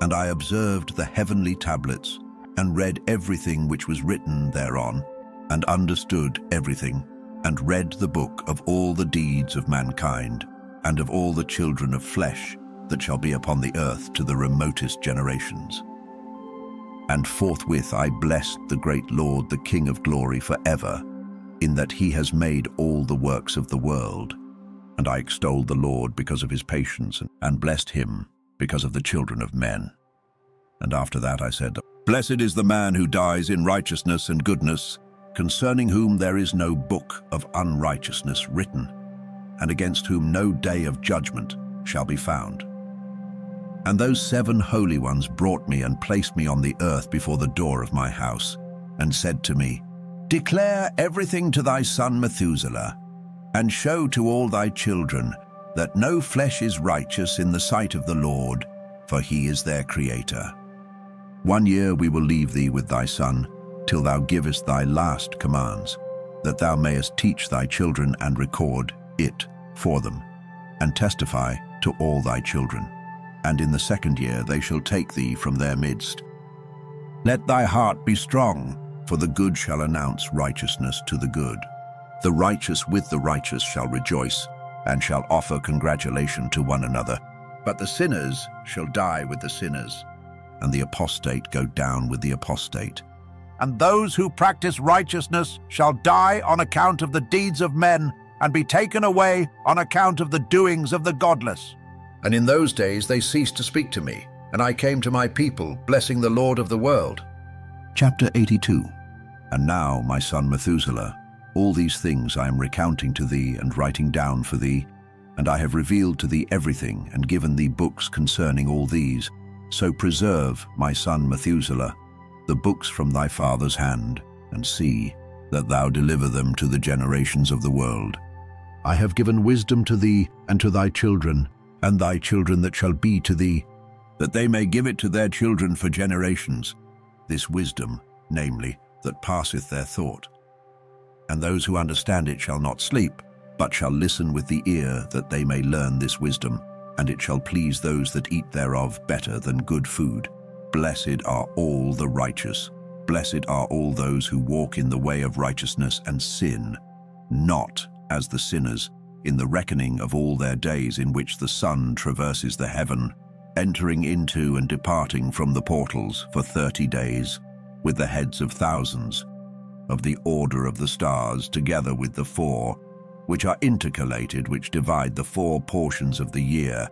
And I observed the heavenly tablets, and read everything which was written thereon, and understood everything, and read the book of all the deeds of mankind, and of all the children of flesh that shall be upon the earth to the remotest generations. And forthwith I blessed the great Lord, the King of glory, forever, in that he has made all the works of the world. And I extolled the Lord because of his patience, and blessed him because of the children of men. And after that I said, Blessed is the man who dies in righteousness and goodness, concerning whom there is no book of unrighteousness written, and against whom no day of judgment shall be found. And those 7 holy ones brought me and placed me on the earth before the door of my house, and said to me, Declare everything to thy son Methuselah, and show to all thy children that no flesh is righteous in the sight of the Lord, for he is their Creator. 1 year we will leave thee with thy son, till thou givest thy last commands, that thou mayest teach thy children and record it for them, and testify to all thy children. And in the 2nd year they shall take thee from their midst. Let thy heart be strong, for the good shall announce righteousness to the good. The righteous with the righteous shall rejoice, and shall offer congratulation to one another. But the sinners shall die with the sinners, and the apostate go down with the apostate. And those who practice righteousness shall die on account of the deeds of men, and be taken away on account of the doings of the godless. And in those days they ceased to speak to me, and I came to my people, blessing the Lord of the world. Chapter 82. And now, my son Methuselah, all these things I am recounting to thee and writing down for thee, and I have revealed to thee everything, and given thee books concerning all these. So preserve, my son Methuselah, the books from thy father's hand, and see that thou deliver them to the generations of the world. I have given wisdom to thee and to thy children, and thy children that shall be to thee, that they may give it to their children for generations, this wisdom, namely, that passeth their thought. And those who understand it shall not sleep, but shall listen with the ear, that they may learn this wisdom, and it shall please those that eat thereof better than good food. Blessed are all the righteous. Blessed are all those who walk in the way of righteousness and sin, not as the sinners, in the reckoning of all their days in which the sun traverses the heaven, entering into and departing from the portals for 30 days, with the heads of thousands, of the order of the stars, together with the four, which are intercalated, which divide the 4 portions of the year,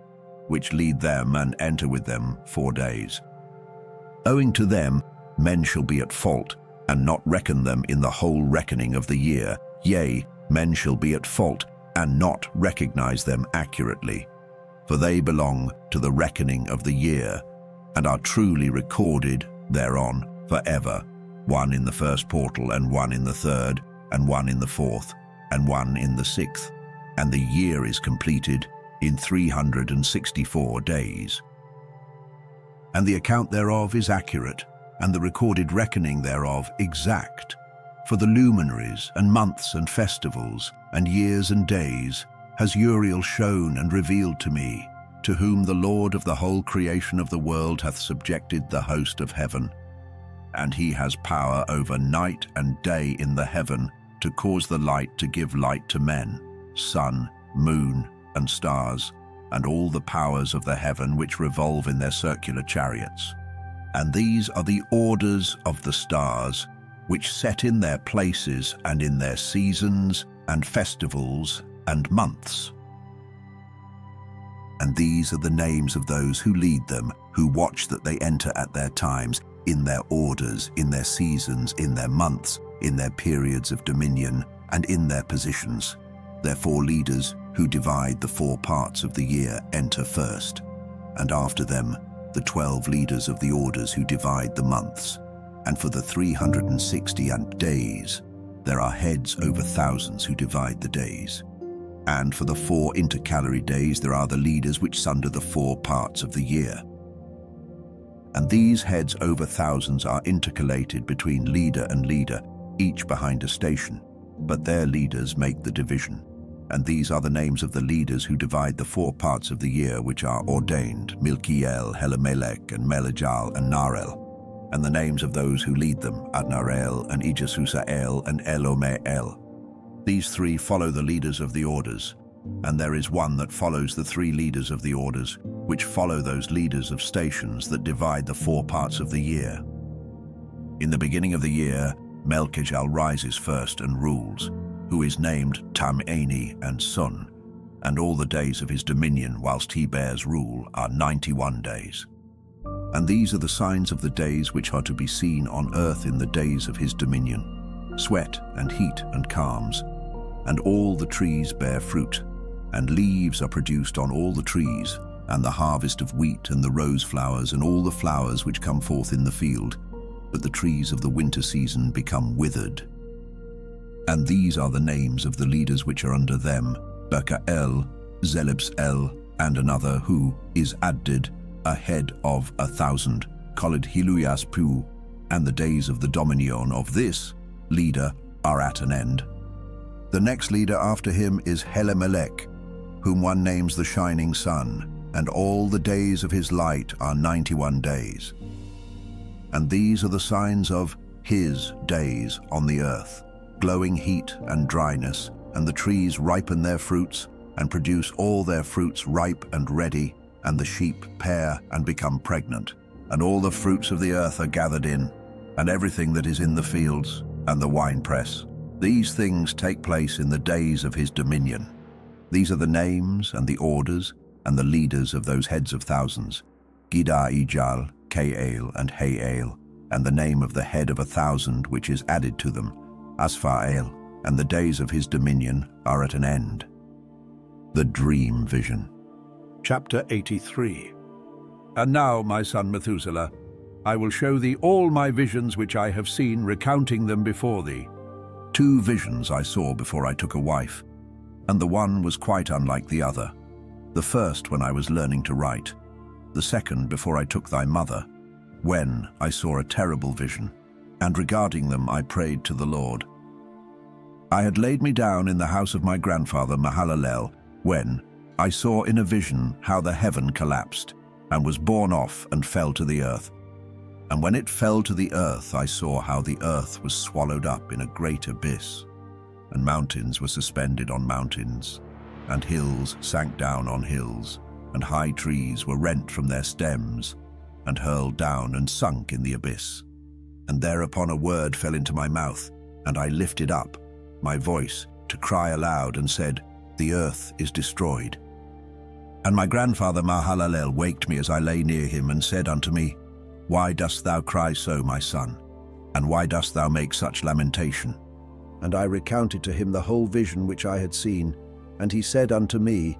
which lead them and enter with them 4 days. Owing to them, men shall be at fault, and not reckon them in the whole reckoning of the year. Yea, men shall be at fault, and not recognize them accurately. For they belong to the reckoning of the year, and are truly recorded thereon forever, one in the first portal, and one in the third, and one in the fourth, and one in the sixth. And the year is completed in 364 days. And the account thereof is accurate, and the recorded reckoning thereof exact. For the luminaries, and months, and festivals, and years, and days, has Uriel shown and revealed to me, to whom the Lord of the whole creation of the world hath subjected the host of heaven. And he has power over night and day in the heaven, to cause the light to give light to men, sun, moon, and stars, and all the powers of the heaven which revolve in their circular chariots. And these are the orders of the stars, which set in their places and in their seasons and festivals and months. And these are the names of those who lead them, who watch that they enter at their times, in their orders, in their seasons, in their months, in their periods of dominion, and in their positions. Their 4 leaders, who divide the 4 parts of the year, enter first, and after them the 12 leaders of the orders who divide the months. And for the 360 days there are heads over thousands who divide the days. And for the 4 intercalary days there are the leaders which sunder the 4 parts of the year. And these heads over thousands are intercalated between leader and leader, each behind a station, but their leaders make the division. And these are the names of the leaders who divide the 4 parts of the year, which are ordained: Milkiel, Helamelech, and Melejal, and Narel. And the names of those who lead them: Adnarel, and Ijesusael, and Elomeel. These 3 follow the leaders of the orders, and there is one that follows the 3 leaders of the orders, which follow those leaders of stations that divide the 4 parts of the year. In the beginning of the year, Melchijal rises first and rules, who is named Tam-Ani and Sun, and all the days of his dominion whilst he bears rule are 91 days. And these are the signs of the days which are to be seen on earth in the days of his dominion: sweat and heat and calms. And all the trees bear fruit, and leaves are produced on all the trees, and the harvest of wheat and the rose flowers and all the flowers which come forth in the field. But the trees of the winter season become withered. And these are the names of the leaders which are under them: Berkael, Zelebsel, and another who is Added, a head of 1,000, called Hiluyaspu. And the days of the dominion of this leader are at an end. The next leader after him is Helamelech, whom one names the shining sun, and all the days of his light are 91 days. And these are the signs of his days on the earth: glowing heat and dryness, and the trees ripen their fruits, and produce all their fruits ripe and ready, and the sheep pair and become pregnant, and all the fruits of the earth are gathered in, and everything that is in the fields, and the winepress. These things take place in the days of his dominion. These are the names and the orders and the leaders of those heads of thousands: Gida-ijal, Kael, and Hael, and the name of the head of 1,000 which is added to them, Asphaael, and the days of his dominion are at an end. The Dream Vision. Chapter 83. And now, my son Methuselah, I will show thee all my visions which I have seen, recounting them before thee. 2 visions I saw before I took a wife, and the one was quite unlike the other. The first when I was learning to write, the second before I took thy mother, when I saw a terrible vision, and regarding them I prayed to the Lord. I had laid me down in the house of my grandfather Mahalalel, when I saw in a vision how the heaven collapsed, and was borne off and fell to the earth. And when it fell to the earth, I saw how the earth was swallowed up in a great abyss, and mountains were suspended on mountains, and hills sank down on hills, and high trees were rent from their stems, and hurled down and sunk in the abyss. And thereupon a word fell into my mouth, and I lifted up my voice to cry aloud and said, "The earth is destroyed." And my grandfather Mahalalel waked me as I lay near him, and said unto me, "Why dost thou cry so, my son? And why dost thou make such lamentation?" And I recounted to him the whole vision which I had seen. And he said unto me,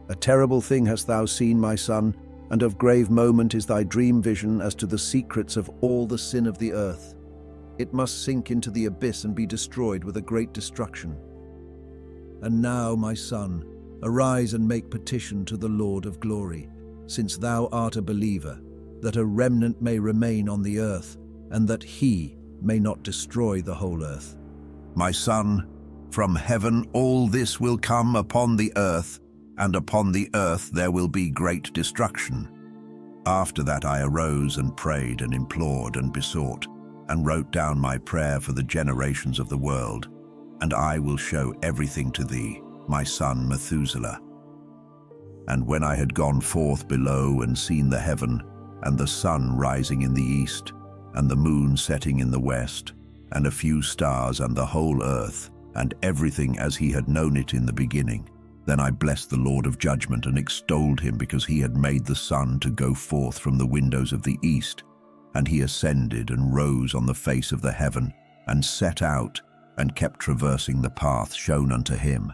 "A terrible thing hast thou seen, my son, and of grave moment is thy dream vision as to the secrets of all the sin of the earth. It must sink into the abyss and be destroyed with a great destruction. And now, my son, arise and make petition to the Lord of glory, since thou art a believer, that a remnant may remain on the earth, and that he may not destroy the whole earth. My son, from heaven all this will come upon the earth, and upon the earth there will be great destruction." After that I arose and prayed and implored and besought, and wrote down my prayer for the generations of the world, and I will show everything to thee, my son Methuselah. And when I had gone forth below and seen the heaven, and the sun rising in the east, and the moon setting in the west, and a few stars and the whole earth, and everything as he had known it in the beginning, then I blessed the Lord of judgment and extolled him, because he had made the sun to go forth from the windows of the east, and he ascended and rose on the face of the heaven, and set out, and kept traversing the path shown unto him.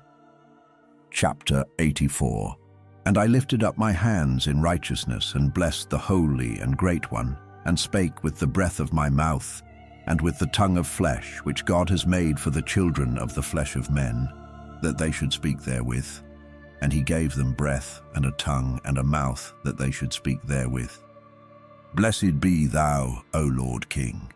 Chapter 84. And I lifted up my hands in righteousness, and blessed the Holy and Great One, and spake with the breath of my mouth, and with the tongue of flesh, which God has made for the children of the flesh of men, that they should speak therewith. And he gave them breath, and a tongue, and a mouth, that they should speak therewith. Blessed be thou, O Lord King,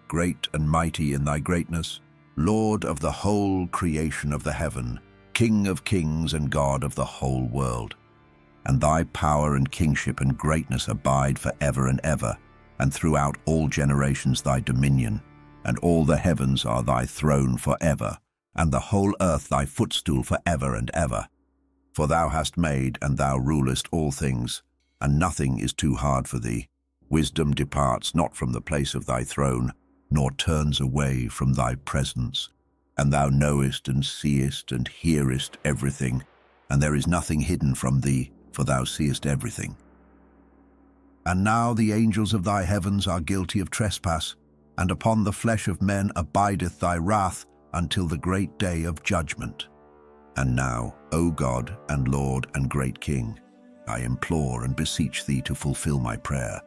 great and mighty in thy greatness, Lord of the whole creation of the heaven, King of kings and God of the whole world. And thy power and kingship and greatness abide for ever and ever, and throughout all generations thy dominion, and all the heavens are thy throne for ever, and the whole earth thy footstool for ever and ever. For thou hast made, and thou rulest all things, and nothing is too hard for thee. Wisdom departs not from the place of thy throne, nor turns away from thy presence. And thou knowest and seest and hearest everything, and there is nothing hidden from thee, for thou seest everything. And now the angels of thy heavens are guilty of trespass, and upon the flesh of men abideth thy wrath until the great day of judgment. And now, O God and Lord and great King, I implore and beseech thee to fulfill my prayer,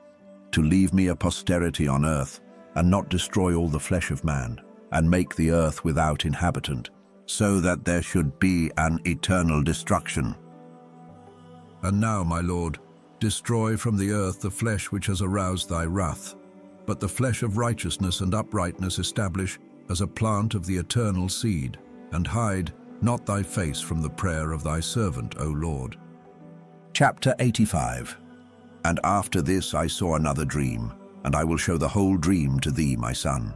to leave me a posterity on earth, and not destroy all the flesh of man, and make the earth without inhabitant, so that there should be an eternal destruction. And now, my Lord, destroy from the earth the flesh which has aroused thy wrath, but the flesh of righteousness and uprightness establish as a plant of the eternal seed, and hide not thy face from the prayer of thy servant, O Lord. Chapter 85. And after this I saw another dream, and I will show the whole dream to thee, my son.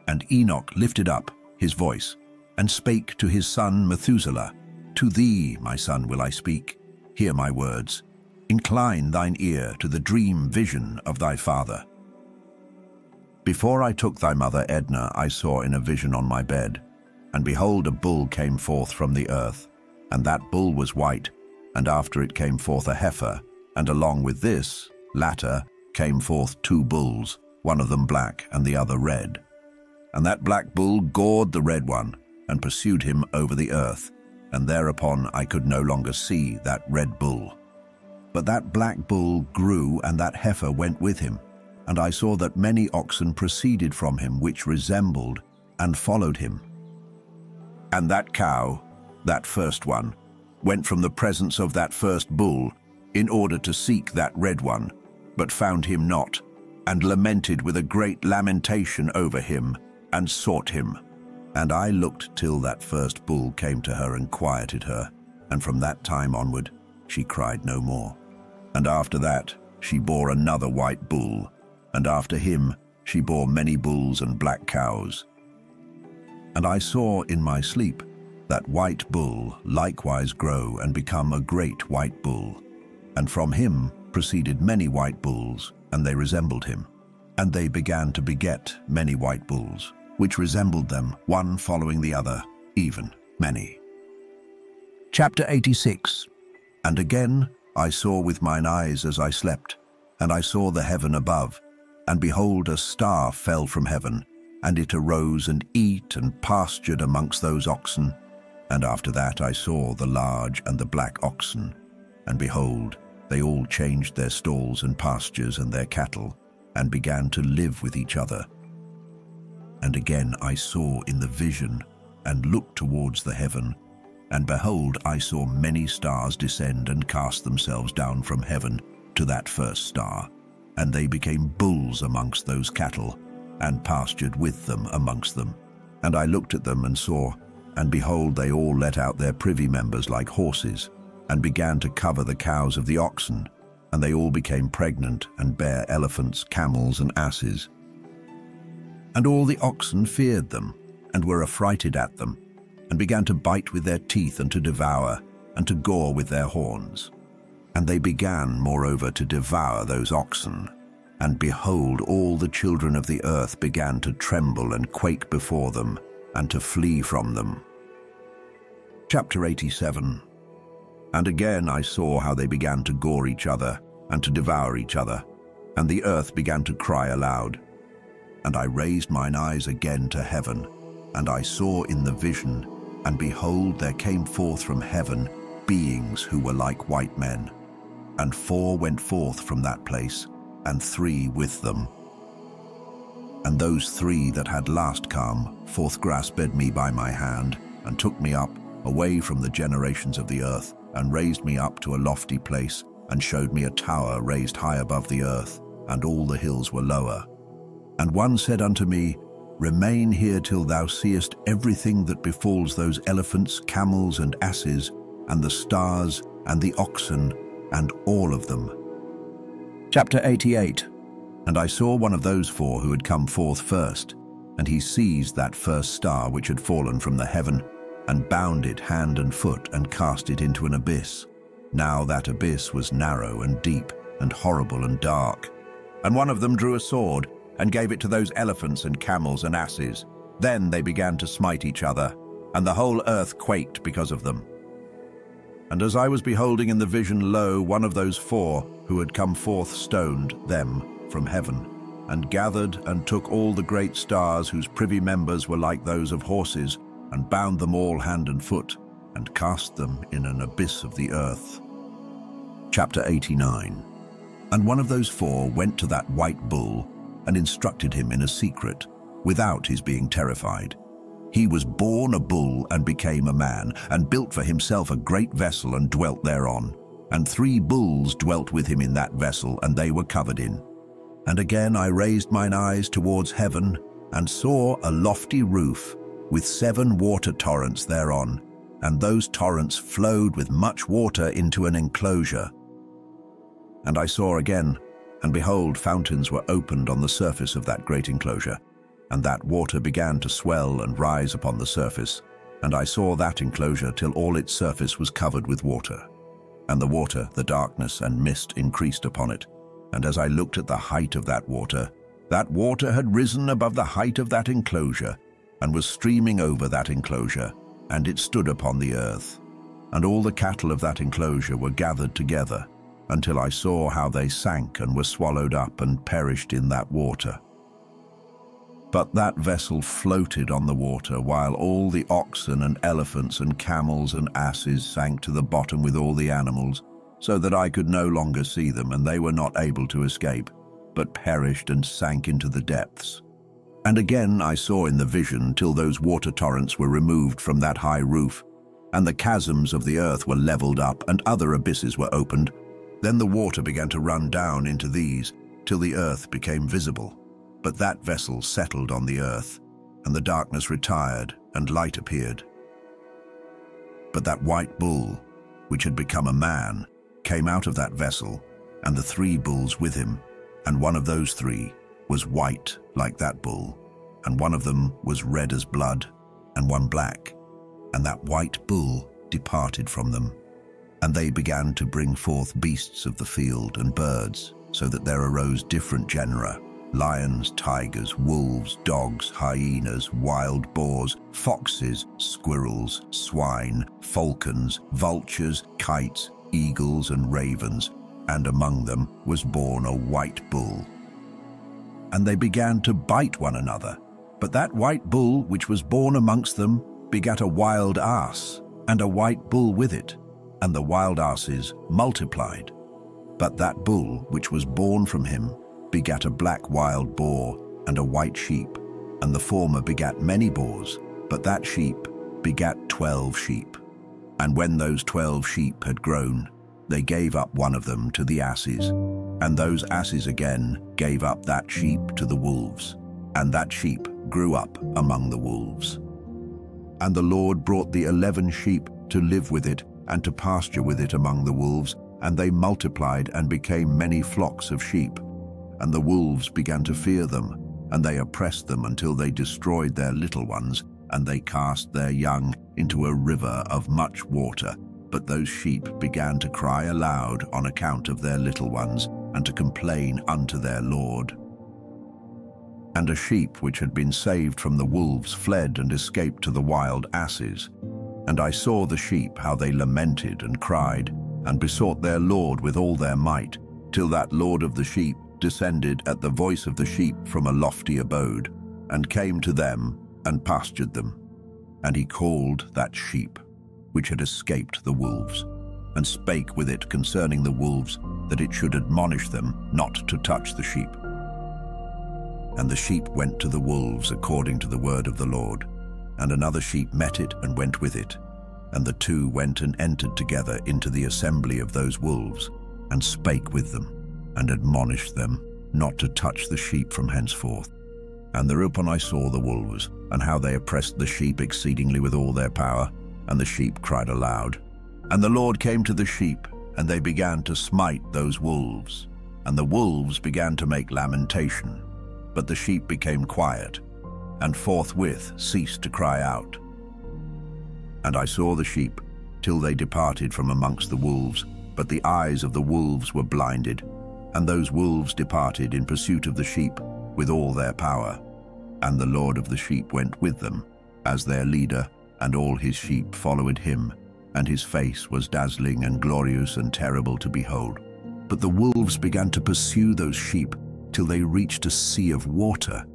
And Enoch lifted up his voice, and spake to his son Methuselah, To thee, my son, will I speak. Hear my words. Incline thine ear to the dream vision of thy father. Before I took thy mother Edna, I saw in a vision on my bed, and behold, a bull came forth from the earth, and that bull was white, and after it came forth a heifer, and along with this latter came forth two bulls, one of them black and the other red. And that black bull gored the red one, and pursued him over the earth, and thereupon I could no longer see that red bull. But that black bull grew, and that heifer went with him, and I saw that many oxen proceeded from him, which resembled and followed him. And that cow, that first one, went from the presence of that first bull, in order to seek that red one, but found him not, and lamented with a great lamentation over him, and sought him. And I looked till that first bull came to her and quieted her, and from that time onward she cried no more. And after that, she bore another white bull, and after him, she bore many bulls and black cows. And I saw in my sleep that white bull likewise grow and become a great white bull. And from him proceeded many white bulls, and they resembled him. And they began to beget many white bulls, which resembled them, one following the other, even many. Chapter 86. And again I saw with mine eyes as I slept, and I saw the heaven above, and behold, a star fell from heaven, and it arose and eat and pastured amongst those oxen. And after that I saw the large and the black oxen, and behold, they all changed their stalls and pastures and their cattle, and began to live with each other. And again I saw in the vision, and looked towards the heaven, and behold, I saw many stars descend and cast themselves down from heaven to that first star, and they became bulls amongst those cattle, and pastured with them amongst them. And I looked at them and saw, and behold, they all let out their privy members like horses, and began to cover the cows of the oxen, and they all became pregnant, and bare elephants, camels, and asses. And all the oxen feared them, and were affrighted at them, and began to bite with their teeth, and to devour, and to gore with their horns. And they began, moreover, to devour those oxen. And behold, all the children of the earth began to tremble and quake before them, and to flee from them. Chapter 87. And again I saw how they began to gore each other, and to devour each other, and the earth began to cry aloud. And I raised mine eyes again to heaven, and I saw in the vision, and behold, there came forth from heaven beings who were like white men. And 4 went forth from that place, and 3 with them. And those 3 that had last come forth grasped me by my hand, and took me up away from the generations of the earth, and raised me up to a lofty place, and showed me a tower raised high above the earth, and all the hills were lower. And one said unto me, Remain here till thou seest everything that befalls those elephants, camels, and asses, and the stars, and the oxen, and all of them. Chapter 88. And I saw one of those 4 who had come forth first, and he seized that first star which had fallen from the heaven, and bound it hand and foot, and cast it into an abyss. Now that abyss was narrow and deep, and horrible and dark. And one of them drew a sword, and gave it to those elephants and camels and asses. Then they began to smite each other, and the whole earth quaked because of them. And as I was beholding in the vision, lo, one of those 4 who had come forth stoned them from heaven, and gathered and took all the great stars whose privy members were like those of horses, and bound them all hand and foot, and cast them in an abyss of the earth. Chapter 89. And one of those 4 went to that white bull, and instructed him in a secret, without his being terrified. He was born a bull and became a man, and built for himself a great vessel and dwelt thereon. And 3 bulls dwelt with him in that vessel, and they were covered in. And again I raised mine eyes towards heaven, and saw a lofty roof, with 7 water torrents thereon, and those torrents flowed with much water into an enclosure. And I saw again, and behold, fountains were opened on the surface of that great enclosure, and that water began to swell and rise upon the surface. And I saw that enclosure till all its surface was covered with water. And the water, the darkness and mist increased upon it. And as I looked at the height of that water had risen above the height of that enclosure, and was streaming over that enclosure, and it stood upon the earth. And all the cattle of that enclosure were gathered together, until I saw how they sank and were swallowed up and perished in that water. But that vessel floated on the water, while all the oxen and elephants and camels and asses sank to the bottom with all the animals, so that I could no longer see them, and they were not able to escape, but perished and sank into the depths. And again I saw in the vision till those water torrents were removed from that high roof, and the chasms of the earth were leveled up, and other abysses were opened. Then the water began to run down into these, till the earth became visible. But that vessel settled on the earth, and the darkness retired, and light appeared. But that white bull, which had become a man, came out of that vessel, and the 3 bulls with him, and one of those 3 was white like that bull, and one of them was red as blood, and one black. And that white bull departed from them. And they began to bring forth beasts of the field and birds, so that there arose different genera: lions, tigers, wolves, dogs, hyenas, wild boars, foxes, squirrels, swine, falcons, vultures, kites, eagles, and ravens. And among them was born a white bull. And they began to bite one another. But that white bull which was born amongst them begat a wild ass, and a white bull with it, and the wild asses multiplied. But that bull which was born from him begat a black wild boar, and a white sheep, and the former begat many boars, but that sheep begat 12 sheep. And when those 12 sheep had grown, they gave up one of them to the asses, and those asses again gave up that sheep to the wolves, and that sheep grew up among the wolves. And the Lord brought the 11 sheep to live with it and to pasture with it among the wolves, and they multiplied and became many flocks of sheep. And the wolves began to fear them, and they oppressed them until they destroyed their little ones, and they cast their young into a river of much water. But those sheep began to cry aloud on account of their little ones, and to complain unto their Lord. And a sheep which had been saved from the wolves fled and escaped to the wild asses. And I saw the sheep how they lamented and cried, and besought their Lord with all their might, till that Lord of the sheep descended at the voice of the sheep from a lofty abode, and came to them and pastured them. And he called that sheep which had escaped the wolves, and spake with it concerning the wolves, that it should admonish them not to touch the sheep. And the sheep went to the wolves according to the word of the Lord, and another sheep met it and went with it. And the 2 went and entered together into the assembly of those wolves, and spake with them, and admonished them not to touch the sheep from henceforth. And thereupon I saw the wolves, and how they oppressed the sheep exceedingly with all their power, and the sheep cried aloud. And the Lord came to the sheep, and they began to smite those wolves. And the wolves began to make lamentation, but the sheep became quiet, and forthwith ceased to cry out. And I saw the sheep, till they departed from amongst the wolves, but the eyes of the wolves were blinded, and those wolves departed in pursuit of the sheep with all their power. And the Lord of the sheep went with them, as their leader, and all his sheep followed him, and his face was dazzling and glorious and terrible to behold. But the wolves began to pursue those sheep, till they reached a sea of water.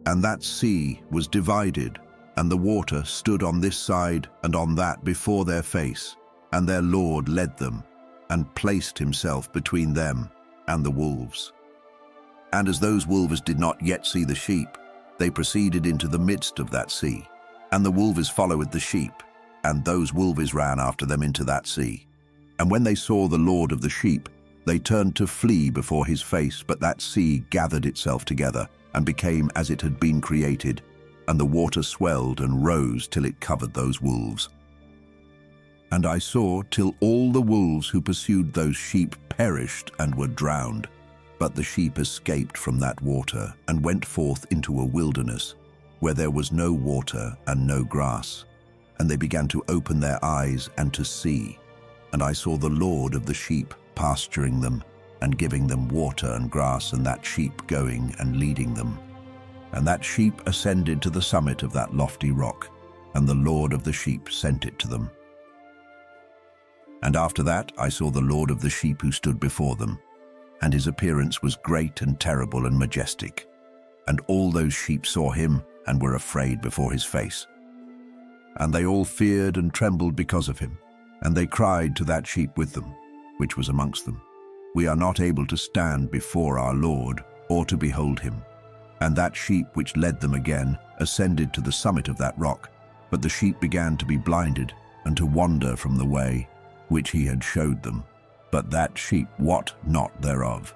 And that sea was divided, and the water stood on this side and on that before their face, and their Lord led them, and placed himself between them and the wolves. And as those wolves did not yet see the sheep, they proceeded into the midst of that sea. And the wolves followed the sheep, and those wolves ran after them into that sea. And when they saw the Lord of the sheep, they turned to flee before his face, but that sea gathered itself together, and became as it had been created, and the water swelled and rose till it covered those wolves. And I saw till all the wolves who pursued those sheep perished and were drowned. But the sheep escaped from that water, and went forth into a wilderness, where there was no water and no grass. And they began to open their eyes and to see. And I saw the Lord of the sheep pasturing them, and giving them water and grass, and that sheep going and leading them. And that sheep ascended to the summit of that lofty rock, and the Lord of the sheep sent it to them. And after that I saw the Lord of the sheep who stood before them, and his appearance was great and terrible and majestic. And all those sheep saw him, and were afraid before his face. And they all feared and trembled because of him. And they cried to that sheep with them, which was amongst them, We are not able to stand before our Lord, or to behold him. And that sheep which led them again ascended to the summit of that rock. But the sheep began to be blinded, and to wander from the way which he had showed them. But that sheep wot not thereof.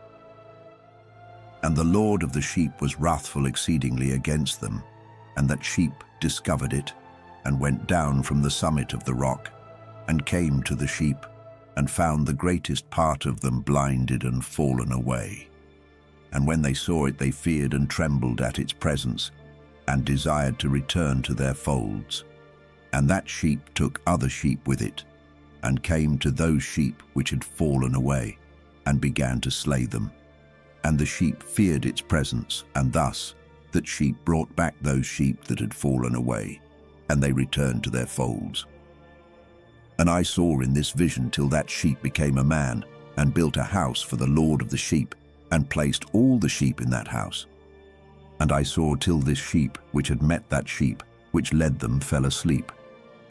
And the Lord of the sheep was wrathful exceedingly against them, and that sheep discovered it, and went down from the summit of the rock, and came to the sheep, and found the greatest part of them blinded and fallen away. And when they saw it, they feared and trembled at its presence, and desired to return to their folds. And that sheep took other sheep with it, and came to those sheep which had fallen away, and began to slay them. And the sheep feared its presence, and thus that sheep brought back those sheep that had fallen away, and they returned to their folds. And I saw in this vision till that sheep became a man, and built a house for the Lord of the sheep, and placed all the sheep in that house. And I saw till this sheep which had met that sheep which led them fell asleep.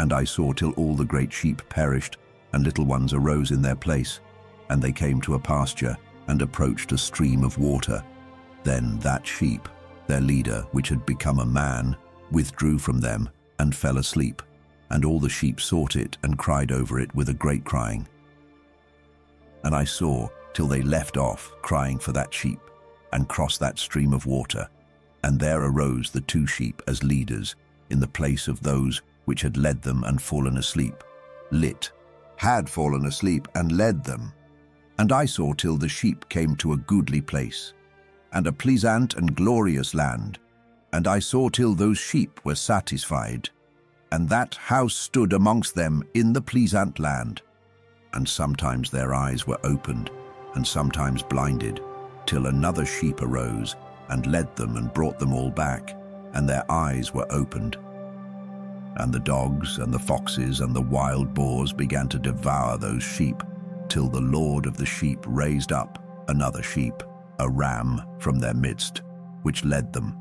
And I saw till all the great sheep perished, and little ones arose in their place, and they came to a pasture, and approached a stream of water. Then that sheep, their leader, which had become a man, withdrew from them, and fell asleep. And all the sheep sought it, and cried over it with a great crying. And I saw till they left off crying for that sheep, and crossed that stream of water. And there arose the two sheep as leaders, in the place of those which had led them and fallen asleep, had fallen asleep and led them. And I saw till the sheep came to a goodly place, and a pleasant and glorious land. And I saw till those sheep were satisfied, and that house stood amongst them in the pleasant land. And sometimes their eyes were opened, and sometimes blinded, till another sheep arose, and led them and brought them all back, and their eyes were opened. And the dogs and the foxes and the wild boars began to devour those sheep, till the Lord of the sheep raised up another sheep, a ram from their midst, which led them.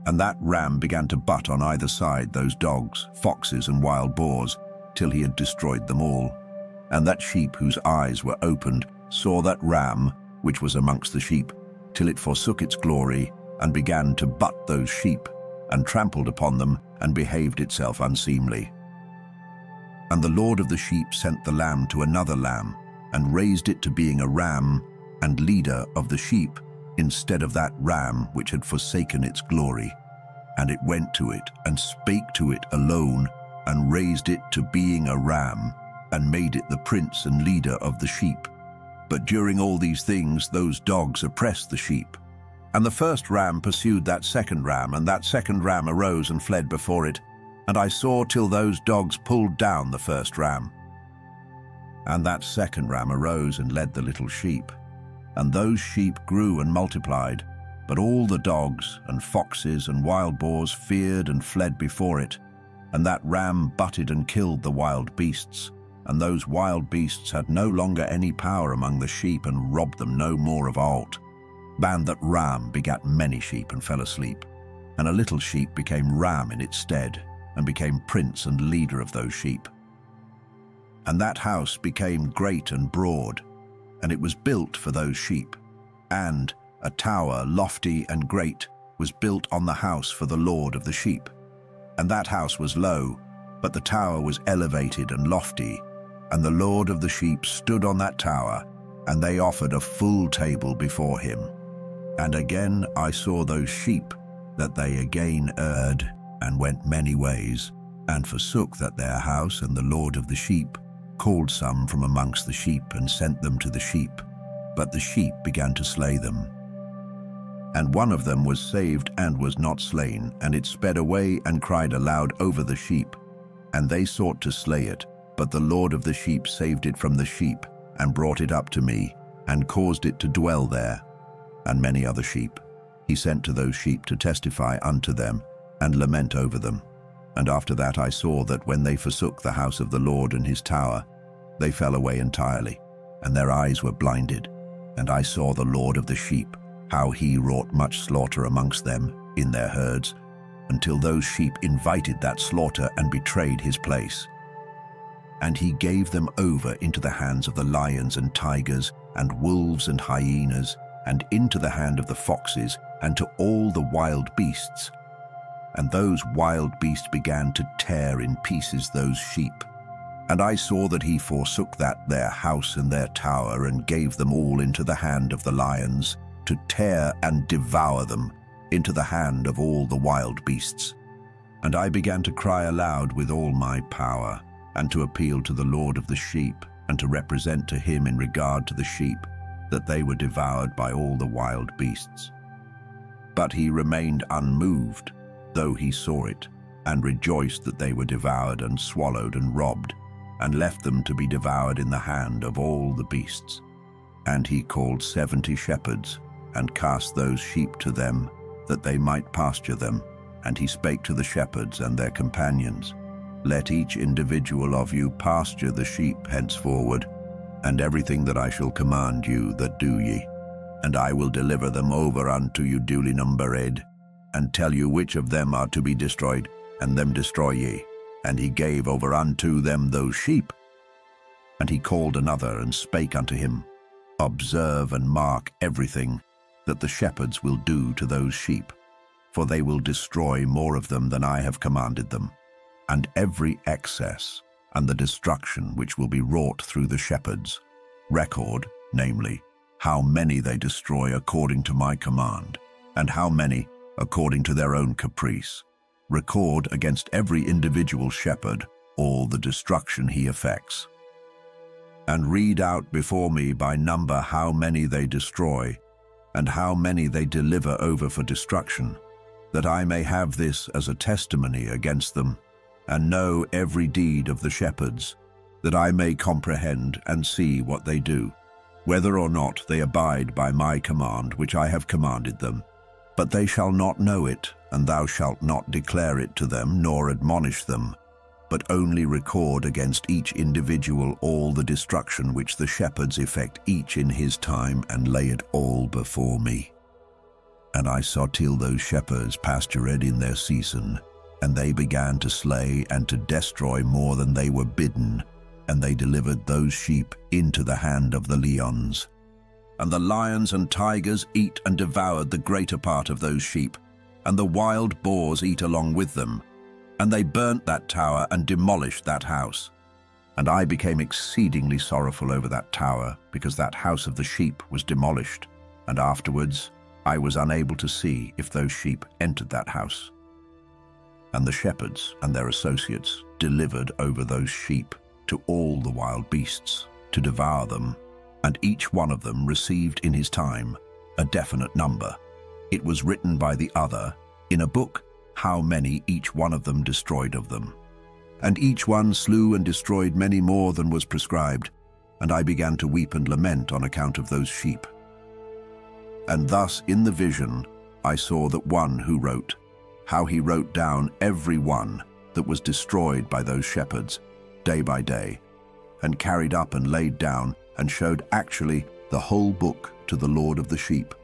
And that ram began to butt on either side those dogs, foxes, and wild boars, till he had destroyed them all. And that sheep whose eyes were opened saw that ram, which was amongst the sheep, till it forsook its glory, and began to butt those sheep, and trampled upon them, and behaved itself unseemly. And the Lord of the sheep sent the lamb to another lamb, and raised it to being a ram and leader of the sheep, instead of that ram which had forsaken its glory. And it went to it, and spake to it alone, and raised it to being a ram, and made it the prince and leader of the sheep. But during all these things those dogs oppressed the sheep. And the first ram pursued that second ram, and that second ram arose and fled before it. And I saw till those dogs pulled down the first ram. And that second ram arose and led the little sheep. And those sheep grew and multiplied, but all the dogs and foxes and wild boars feared and fled before it. And that ram butted and killed the wild beasts. And those wild beasts had no longer any power among the sheep, and robbed them no more of aught. And that ram begat many sheep and fell asleep. And a little sheep became ram in its stead, and became prince and leader of those sheep. And that house became great and broad, and it was built for those sheep. And a tower lofty and great was built on the house for the Lord of the sheep. And that house was low, but the tower was elevated and lofty. And the Lord of the sheep stood on that tower, and they offered a full table before him. And again I saw those sheep, that they again erred, and went many ways, and forsook that their house. And the Lord of the sheep called some from amongst the sheep, and sent them to the sheep. But the sheep began to slay them. And one of them was saved and was not slain, and it sped away and cried aloud over the sheep. And they sought to slay it, but the Lord of the sheep saved it from the sheep, and brought it up to me, and caused it to dwell there. And many other sheep he sent to those sheep to testify unto them, and lament over them. And after that I saw that when they forsook the house of the Lord and his tower, they fell away entirely, and their eyes were blinded. And I saw the Lord of the sheep, how he wrought much slaughter amongst them in their herds, until those sheep invited that slaughter and betrayed his place. And he gave them over into the hands of the lions and tigers, and wolves and hyenas, and into the hand of the foxes, and to all the wild beasts. And those wild beasts began to tear in pieces those sheep. And I saw that he forsook that their house and their tower, and gave them all into the hand of the lions, to tear and devour them, into the hand of all the wild beasts. And I began to cry aloud with all my power, and to appeal to the Lord of the sheep, and to represent to him in regard to the sheep that they were devoured by all the wild beasts. But he remained unmoved, though he saw it, and rejoiced that they were devoured and swallowed and robbed, and left them to be devoured in the hand of all the beasts. And he called 70 shepherds, and cast those sheep to them, that they might pasture them. And he spake to the shepherds and their companions, Let each individual of you pasture the sheep henceforward, and everything that I shall command you, that do ye. And I will deliver them over unto you duly numbered, and tell you which of them are to be destroyed, and them destroy ye. And he gave over unto them those sheep. And he called another, and spake unto him, Observe and mark everything that the shepherds will do to those sheep, for they will destroy more of them than I have commanded them. And every excess and the destruction which will be wrought through the shepherds, record, namely, how many they destroy according to my command, and how many according to their own caprice. Record against every individual shepherd all the destruction he effects. And read out before me by number how many they destroy, and how many they deliver over for destruction, that I may have this as a testimony against them, and know every deed of the shepherds, that I may comprehend and see what they do, whether or not they abide by my command which I have commanded them. But they shall not know it, and thou shalt not declare it to them, nor admonish them, but only record against each individual all the destruction which the shepherds effect each in his time, and lay it all before me. And I saw till those shepherds pastured in their season, and they began to slay and to destroy more than they were bidden, and they delivered those sheep into the hand of the lions. And the lions and tigers eat and devoured the greater part of those sheep, and the wild boars eat along with them. And they burnt that tower and demolished that house. And I became exceedingly sorrowful over that tower, because that house of the sheep was demolished. And afterwards I was unable to see if those sheep entered that house. And the shepherds and their associates delivered over those sheep to all the wild beasts to devour them, and each one of them received in his time a definite number. It was written by the other in a book how many each one of them destroyed of them. And each one slew and destroyed many more than was prescribed, and I began to weep and lament on account of those sheep. And thus in the vision I saw that one who wrote, how he wrote down every one that was destroyed by those shepherds, day by day, and carried up and laid down, and showed actually the whole book to the Lord of the sheep,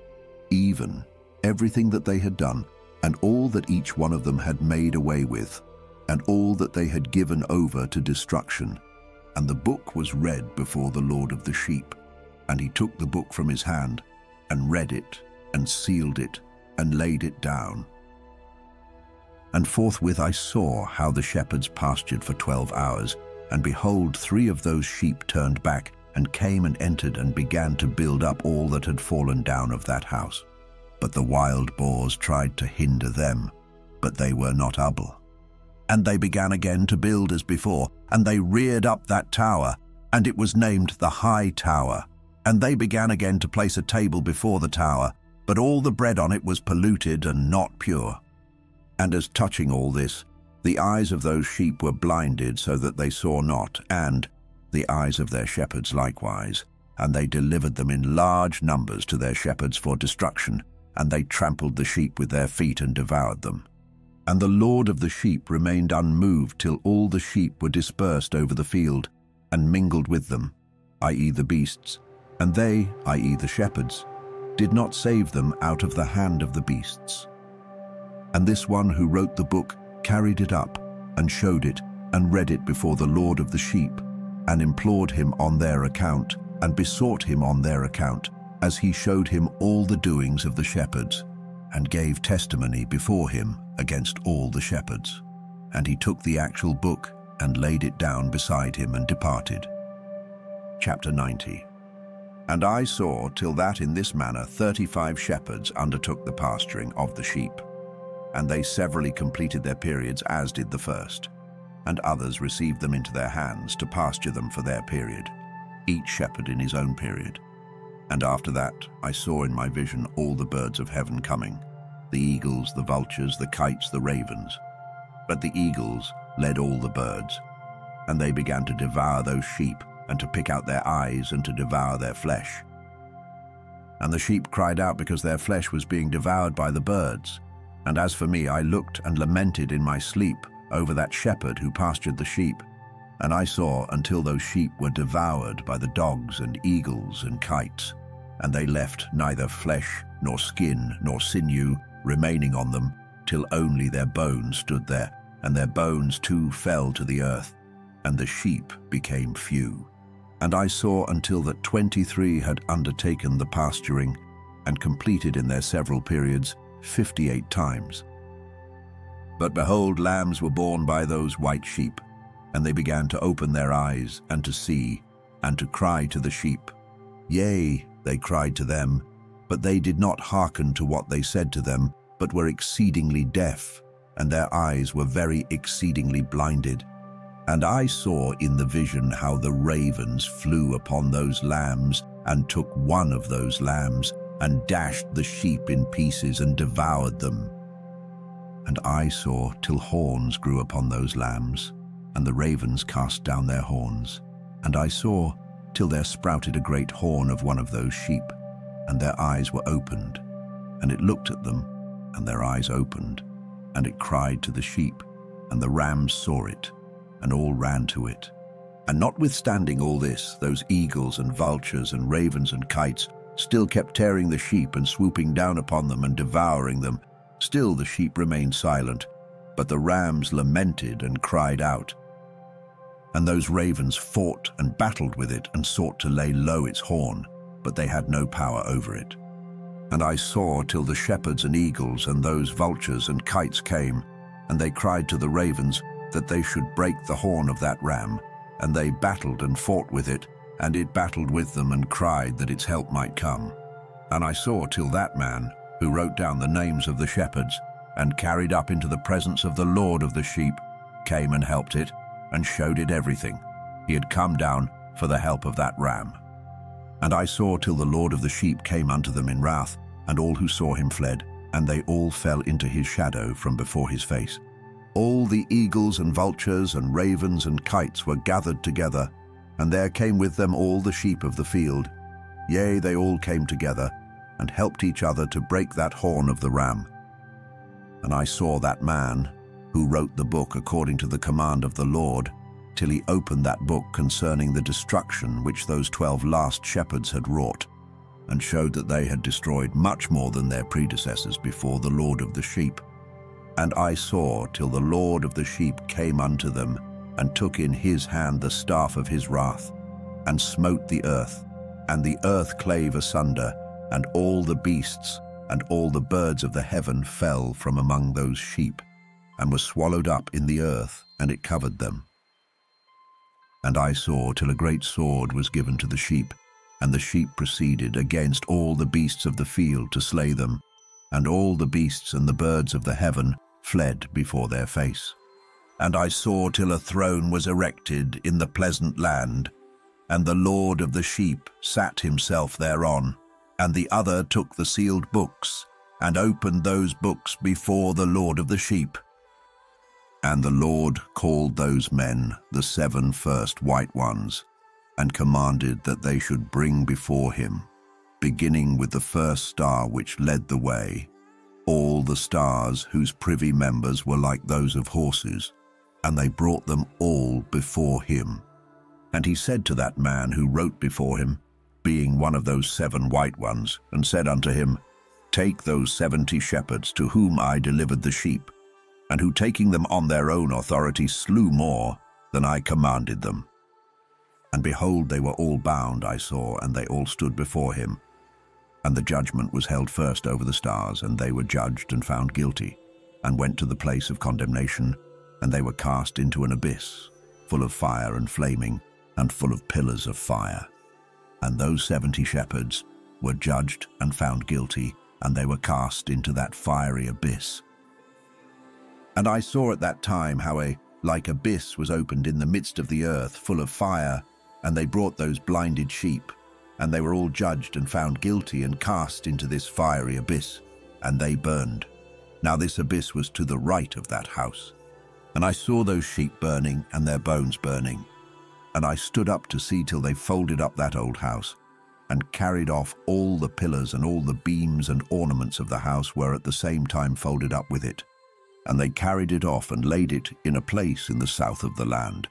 even everything that they had done, and all that each one of them had made away with, and all that they had given over to destruction. And the book was read before the Lord of the sheep. And he took the book from his hand, and read it, and sealed it, and laid it down. And forthwith I saw how the shepherds pastured for 12 hours, and behold, 3 of those sheep turned back, and came and entered, and began to build up all that had fallen down of that house. But the wild boars tried to hinder them, but they were not able. And they began again to build as before, and they reared up that tower, and it was named the High Tower. And they began again to place a table before the tower, but all the bread on it was polluted and not pure. And as touching all this, the eyes of those sheep were blinded so that they saw not, and the eyes of their shepherds likewise, and they delivered them in large numbers to their shepherds for destruction, and they trampled the sheep with their feet and devoured them. And the Lord of the sheep remained unmoved till all the sheep were dispersed over the field, and mingled with them, i.e. the beasts, and they, i.e. the shepherds, did not save them out of the hand of the beasts. And this one who wrote the book carried it up, and showed it, and read it before the Lord of the sheep, and implored him on their account, and besought him on their account, as he showed him all the doings of the shepherds, and gave testimony before him against all the shepherds. And he took the actual book, and laid it down beside him, and departed. Chapter 90. And I saw till that in this manner 35 shepherds undertook the pasturing of the sheep. And they severally completed their periods as did the first. And others received them into their hands to pasture them for their period. each shepherd in his own period. And after that I saw in my vision all the birds of heaven coming, the eagles, the vultures, the kites, the ravens. But the eagles led all the birds, and they began to devour those sheep, and to pick out their eyes, and to devour their flesh. And the sheep cried out because their flesh was being devoured by the birds. And as for me, I looked and lamented in my sleep over that shepherd who pastured the sheep. And I saw until those sheep were devoured by the dogs and eagles and kites, and they left neither flesh nor skin nor sinew remaining on them, till only their bones stood there, and their bones too fell to the earth, and the sheep became few. And I saw until that 23 had undertaken the pasturing, and completed in their several periods 58 times. But behold, lambs were born by those white sheep, and they began to open their eyes, and to see, and to cry to the sheep. Yea, they cried to them, but they did not hearken to what they said to them, but were exceedingly deaf, and their eyes were very exceedingly blinded. And I saw in the vision how the ravens flew upon those lambs, and took one of those lambs, and dashed the sheep in pieces, and devoured them. And I saw till horns grew upon those lambs, and the ravens cast down their horns. And I saw till there sprouted a great horn of one of those sheep, and their eyes were opened. And it looked at them, and their eyes opened, and it cried to the sheep, and the rams saw it, and all ran to it. And notwithstanding all this, those eagles and vultures and ravens and kites still kept tearing the sheep and swooping down upon them and devouring them. Still the sheep remained silent, but the rams lamented and cried out. And those ravens fought and battled with it, and sought to lay low its horn, but they had no power over it. And I saw till the shepherds and eagles and those vultures and kites came, and they cried to the ravens that they should break the horn of that ram, and they battled and fought with it, and it battled with them and cried that its help might come. And I saw till that man, who wrote down the names of the shepherds, and carried up into the presence of the Lord of the sheep, came and helped it, and showed it everything. He had come down for the help of that ram. And I saw till the Lord of the sheep came unto them in wrath, and all who saw him fled, and they all fell into his shadow from before his face. All the eagles and vultures and ravens and kites were gathered together, and there came with them all the sheep of the field. Yea, they all came together, and helped each other to break that horn of the ram. And I saw that man, who wrote the book according to the command of the Lord, till he opened that book concerning the destruction which those 12 last shepherds had wrought, and showed that they had destroyed much more than their predecessors before the Lord of the sheep. And I saw till the Lord of the sheep came unto them, and took in his hand the staff of his wrath, and smote the earth, and the earth clave asunder, and all the beasts and all the birds of the heaven fell from among those sheep, and were swallowed up in the earth, and it covered them. And I saw till a great sword was given to the sheep, and the sheep proceeded against all the beasts of the field to slay them, and all the beasts and the birds of the heaven fled before their face. And I saw till a throne was erected in the pleasant land, and the Lord of the sheep sat himself thereon, and the other took the sealed books, and opened those books before the Lord of the sheep. And the Lord called those men the 7 first white ones, and commanded that they should bring before him, beginning with the first star which led the way, all the stars whose privy members were like those of horses, and they brought them all before him. And he said to that man who wrote before him, being one of those 7 white ones, and said unto him, Take those 70 shepherds to whom I delivered the sheep, and who taking them on their own authority slew more than I commanded them. And behold, they were all bound, I saw, and they all stood before him. And the judgment was held first over the stars, and they were judged and found guilty, and went to the place of condemnation, and they were cast into an abyss, full of fire and flaming, and full of pillars of fire. And those 70 shepherds were judged and found guilty, and they were cast into that fiery abyss. And I saw at that time how a like abyss was opened in the midst of the earth, full of fire, And they brought those blinded sheep, and they were all judged and found guilty and cast into this fiery abyss, and they burned. Now this abyss was to the right of that house. And I saw those sheep burning and their bones burning. And I stood up to see till they folded up that old house, and carried off all the pillars, and all the beams and ornaments of the house were at the same time folded up with it. And they carried it off and laid it in a place in the south of the land.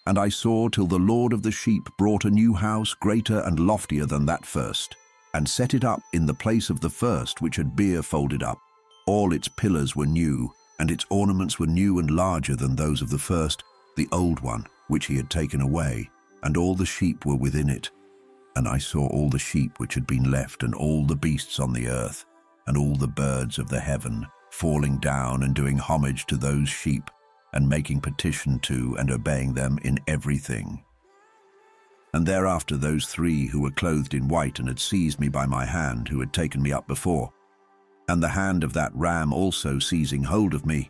And I saw till the Lord of the sheep brought a new house greater and loftier than that first, and set it up in the place of the first which had been folded up. All its pillars were new, and its ornaments were new and larger than those of the first, the old one, which he had taken away, and all the sheep were within it. And I saw all the sheep which had been left, and all the beasts on the earth, and all the birds of the heaven, falling down and doing homage to those sheep, and making petition to and obeying them in everything. And thereafter those three who were clothed in white and had seized me by my hand, who had taken me up before, and the hand of that ram also seizing hold of me,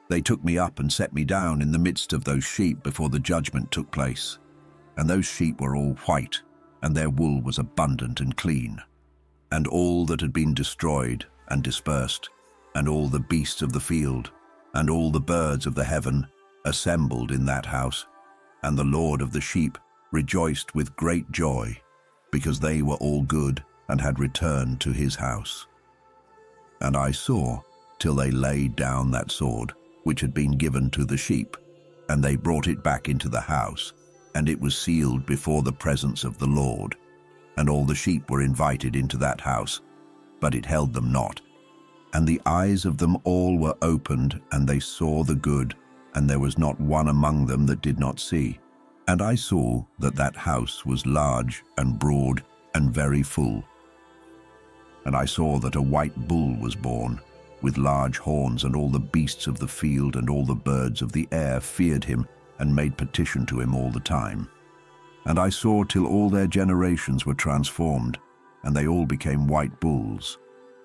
they took me up and set me down in the midst of those sheep before the judgment took place. And those sheep were all white, and their wool was abundant and clean. And all that had been destroyed and dispersed, and all the beasts of the field, and all the birds of the heaven, assembled in that house. And the Lord of the sheep rejoiced with great joy, because they were all good and had returned to his house. And I saw till they laid down that sword which had been given to the sheep, and they brought it back into the house, and it was sealed before the presence of the Lord. And all the sheep were invited into that house, but it held them not. And the eyes of them all were opened, and they saw the good, and there was not one among them that did not see. And I saw that that house was large and broad and very full. And I saw that a white bull was born, with large horns, and all the beasts of the field and all the birds of the air feared him, and made petition to him all the time. And I saw till all their generations were transformed, and they all became white bulls.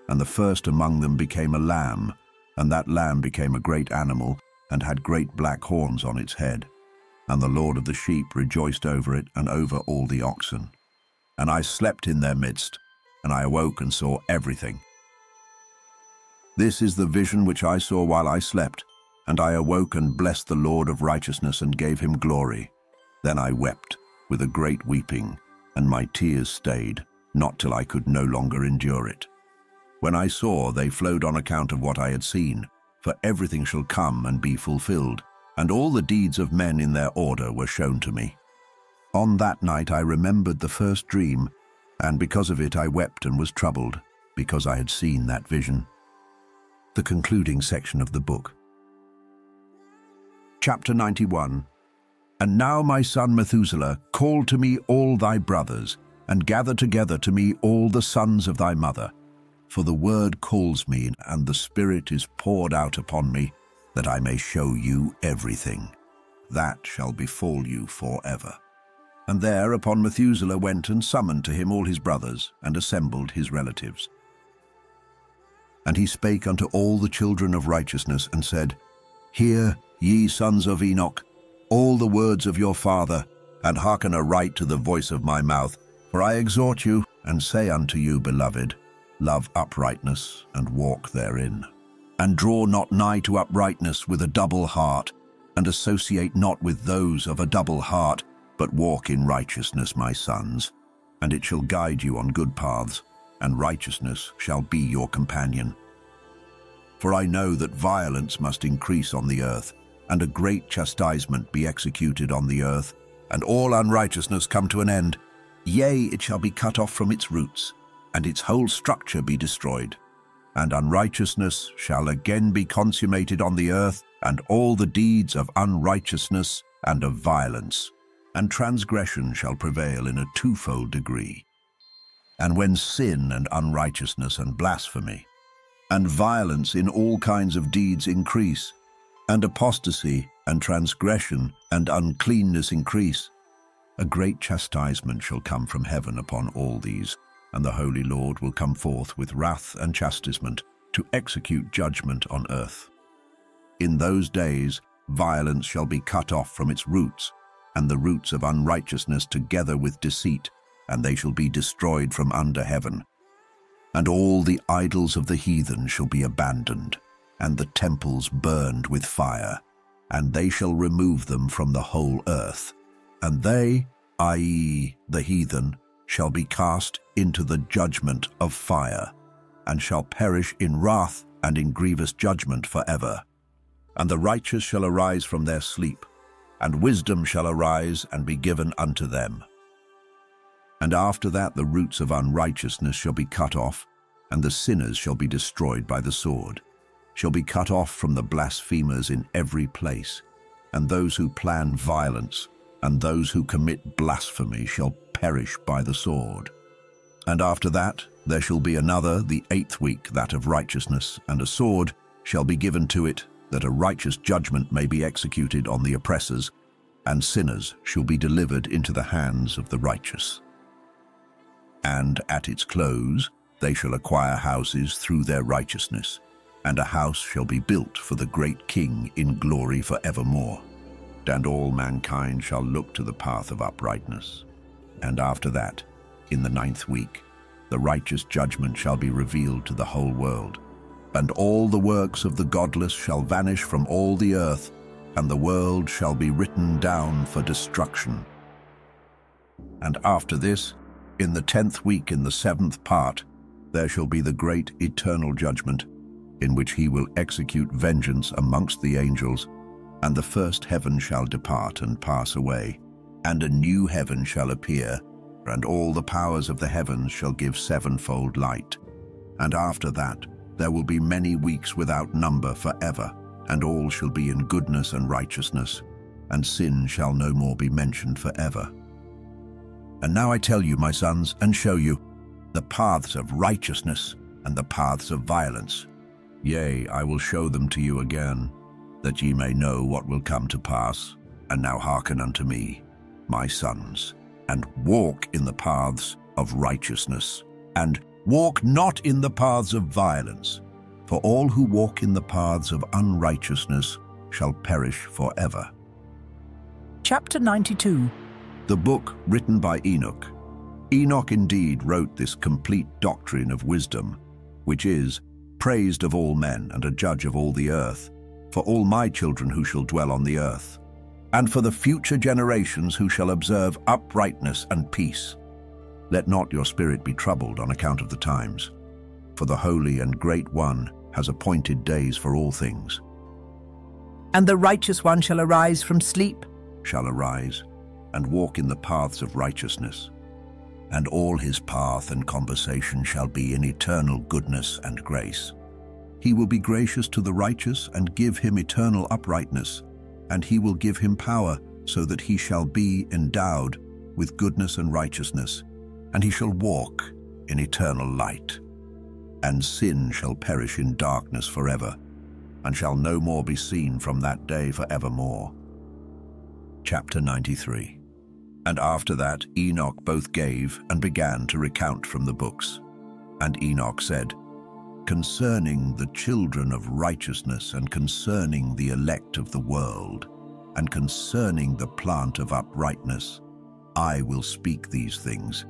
And the first among them became a lamb, and that lamb became a great animal, and had great black horns on its head. And the Lord of the sheep rejoiced over it, and over all the oxen. And I slept in their midst, and I awoke and saw everything. This is the vision which I saw while I slept, and I awoke and blessed the Lord of righteousness and gave him glory. Then I wept with a great weeping, and my tears stayed, not till I could no longer endure it. When I saw, they flowed on account of what I had seen, for everything shall come and be fulfilled, and all the deeds of men in their order were shown to me. On that night I remembered the first dream, and because of it I wept and was troubled, because I had seen that vision. The concluding section of the book. Chapter 91. And now, my son Methuselah, call to me all thy brothers, and gather together to me all the sons of thy mother. For the word calls me, and the Spirit is poured out upon me, that I may show you everything. That shall befall you forever. And thereupon Methuselah went and summoned to him all his brothers, and assembled his relatives. And he spake unto all the children of righteousness, and said, Hear, ye sons of Enoch, all the words of your father, and hearken aright to the voice of my mouth. For I exhort you, and say unto you, beloved, love uprightness, and walk therein. And draw not nigh to uprightness with a double heart, and associate not with those of a double heart, but walk in righteousness, my sons, and it shall guide you on good paths, and righteousness shall be your companion. For I know that violence must increase on the earth, and a great chastisement be executed on the earth, and all unrighteousness come to an end. Yea, it shall be cut off from its roots, and its whole structure be destroyed. And unrighteousness shall again be consummated on the earth, and all the deeds of unrighteousness and of violence, and transgression shall prevail in a twofold degree. And when sin and unrighteousness and blasphemy, and violence in all kinds of deeds increase, and apostasy and transgression and uncleanness increase, a great chastisement shall come from heaven upon all these, and the Holy Lord will come forth with wrath and chastisement to execute judgment on earth. In those days violence shall be cut off from its roots, and the roots of unrighteousness together with deceit, and they shall be destroyed from under heaven. And all the idols of the heathen shall be abandoned, and the temples burned with fire, and they shall remove them from the whole earth. And they, i.e., the heathen, shall be cast into the judgment of fire, and shall perish in wrath and in grievous judgment forever. And the righteous shall arise from their sleep, and wisdom shall arise and be given unto them. And after that the roots of unrighteousness shall be cut off, and the sinners shall be destroyed by the sword, shall be cut off from the blasphemers in every place, and those who plan violence, and those who commit blasphemy shall perish by the sword. And after that there shall be another, the 8th week, that of righteousness, and a sword shall be given to it, that a righteous judgment may be executed on the oppressors, and sinners shall be delivered into the hands of the righteous. And at its close they shall acquire houses through their righteousness, and a house shall be built for the great King in glory for evermore. And all mankind shall look to the path of uprightness. And after that, in the 9th week, the righteous judgment shall be revealed to the whole world. And all the works of the godless shall vanish from all the earth, and the world shall be written down for destruction. And after this, in the 10th week, in the 7th part, there shall be the great eternal judgment, in which he will execute vengeance amongst the angels, and the first heaven shall depart and pass away, and a new heaven shall appear, and all the powers of the heavens shall give sevenfold light. And after that there will be many weeks without number forever, and all shall be in goodness and righteousness, and sin shall no more be mentioned forever. And now I tell you, my sons, and show you the paths of righteousness and the paths of violence. Yea, I will show them to you again, that ye may know what will come to pass. And now hearken unto me, my sons, and walk in the paths of righteousness, and walk not in the paths of violence, for all who walk in the paths of unrighteousness shall perish forever. Chapter 92. The book written by Enoch. Enoch indeed wrote this complete doctrine of wisdom, which is praised of all men and a judge of all the earth, for all my children who shall dwell on the earth, and for the future generations who shall observe uprightness and peace. Let not your spirit be troubled on account of the times, for the Holy and Great One has appointed days for all things. And the righteous one shall arise from sleep, Shall arise, and walk in the paths of righteousness, and all his path and conversation shall be in eternal goodness and grace. He will be gracious to the righteous and give him eternal uprightness, and he will give him power so that he shall be endowed with goodness and righteousness, and he shall walk in eternal light. And sin shall perish in darkness forever, and shall no more be seen from that day forevermore. Chapter 93. And after that Enoch both gave and began to recount from the books. And Enoch said, Concerning the children of righteousness, and concerning the elect of the world, and concerning the plant of uprightness, I will speak these things.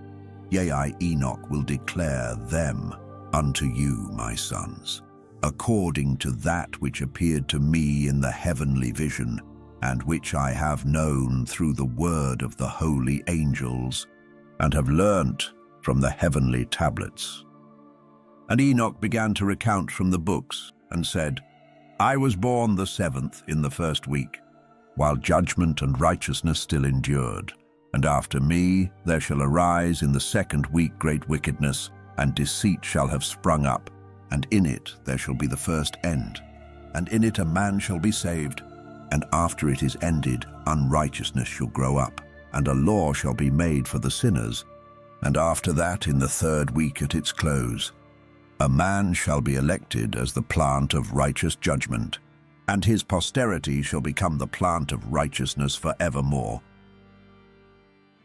Yea, I, Enoch, will declare them unto you, my sons, according to that which appeared to me in the heavenly vision, and which I have known through the word of the holy angels, and have learnt from the heavenly tablets. And Enoch began to recount from the books, and said, I was born the 7th in the 1st week, while judgment and righteousness still endured. And after me there shall arise in the 2nd week great wickedness, and deceit shall have sprung up, and in it there shall be the first end. And in it a man shall be saved, and after it is ended, unrighteousness shall grow up, and a law shall be made for the sinners. And after that, in the 3rd week at its close, a man shall be elected as the plant of righteous judgment, and his posterity shall become the plant of righteousness for evermore.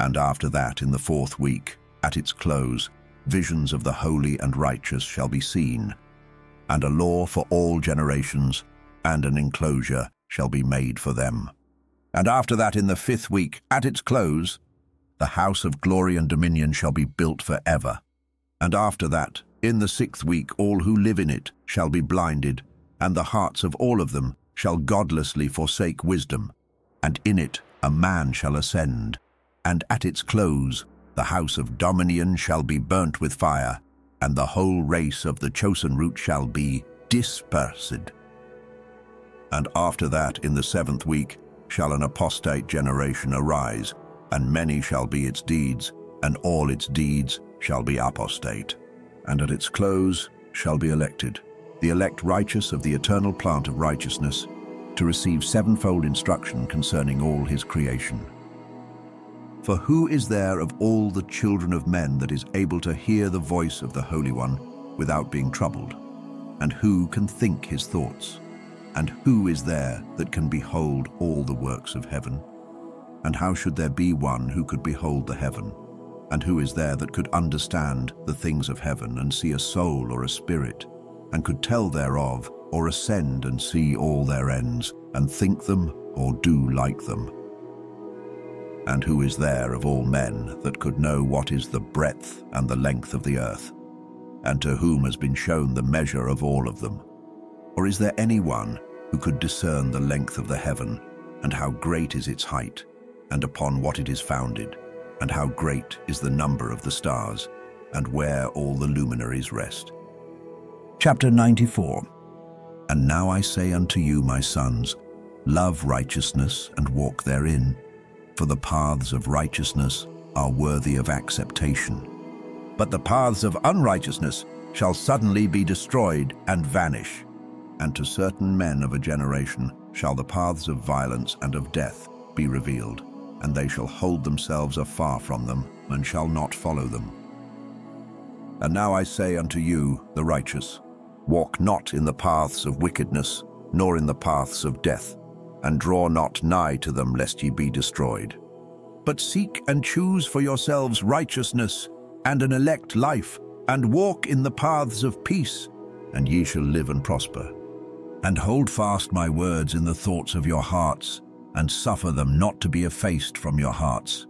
And after that, in the 4th week, at its close, visions of the holy and righteous shall be seen, and a law for all generations, and an enclosure shall be made for them. And after that, in the 5th week, at its close, the house of glory and dominion shall be built forever. And after that, in the 6th week, all who live in it shall be blinded, and the hearts of all of them shall godlessly forsake wisdom. And in it a man shall ascend, and at its close the house of dominion shall be burnt with fire, and the whole race of the chosen root shall be dispersed. And after that, in the 7th week, shall an apostate generation arise, and many shall be its deeds, and all its deeds shall be apostate. And at its close shall be elected, the elect righteous of the eternal plant of righteousness, to receive 7-fold instruction concerning all his creation. For who is there of all the children of men that is able to hear the voice of the Holy One without being troubled? And who can think his thoughts? And who is there that can behold all the works of heaven? And how should there be one who could behold the heaven? And who is there that could understand the things of heaven, and see a soul or a spirit, and could tell thereof, or ascend and see all their ends, and think them or do like them? And who is there of all men that could know what is the breadth and the length of the earth, and to whom has been shown the measure of all of them? Or is there any one who could discern the length of the heaven, and how great is its height, and upon what it is founded, and how great is the number of the stars, and where all the luminaries rest? Chapter 94. And now I say unto you, my sons, love righteousness and walk therein, for the paths of righteousness are worthy of acceptation. But the paths of unrighteousness shall suddenly be destroyed and vanish. And to certain men of a generation shall the paths of violence and of death be revealed, and they shall hold themselves afar from them, and shall not follow them. And now I say unto you, the righteous, walk not in the paths of wickedness, nor in the paths of death, and draw not nigh to them, lest ye be destroyed. But seek and choose for yourselves righteousness, and an elect life, and walk in the paths of peace, and ye shall live and prosper. And hold fast my words in the thoughts of your hearts, and suffer them not to be effaced from your hearts.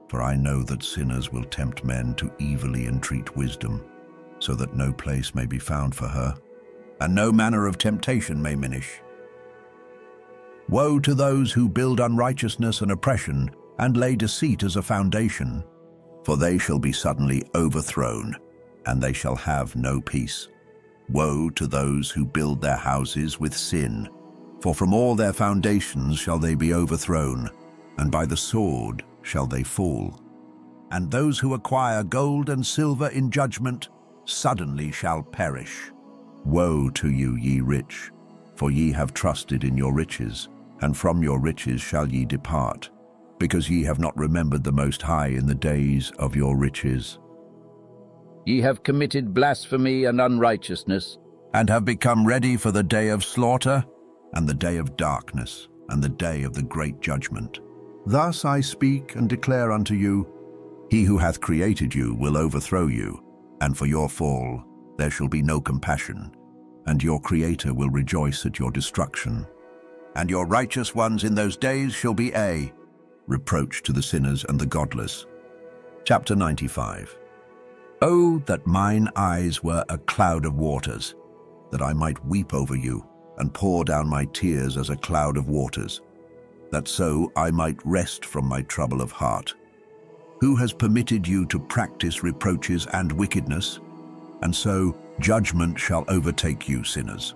For I know that sinners will tempt men to evilly entreat wisdom, so that no place may be found for her, and no manner of temptation may minish. Woe to those who build unrighteousness and oppression, and lay deceit as a foundation, for they shall be suddenly overthrown, and they shall have no peace. Woe to those who build their houses with sin, for from all their foundations shall they be overthrown, and by the sword shall they fall. And those who acquire gold and silver in judgment suddenly shall perish. Woe to you, ye rich, for ye have trusted in your riches, and from your riches shall ye depart, because ye have not remembered the Most High in the days of your riches. Ye have committed blasphemy and unrighteousness, and have become ready for the day of slaughter, and the day of darkness, and the day of the great judgment. Thus I speak and declare unto you, he who hath created you will overthrow you, and for your fall there shall be no compassion, and your Creator will rejoice at your destruction. And your righteous ones in those days shall be a reproach to the sinners and the godless. Chapter 95. Oh, that mine eyes were a cloud of waters, that I might weep over you, and pour down my tears as a cloud of waters, that so I might rest from my trouble of heart. Who has permitted you to practice reproaches and wickedness? And so judgment shall overtake you, sinners.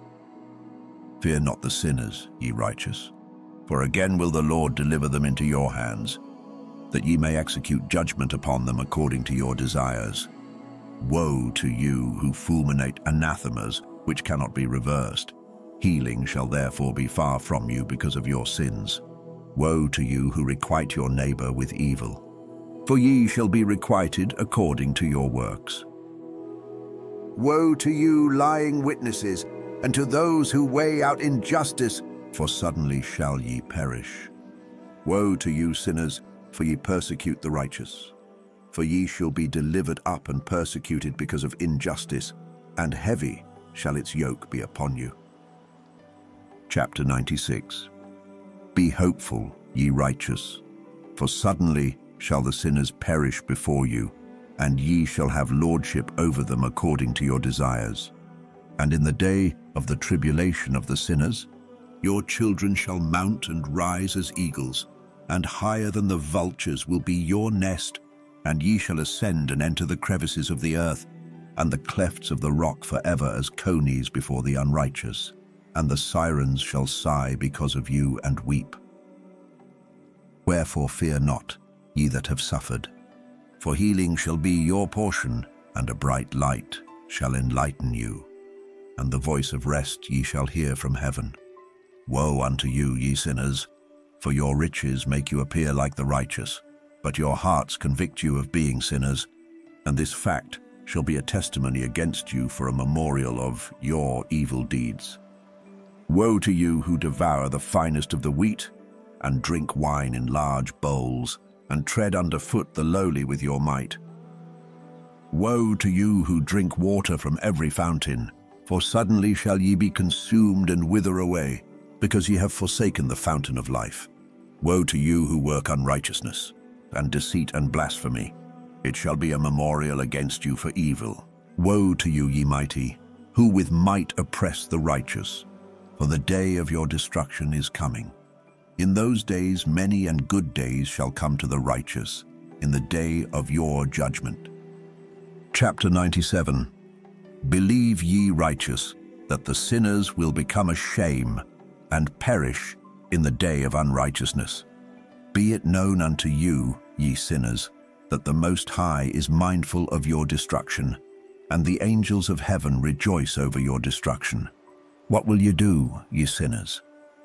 Fear not the sinners, ye righteous, for again will the Lord deliver them into your hands, that ye may execute judgment upon them according to your desires. Woe to you who fulminate anathemas which cannot be reversed. Healing shall therefore be far from you because of your sins. Woe to you who requite your neighbor with evil, for ye shall be requited according to your works. Woe to you, lying witnesses, and to those who weigh out injustice, for suddenly shall ye perish. Woe to you, sinners, for ye persecute the righteous. For ye shall be delivered up and persecuted because of injustice, and heavy shall its yoke be upon you. Chapter 96. Be hopeful ye righteous. For suddenly shall the sinners perish before you, and ye shall have lordship over them according to your desires. And in the day of the tribulation of the sinners, your children shall mount and rise as eagles, and higher than the vultures will be your nest, and ye shall ascend and enter the crevices of the earth, and the clefts of the rock forever as conies before the unrighteous. And the sirens shall sigh because of you and weep. Wherefore fear not, ye that have suffered, for healing shall be your portion, and a bright light shall enlighten you. And the voice of rest ye shall hear from heaven. Woe unto you, ye sinners, for your riches make you appear like the righteous, but your hearts convict you of being sinners, and this fact shall be a testimony against you for a memorial of your evil deeds. Woe to you who devour the finest of the wheat, and drink wine in large bowls, and tread underfoot the lowly with your might. Woe to you who drink water from every fountain, for suddenly shall ye be consumed and wither away, because ye have forsaken the fountain of life. Woe to you who work unrighteousness, and deceit and blasphemy. It shall be a memorial against you for evil. Woe to you, ye mighty, who with might oppress the righteous, for the day of your destruction is coming. In those days many and good days shall come to the righteous, in the day of your judgment. Chapter 97. Believe ye righteous, that the sinners will become a shame, and perish in the day of unrighteousness. Be it known unto you, ye sinners, that the Most High is mindful of your destruction, and the angels of heaven rejoice over your destruction. What will ye do, ye sinners?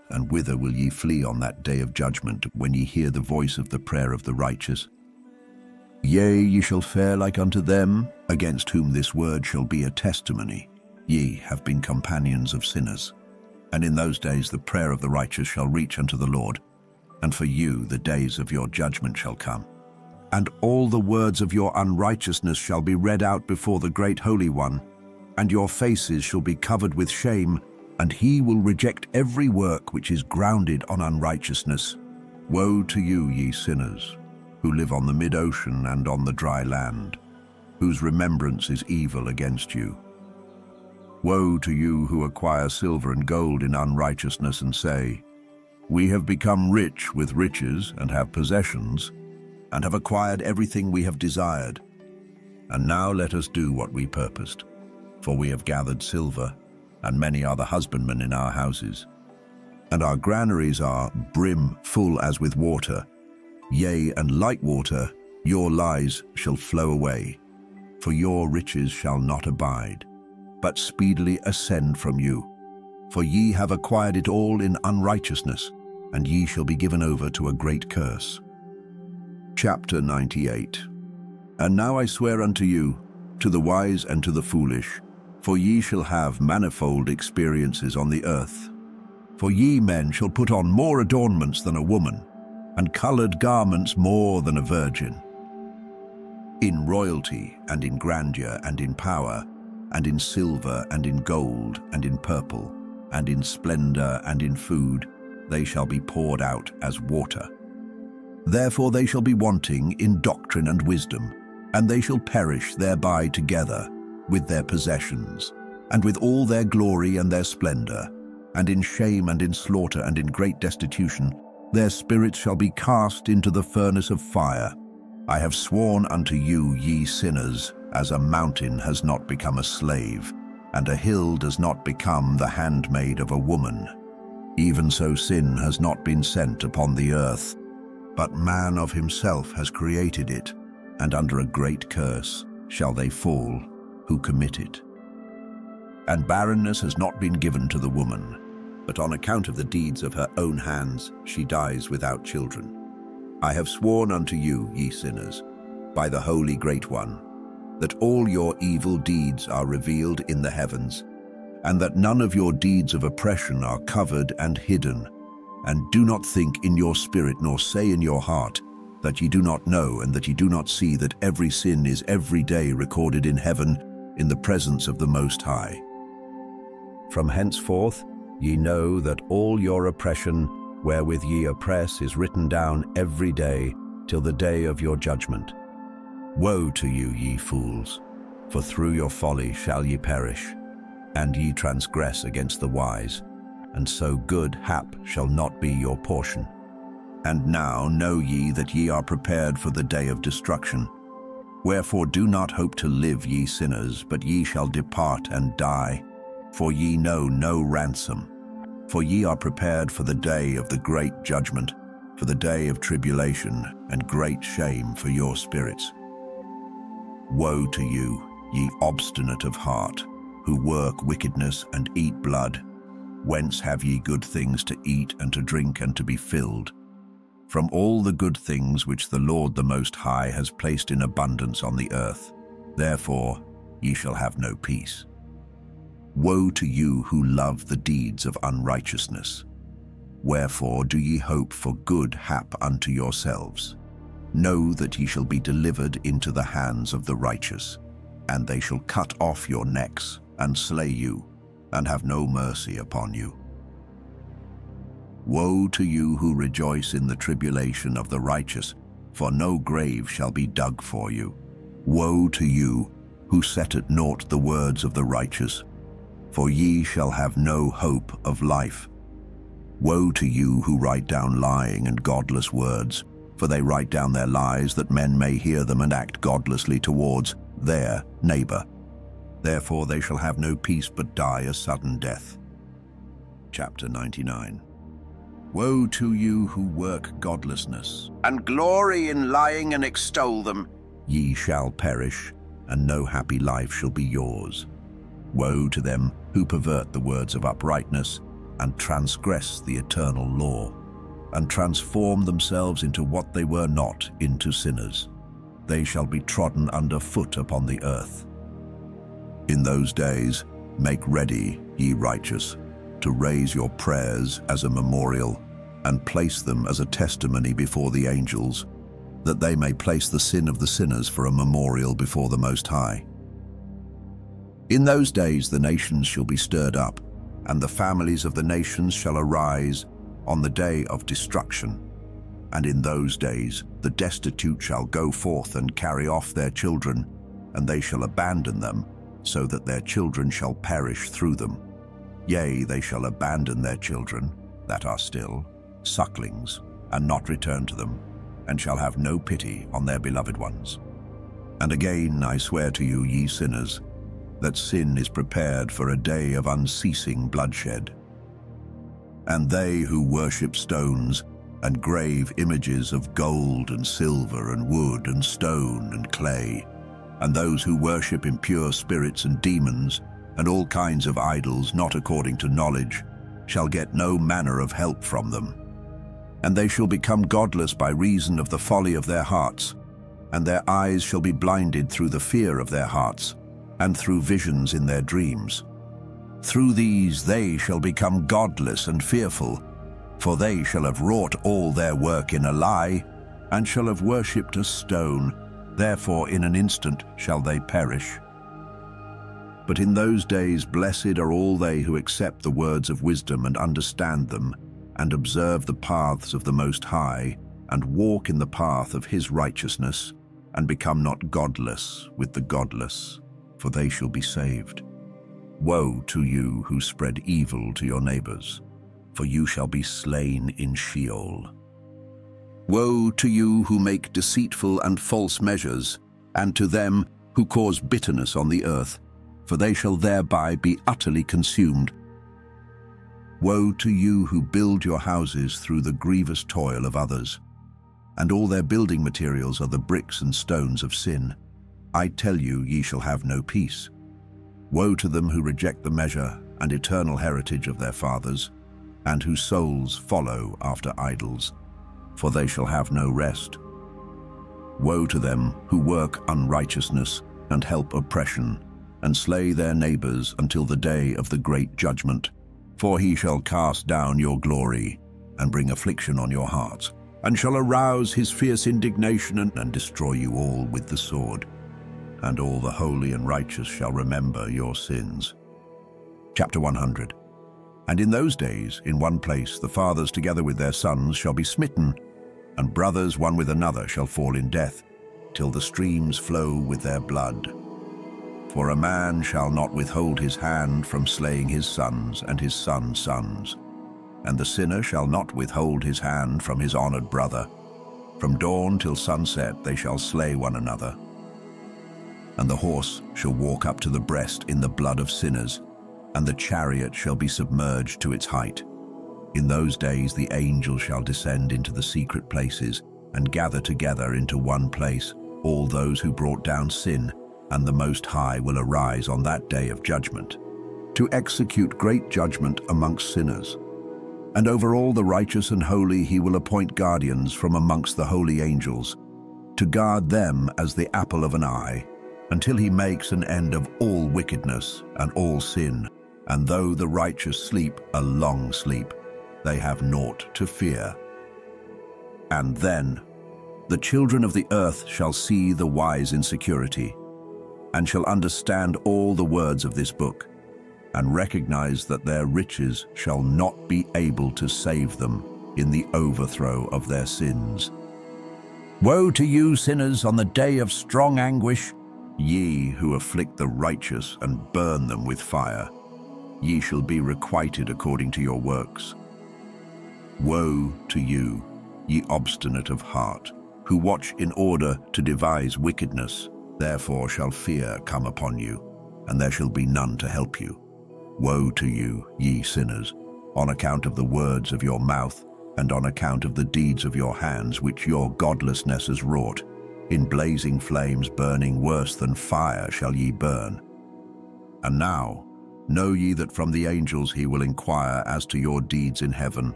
And whither will ye flee on that day of judgment, when ye hear the voice of the prayer of the righteous? Yea, ye shall fare like unto them, against whom this word shall be a testimony. Ye have been companions of sinners. And in those days the prayer of the righteous shall reach unto the Lord, and for you the days of your judgment shall come. And all the words of your unrighteousness shall be read out before the great Holy One, and your faces shall be covered with shame, and he will reject every work which is grounded on unrighteousness. Woe to you, ye sinners, who live on the mid-ocean and on the dry land, whose remembrance is evil against you. Woe to you who acquire silver and gold in unrighteousness and say, We have become rich with riches and have possessions, and have acquired everything we have desired. And now let us do what we purposed, for we have gathered silver, and many are the husbandmen in our houses. And our granaries are brim full as with water. Yea, and like water, your lies shall flow away. For your riches shall not abide, but speedily ascend from you. For ye have acquired it all in unrighteousness, and ye shall be given over to a great curse. Chapter 98. And now I swear unto you, to the wise and to the foolish, for ye shall have manifold experiences on the earth. For ye men shall put on more adornments than a woman, and colored garments more than a virgin. In royalty, and in grandeur, and in power, and in silver, and in gold, and in purple, and in splendor, and in food, they shall be poured out as water. Therefore they shall be wanting in doctrine and wisdom, and they shall perish thereby together with their possessions, and with all their glory and their splendor, and in shame and in slaughter and in great destitution, their spirits shall be cast into the furnace of fire. I have sworn unto you, ye sinners, as a mountain has not become a slave, and a hill does not become the handmaid of a woman. Even so sin has not been sent upon the earth, but man of himself has created it, and under a great curse shall they fall who commit it. And barrenness has not been given to the woman, but on account of the deeds of her own hands she dies without children. I have sworn unto you, ye sinners, by the Holy Great One, that all your evil deeds are revealed in the heavens, and that none of your deeds of oppression are covered and hidden. And do not think in your spirit, nor say in your heart, that ye do not know, and that ye do not see that every sin is every day recorded in heaven, in the presence of the Most High. From henceforth ye know that all your oppression wherewith ye oppress, is written down every day till the day of your judgment. Woe to you, ye fools, for through your folly shall ye perish, and ye transgress against the wise, and so good hap shall not be your portion. And now know ye that ye are prepared for the day of destruction. Wherefore do not hope to live, ye sinners, but ye shall depart and die. For ye know no ransom. For ye are prepared for the day of the great judgment, for the day of tribulation and great shame for your spirits. Woe to you, ye obstinate of heart, who work wickedness and eat blood. Whence have ye good things to eat and to drink and to be filled? From all the good things which the Lord the Most High has placed in abundance on the earth. Therefore ye shall have no peace. Woe to you who love the deeds of unrighteousness. Wherefore do ye hope for good hap unto yourselves? Know that ye shall be delivered into the hands of the righteous, and they shall cut off your necks, and slay you, and have no mercy upon you. Woe to you who rejoice in the tribulation of the righteous, for no grave shall be dug for you. Woe to you who set at naught the words of the righteous, for ye shall have no hope of life. Woe to you who write down lying and godless words, for they write down their lies that men may hear them and act godlessly towards their neighbor. Therefore they shall have no peace but die a sudden death. Chapter 99. Woe to you who work godlessness, and glory in lying and extol them. Ye shall perish, and no happy life shall be yours. Woe to them who pervert the words of uprightness, and transgress the eternal law, and transform themselves into what they were not, into sinners. They shall be trodden under foot upon the earth. In those days make ready, ye righteous, to raise your prayers as a memorial, and place them as a testimony before the angels, that they may place the sin of the sinners for a memorial before the Most High. In those days the nations shall be stirred up, and the families of the nations shall arise on the day of destruction. And in those days the destitute shall go forth and carry off their children, and they shall abandon them, so that their children shall perish through them. Yea, they shall abandon their children, that are still, sucklings, and not return to them, and shall have no pity on their beloved ones. And again I swear to you, ye sinners, that sin is prepared for a day of unceasing bloodshed. And they who worship stones, and grave images of gold and silver and wood and stone and clay, and those who worship impure spirits and demons, and all kinds of idols not according to knowledge, shall get no manner of help from them. And they shall become godless by reason of the folly of their hearts, and their eyes shall be blinded through the fear of their hearts, and through visions in their dreams. Through these they shall become godless and fearful, for they shall have wrought all their work in a lie, and shall have worshipped a stone, therefore in an instant shall they perish. But in those days blessed are all they who accept the words of wisdom and understand them, and observe the paths of the Most High, and walk in the path of his righteousness, and become not godless with the godless, for they shall be saved. Woe to you who spread evil to your neighbors, for you shall be slain in Sheol. Woe to you who make deceitful and false measures, and to them who cause bitterness on the earth, for they shall thereby be utterly consumed. Woe to you who build your houses through the grievous toil of others, and all their building materials are the bricks and stones of sin. I tell you, ye shall have no peace. Woe to them who reject the measure and eternal heritage of their fathers, and whose souls follow after idols, for they shall have no rest. Woe to them who work unrighteousness and help oppression, and slay their neighbors until the day of the great judgment. For he shall cast down your glory, and bring affliction on your hearts, and shall arouse his fierce indignation and destroy you all with the sword. And all the holy and righteous shall remember your sins. Chapter 100. And in those days, in one place, the fathers together with their sons shall be smitten, and brothers one with another shall fall in death, till the streams flow with their blood. For a man shall not withhold his hand from slaying his sons and his sons' sons, and the sinner shall not withhold his hand from his honored brother. From dawn till sunset they shall slay one another. And the horse shall walk up to the breast in the blood of sinners, and the chariot shall be submerged to its height. In those days the angels shall descend into the secret places, and gather together into one place all those who brought down sin, and the Most High will arise on that day of judgment, to execute great judgment amongst sinners. And over all the righteous and holy he will appoint guardians from amongst the holy angels, to guard them as the apple of an eye, until he makes an end of all wickedness and all sin. And though the righteous sleep a long sleep, they have naught to fear. And then the children of the earth shall see the wise in security, and shall understand all the words of this book, and recognize that their riches shall not be able to save them in the overthrow of their sins. Woe to you, sinners, on the day of strong anguish, ye who afflict the righteous and burn them with fire. Ye shall be requited according to your works. Woe to you, ye obstinate of heart, who watch in order to devise wickedness. Therefore shall fear come upon you, and there shall be none to help you. Woe to you, ye sinners, on account of the words of your mouth, and on account of the deeds of your hands which your godlessness has wrought. In blazing flames burning worse than fire shall ye burn. And now know ye that from the angels he will inquire as to your deeds in heaven,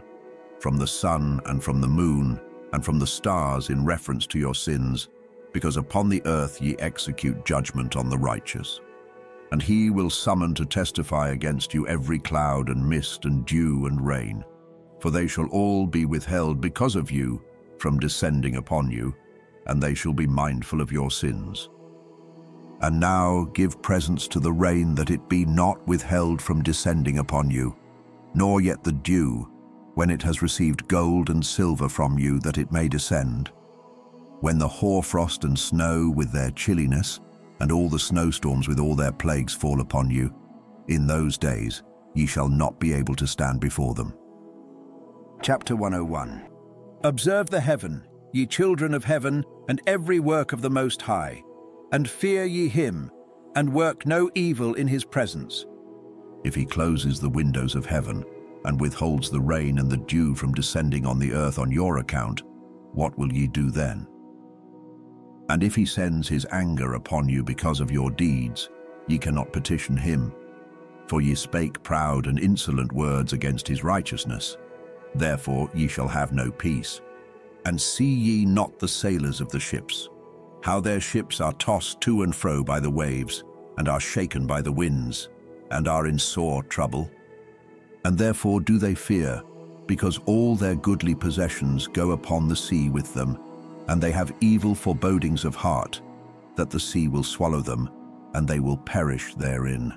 from the sun and from the moon, and from the stars in reference to your sins, because upon the earth ye execute judgment on the righteous. And he will summon to testify against you every cloud and mist and dew and rain, for they shall all be withheld because of you from descending upon you, and they shall be mindful of your sins. And now give presents to the rain, that it be not withheld from descending upon you, nor yet the dew, when it has received gold and silver from you, that it may descend. When the hoarfrost and snow with their chilliness, and all the snowstorms with all their plagues fall upon you, in those days ye shall not be able to stand before them. Chapter 101. Observe the heaven, ye children of heaven, and every work of the Most High, and fear ye him, and work no evil in his presence. If he closes the windows of heaven, and withholds the rain and the dew from descending on the earth on your account, what will ye do then? And if he sends his anger upon you because of your deeds, ye cannot petition him, for ye spake proud and insolent words against his righteousness. Therefore ye shall have no peace. And see ye not the sailors of the ships, how their ships are tossed to and fro by the waves, and are shaken by the winds, and are in sore trouble? And therefore do they fear, because all their goodly possessions go upon the sea with them, and they have evil forebodings of heart, that the sea will swallow them, and they will perish therein.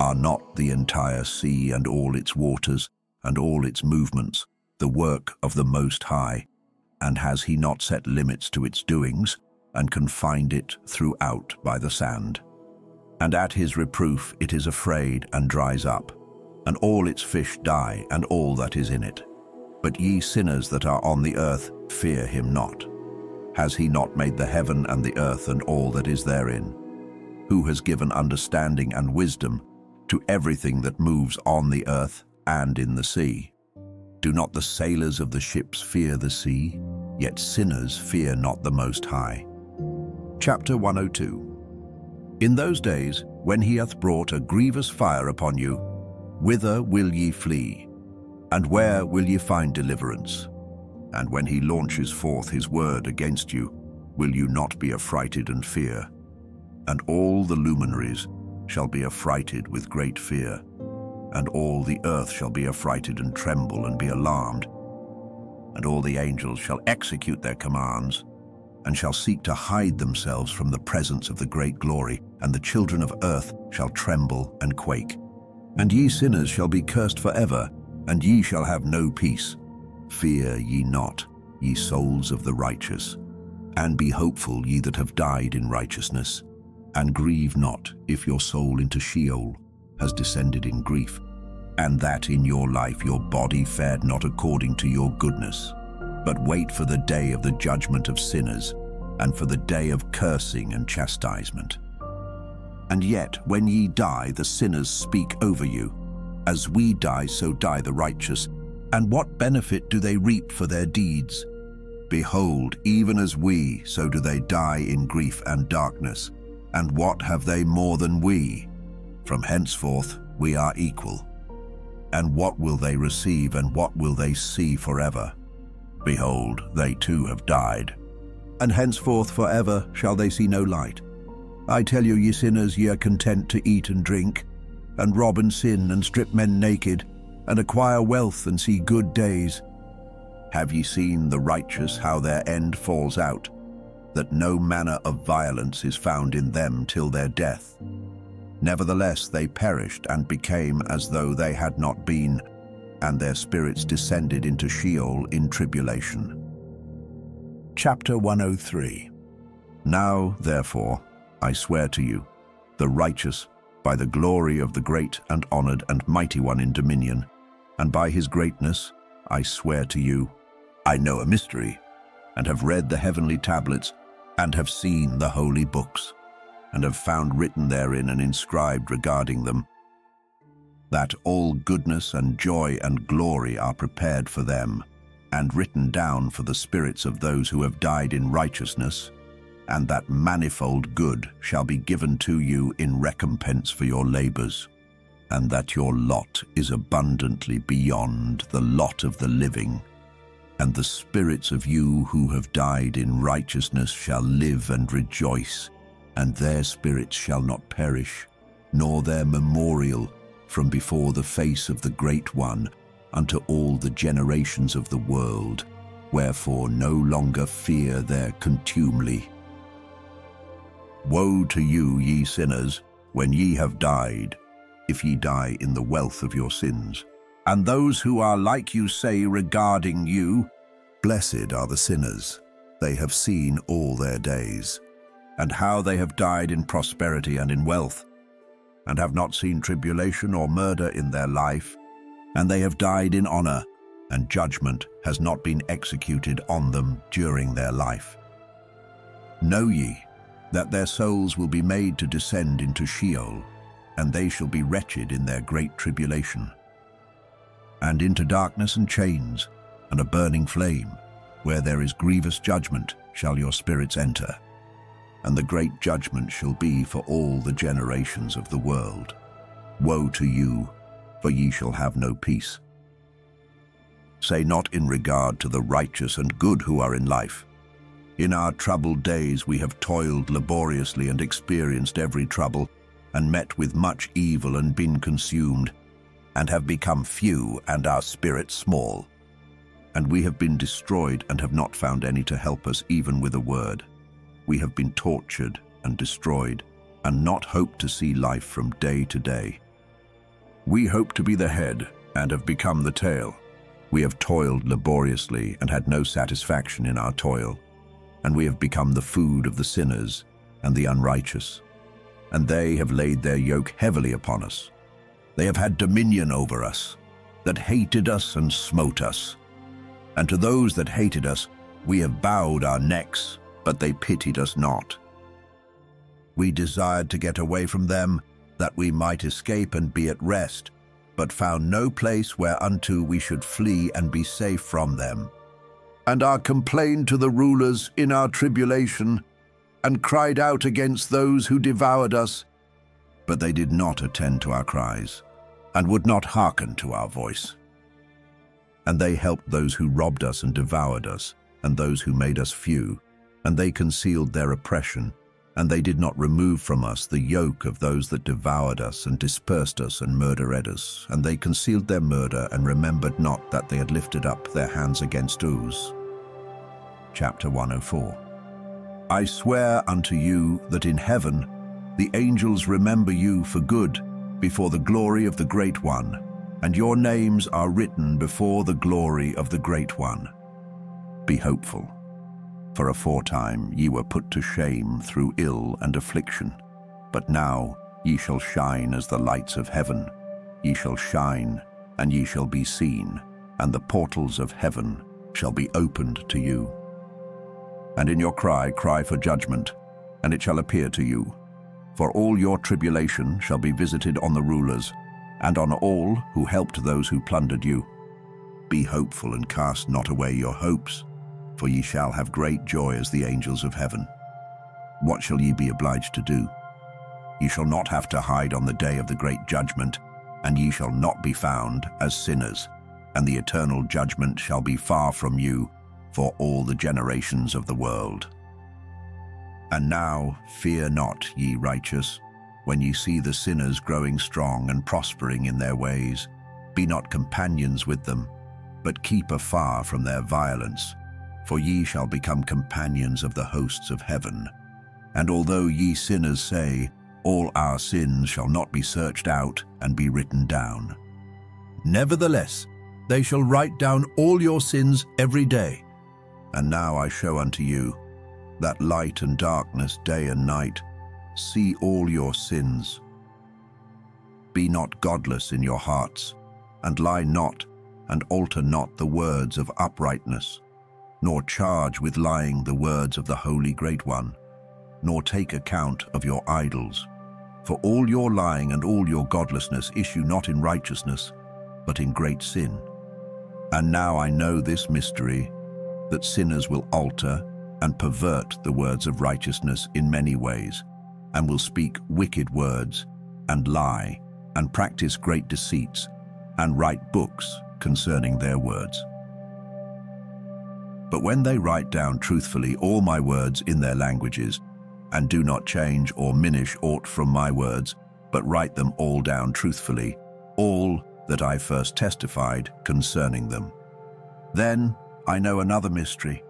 Are not the entire sea and all its waters, and all its movements, the work of the Most High? And has he not set limits to its doings, and confined it throughout by the sand? And at his reproof it is afraid and dries up, and all its fish die, and all that is in it. But ye sinners that are on the earth, fear him not. Has he not made the heaven and the earth and all that is therein? Who has given understanding and wisdom to everything that moves on the earth and in the sea? Do not the sailors of the ships fear the sea? Yet sinners fear not the Most High. Chapter 102. In those days, when he hath brought a grievous fire upon you, whither will ye flee? And where will ye find deliverance? And when he launches forth his word against you, will you not be affrighted and fear? And all the luminaries shall be affrighted with great fear, and all the earth shall be affrighted and tremble and be alarmed. And all the angels shall execute their commands, and shall seek to hide themselves from the presence of the great glory, and the children of earth shall tremble and quake. And ye sinners shall be cursed forever, and ye shall have no peace. Fear ye not, ye souls of the righteous, and be hopeful, ye that have died in righteousness. And grieve not, if your soul into Sheol has descended in grief, and that in your life your body fared not according to your goodness. But wait for the day of the judgment of sinners, and for the day of cursing and chastisement. And yet, when ye die, the sinners speak over you. As we die, so die the righteous. And what benefit do they reap for their deeds? Behold, even as we, so do they die in grief and darkness. And what have they more than we? From henceforth we are equal. And what will they receive, and what will they see forever? Behold, they too have died. And henceforth forever shall they see no light. I tell you, ye sinners, ye are content to eat and drink, and rob and sin, and strip men naked, and acquire wealth, and see good days. Have ye seen the righteous, how their end falls out, that no manner of violence is found in them till their death? Nevertheless they perished, and became as though they had not been, and their spirits descended into Sheol in tribulation. Chapter 103. Now, therefore, I swear to you, the righteous, by the glory of the great and honored and mighty one in dominion, and by his greatness, I swear to you, I know a mystery, and have read the heavenly tablets, and have seen the holy books, and have found written therein and inscribed regarding them, that all goodness and joy and glory are prepared for them, and written down for the spirits of those who have died in righteousness, and that manifold good shall be given to you in recompense for your labors, and that your lot is abundantly beyond the lot of the living, and the spirits of you who have died in righteousness shall live and rejoice, and their spirits shall not perish, nor their memorial from before the face of the Great One unto all the generations of the world, wherefore no longer fear their contumely. Woe to you, ye sinners, when ye have died, if ye die in the wealth of your sins. And those who are like you say regarding you, Blessed are the sinners, they have seen all their days, and how they have died in prosperity and in wealth, and have not seen tribulation or murder in their life, and they have died in honor, and judgment has not been executed on them during their life. Know ye that their souls will be made to descend into Sheol, and they shall be wretched in their great tribulation, and into darkness and chains, and a burning flame, where there is grievous judgment shall your spirits enter, and the great judgment shall be for all the generations of the world. Woe to you, for ye shall have no peace. Say not in regard to the righteous and good who are in life, in our troubled days we have toiled laboriously and experienced every trouble, and met with much evil and been consumed, and have become few and our spirit small. And we have been destroyed and have not found any to help us even with a word. We have been tortured and destroyed, and not hope to see life from day to day. We hope to be the head and have become the tail. We have toiled laboriously and had no satisfaction in our toil. And we have become the food of the sinners and the unrighteous. And they have laid their yoke heavily upon us. They have had dominion over us, that hated us and smote us. And to those that hated us, we have bowed our necks, but they pitied us not. We desired to get away from them, that we might escape and be at rest, but found no place whereunto we should flee and be safe from them. And are complained to the rulers in our tribulation, and cried out against those who devoured us. But they did not attend to our cries, and would not hearken to our voice. And they helped those who robbed us and devoured us, and those who made us few, and they concealed their oppression, and they did not remove from us the yoke of those that devoured us and dispersed us and murdered us, and they concealed their murder and remembered not that they had lifted up their hands against us. Chapter 104. I swear unto you that in heaven the angels remember you for good, before the glory of the Great One, and your names are written before the glory of the Great One. Be hopeful, for aforetime ye were put to shame through ill and affliction, but now ye shall shine as the lights of heaven. Ye shall shine, and ye shall be seen, and the portals of heaven shall be opened to you. And in your cry for judgment, and it shall appear to you. For all your tribulation shall be visited on the rulers, and on all who helped those who plundered you. Be hopeful and cast not away your hopes, for ye shall have great joy as the angels of heaven. What shall ye be obliged to do? Ye shall not have to hide on the day of the great judgment, and ye shall not be found as sinners, and the eternal judgment shall be far from you for all the generations of the world. And now fear not, ye righteous, when ye see the sinners growing strong and prospering in their ways. Be not companions with them, but keep afar from their violence, for ye shall become companions of the hosts of heaven. And although ye sinners say, all our sins shall not be searched out and be written down, nevertheless they shall write down all your sins every day. And now I show unto you that light and darkness, day and night. See all your sins. Be not godless in your hearts, and lie not, and alter not the words of uprightness, nor charge with lying the words of the Holy Great One, nor take account of your idols. For all your lying and all your godlessness issue not in righteousness, but in great sin. And now I know this mystery, that sinners will alter and pervert the words of righteousness in many ways, and will speak wicked words, and lie, and practice great deceits, and write books concerning their words. But when they write down truthfully all my words in their languages, and do not change or minish aught from my words, but write them all down truthfully, all that I first testified concerning them, then I know another mystery,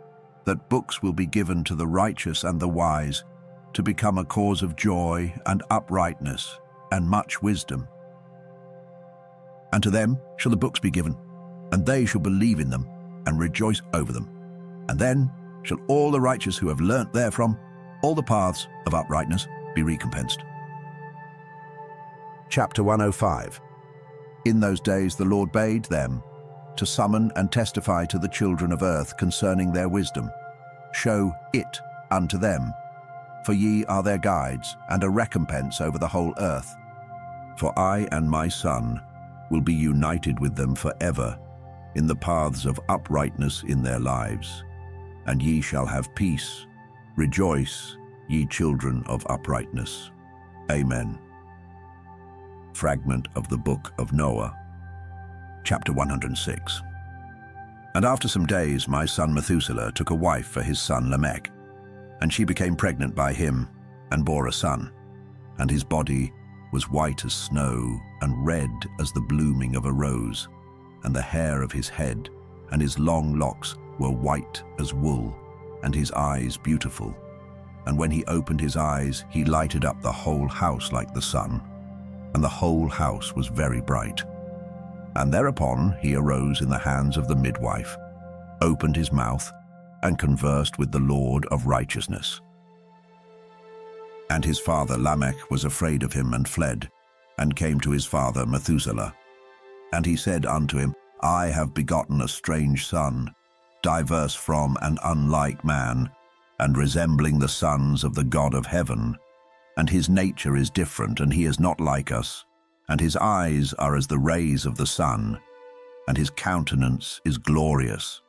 that books will be given to the righteous and the wise, to become a cause of joy and uprightness and much wisdom. And to them shall the books be given, and they shall believe in them and rejoice over them. And then shall all the righteous who have learnt therefrom all the paths of uprightness be recompensed. Chapter 105. In those days the Lord bade them to summon and testify to the children of earth concerning their wisdom. Show it unto them, for ye are their guides, and a recompense over the whole earth. For I and my Son will be united with them forever in the paths of uprightness in their lives, and ye shall have peace. Rejoice, ye children of uprightness. Amen. Fragment of the Book of Noah. Chapter 106. And after some days my son Methuselah took a wife for his son Lamech, and she became pregnant by him, and bore a son. And his body was white as snow, and red as the blooming of a rose, and the hair of his head and his long locks were white as wool, and his eyes beautiful. And when he opened his eyes, he lighted up the whole house like the sun, and the whole house was very bright. And thereupon he arose in the hands of the midwife, opened his mouth, and conversed with the Lord of righteousness. And his father Lamech was afraid of him and fled, and came to his father Methuselah. And he said unto him, I have begotten a strange son, diverse from and unlike man, and resembling the sons of the God of heaven. And his nature is different, and he is not like us. And his eyes are as the rays of the sun, and his countenance is glorious.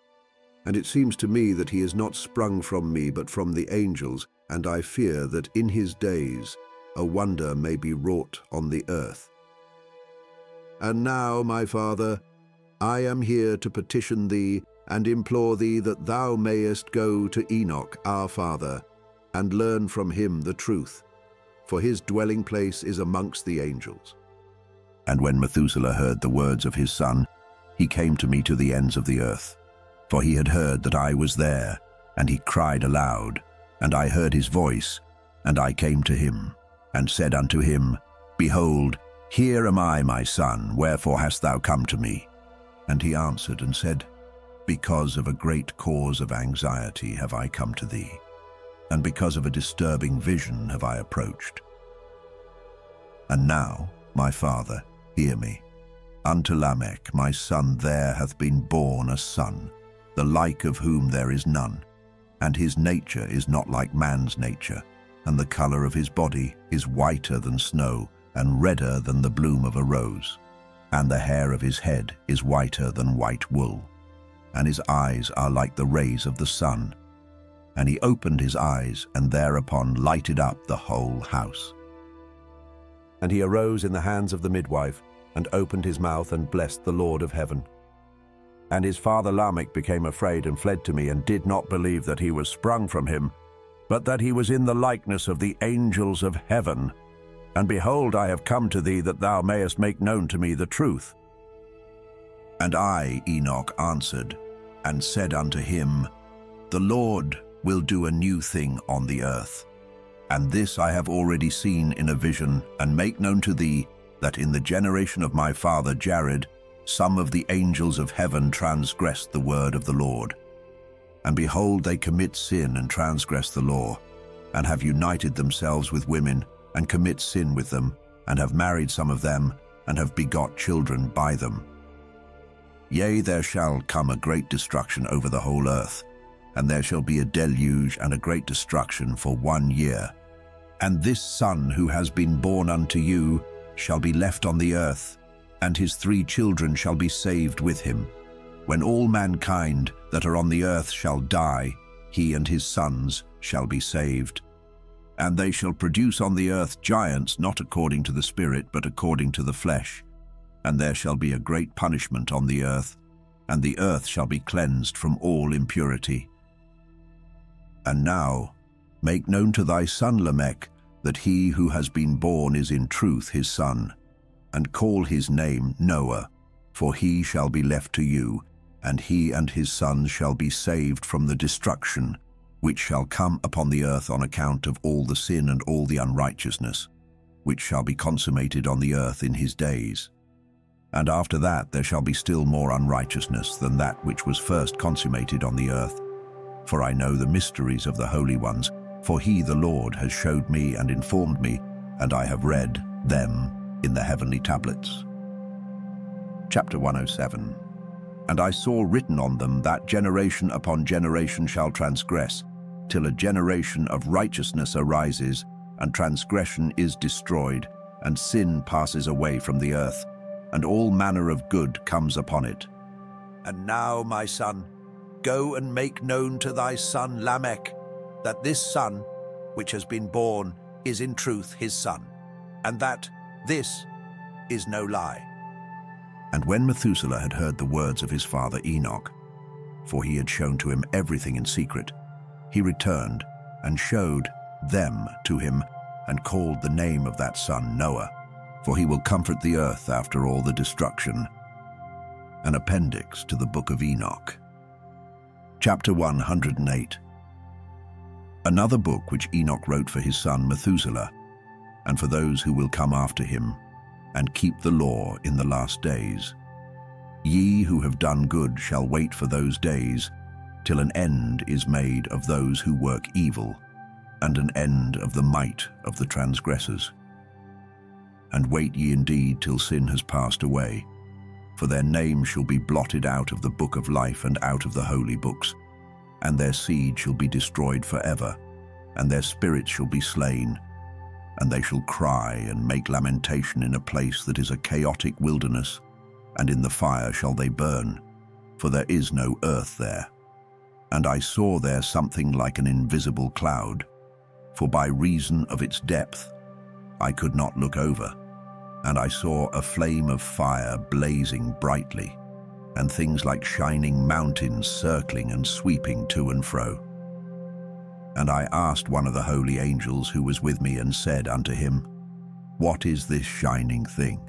And it seems to me that he is not sprung from me, but from the angels, and I fear that in his days a wonder may be wrought on the earth. And now, my father, I am here to petition thee and implore thee that thou mayest go to Enoch our father, and learn from him the truth, for his dwelling place is amongst the angels. And when Methuselah heard the words of his son, he came to me to the ends of the earth. For he had heard that I was there, and he cried aloud, and I heard his voice, and I came to him, and said unto him, Behold, Here am I, my son, wherefore hast thou come to me? And he answered and said, Because of a great cause of anxiety have I come to thee, and because of a disturbing vision have I approached. And now, my father, hear me. Unto Lamech, my son, there hath been born a son, the like of whom there is none, and his nature is not like man's nature, and the colour of his body is whiter than snow, and redder than the bloom of a rose, and the hair of his head is whiter than white wool, and his eyes are like the rays of the sun. And he opened his eyes, and thereupon lighted up the whole house. And he arose in the hands of the midwife, and opened his mouth, and blessed the Lord of heaven. And his father Lamech became afraid, and fled to me, and did not believe that he was sprung from him, but that he was in the likeness of the angels of heaven. And behold, I have come to thee, that thou mayest make known to me the truth. And I, Enoch, answered, and said unto him, The Lord will do a new thing on the earth. And this I have already seen in a vision, and make known to thee, that in the generation of my father Jared, some of the angels of heaven transgressed the word of the Lord. And behold, they commit sin and transgress the law, and have united themselves with women, and commit sin with them, and have married some of them, and have begot children by them. Yea, there shall come a great destruction over the whole earth, and there shall be a deluge and a great destruction for 1 year. And this son who has been born unto you shall be left on the earth, and his 3 children shall be saved with him. When all mankind that are on the earth shall die, he and his sons shall be saved. And they shall produce on the earth giants, not according to the spirit, but according to the flesh. And there shall be a great punishment on the earth, and the earth shall be cleansed from all impurity. And now make known to thy son Lamech that he who has been born is in truth his son, and call his name Noah, for he shall be left to you, and he and his sons shall be saved from the destruction which shall come upon the earth on account of all the sin and all the unrighteousness, which shall be consummated on the earth in his days. And after that there shall be still more unrighteousness than that which was first consummated on the earth. For I know the mysteries of the holy ones, for he, the Lord, has showed me and informed me, and I have read them in the heavenly tablets. Chapter 107. And I saw written on them that generation upon generation shall transgress, till a generation of righteousness arises, and transgression is destroyed, and sin passes away from the earth, and all manner of good comes upon it. And now, my son, go and make known to thy son Lamech, that this son, which has been born, is in truth his son, and that this is no lie. And when Methuselah had heard the words of his father Enoch, for he had shown to him everything in secret, he returned and showed them to him, and called the name of that son Noah, for he will comfort the earth after all the destruction. An appendix to the Book of Enoch. Chapter 108. Another book which Enoch wrote for his son Methuselah, and for those who will come after him, and keep the law in the last days. Ye who have done good shall wait for those days, till an end is made of those who work evil, and an end of the might of the transgressors. And wait ye indeed till sin has passed away, for their names shall be blotted out of the book of life and out of the holy books, and their seed shall be destroyed forever, and their spirits shall be slain, and they shall cry and make lamentation in a place that is a chaotic wilderness, and in the fire shall they burn, for there is no earth there. And I saw there something like an invisible cloud, for by reason of its depth I could not look over. And I saw a flame of fire blazing brightly, and things like shining mountains circling and sweeping to and fro. And I asked one of the holy angels who was with me, and said unto him, What is this shining thing?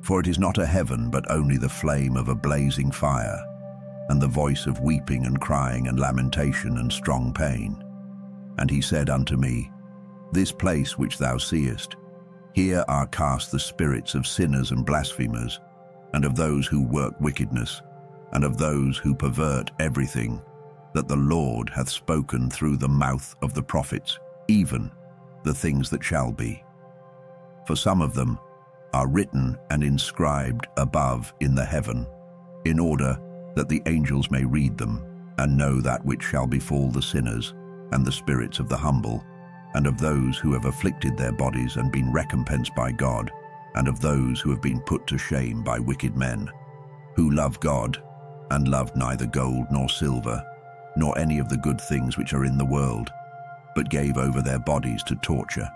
For it is not a heaven, but only the flame of a blazing fire, and the voice of weeping and crying and lamentation and strong pain. And he said unto me, This place which thou seest, Here are cast the spirits of sinners and blasphemers, and of those who work wickedness, and of those who pervert everything that the Lord hath spoken through the mouth of the prophets, even the things that shall be. For some of them are written and inscribed above in the heaven, in order that the angels may read them, and know that which shall befall the sinners, and the spirits of the humble, and of those who have afflicted their bodies and been recompensed by God, and of those who have been put to shame by wicked men, who love God, and loved neither gold nor silver, nor any of the good things which are in the world, but gave over their bodies to torture,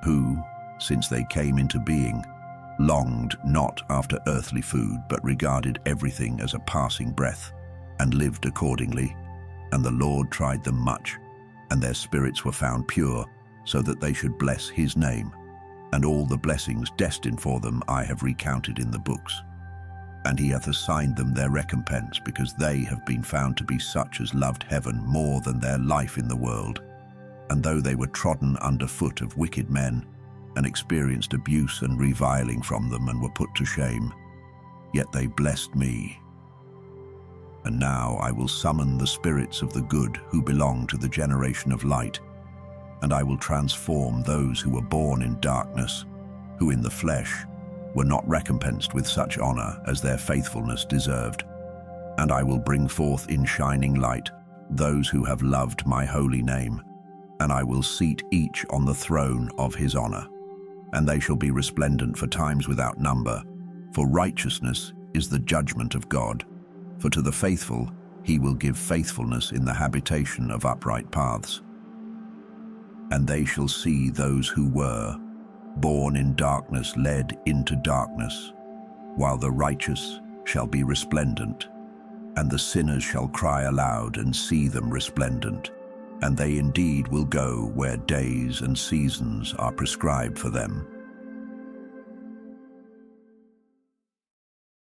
who, since they came into being, longed not after earthly food, but regarded everything as a passing breath, and lived accordingly. And the Lord tried them much, and their spirits were found pure, so that they should bless his name. And all the blessings destined for them I have recounted in the books. And he hath assigned them their recompense, because they have been found to be such as loved heaven more than their life in the world. And though they were trodden under foot of wicked men, and experienced abuse and reviling from them, and were put to shame, yet they blessed me. And now I will summon the spirits of the good who belong to the generation of light, and I will transform those who were born in darkness, who in the flesh were not recompensed with such honor as their faithfulness deserved. And I will bring forth in shining light those who have loved my holy name, and I will seat each on the throne of his honor. And they shall be resplendent for times without number, for righteousness is the judgment of God. For to the faithful he will give faithfulness in the habitation of upright paths. And they shall see those who were born in darkness led into darkness, while the righteous shall be resplendent, and the sinners shall cry aloud and see them resplendent. And they indeed will go where days and seasons are prescribed for them,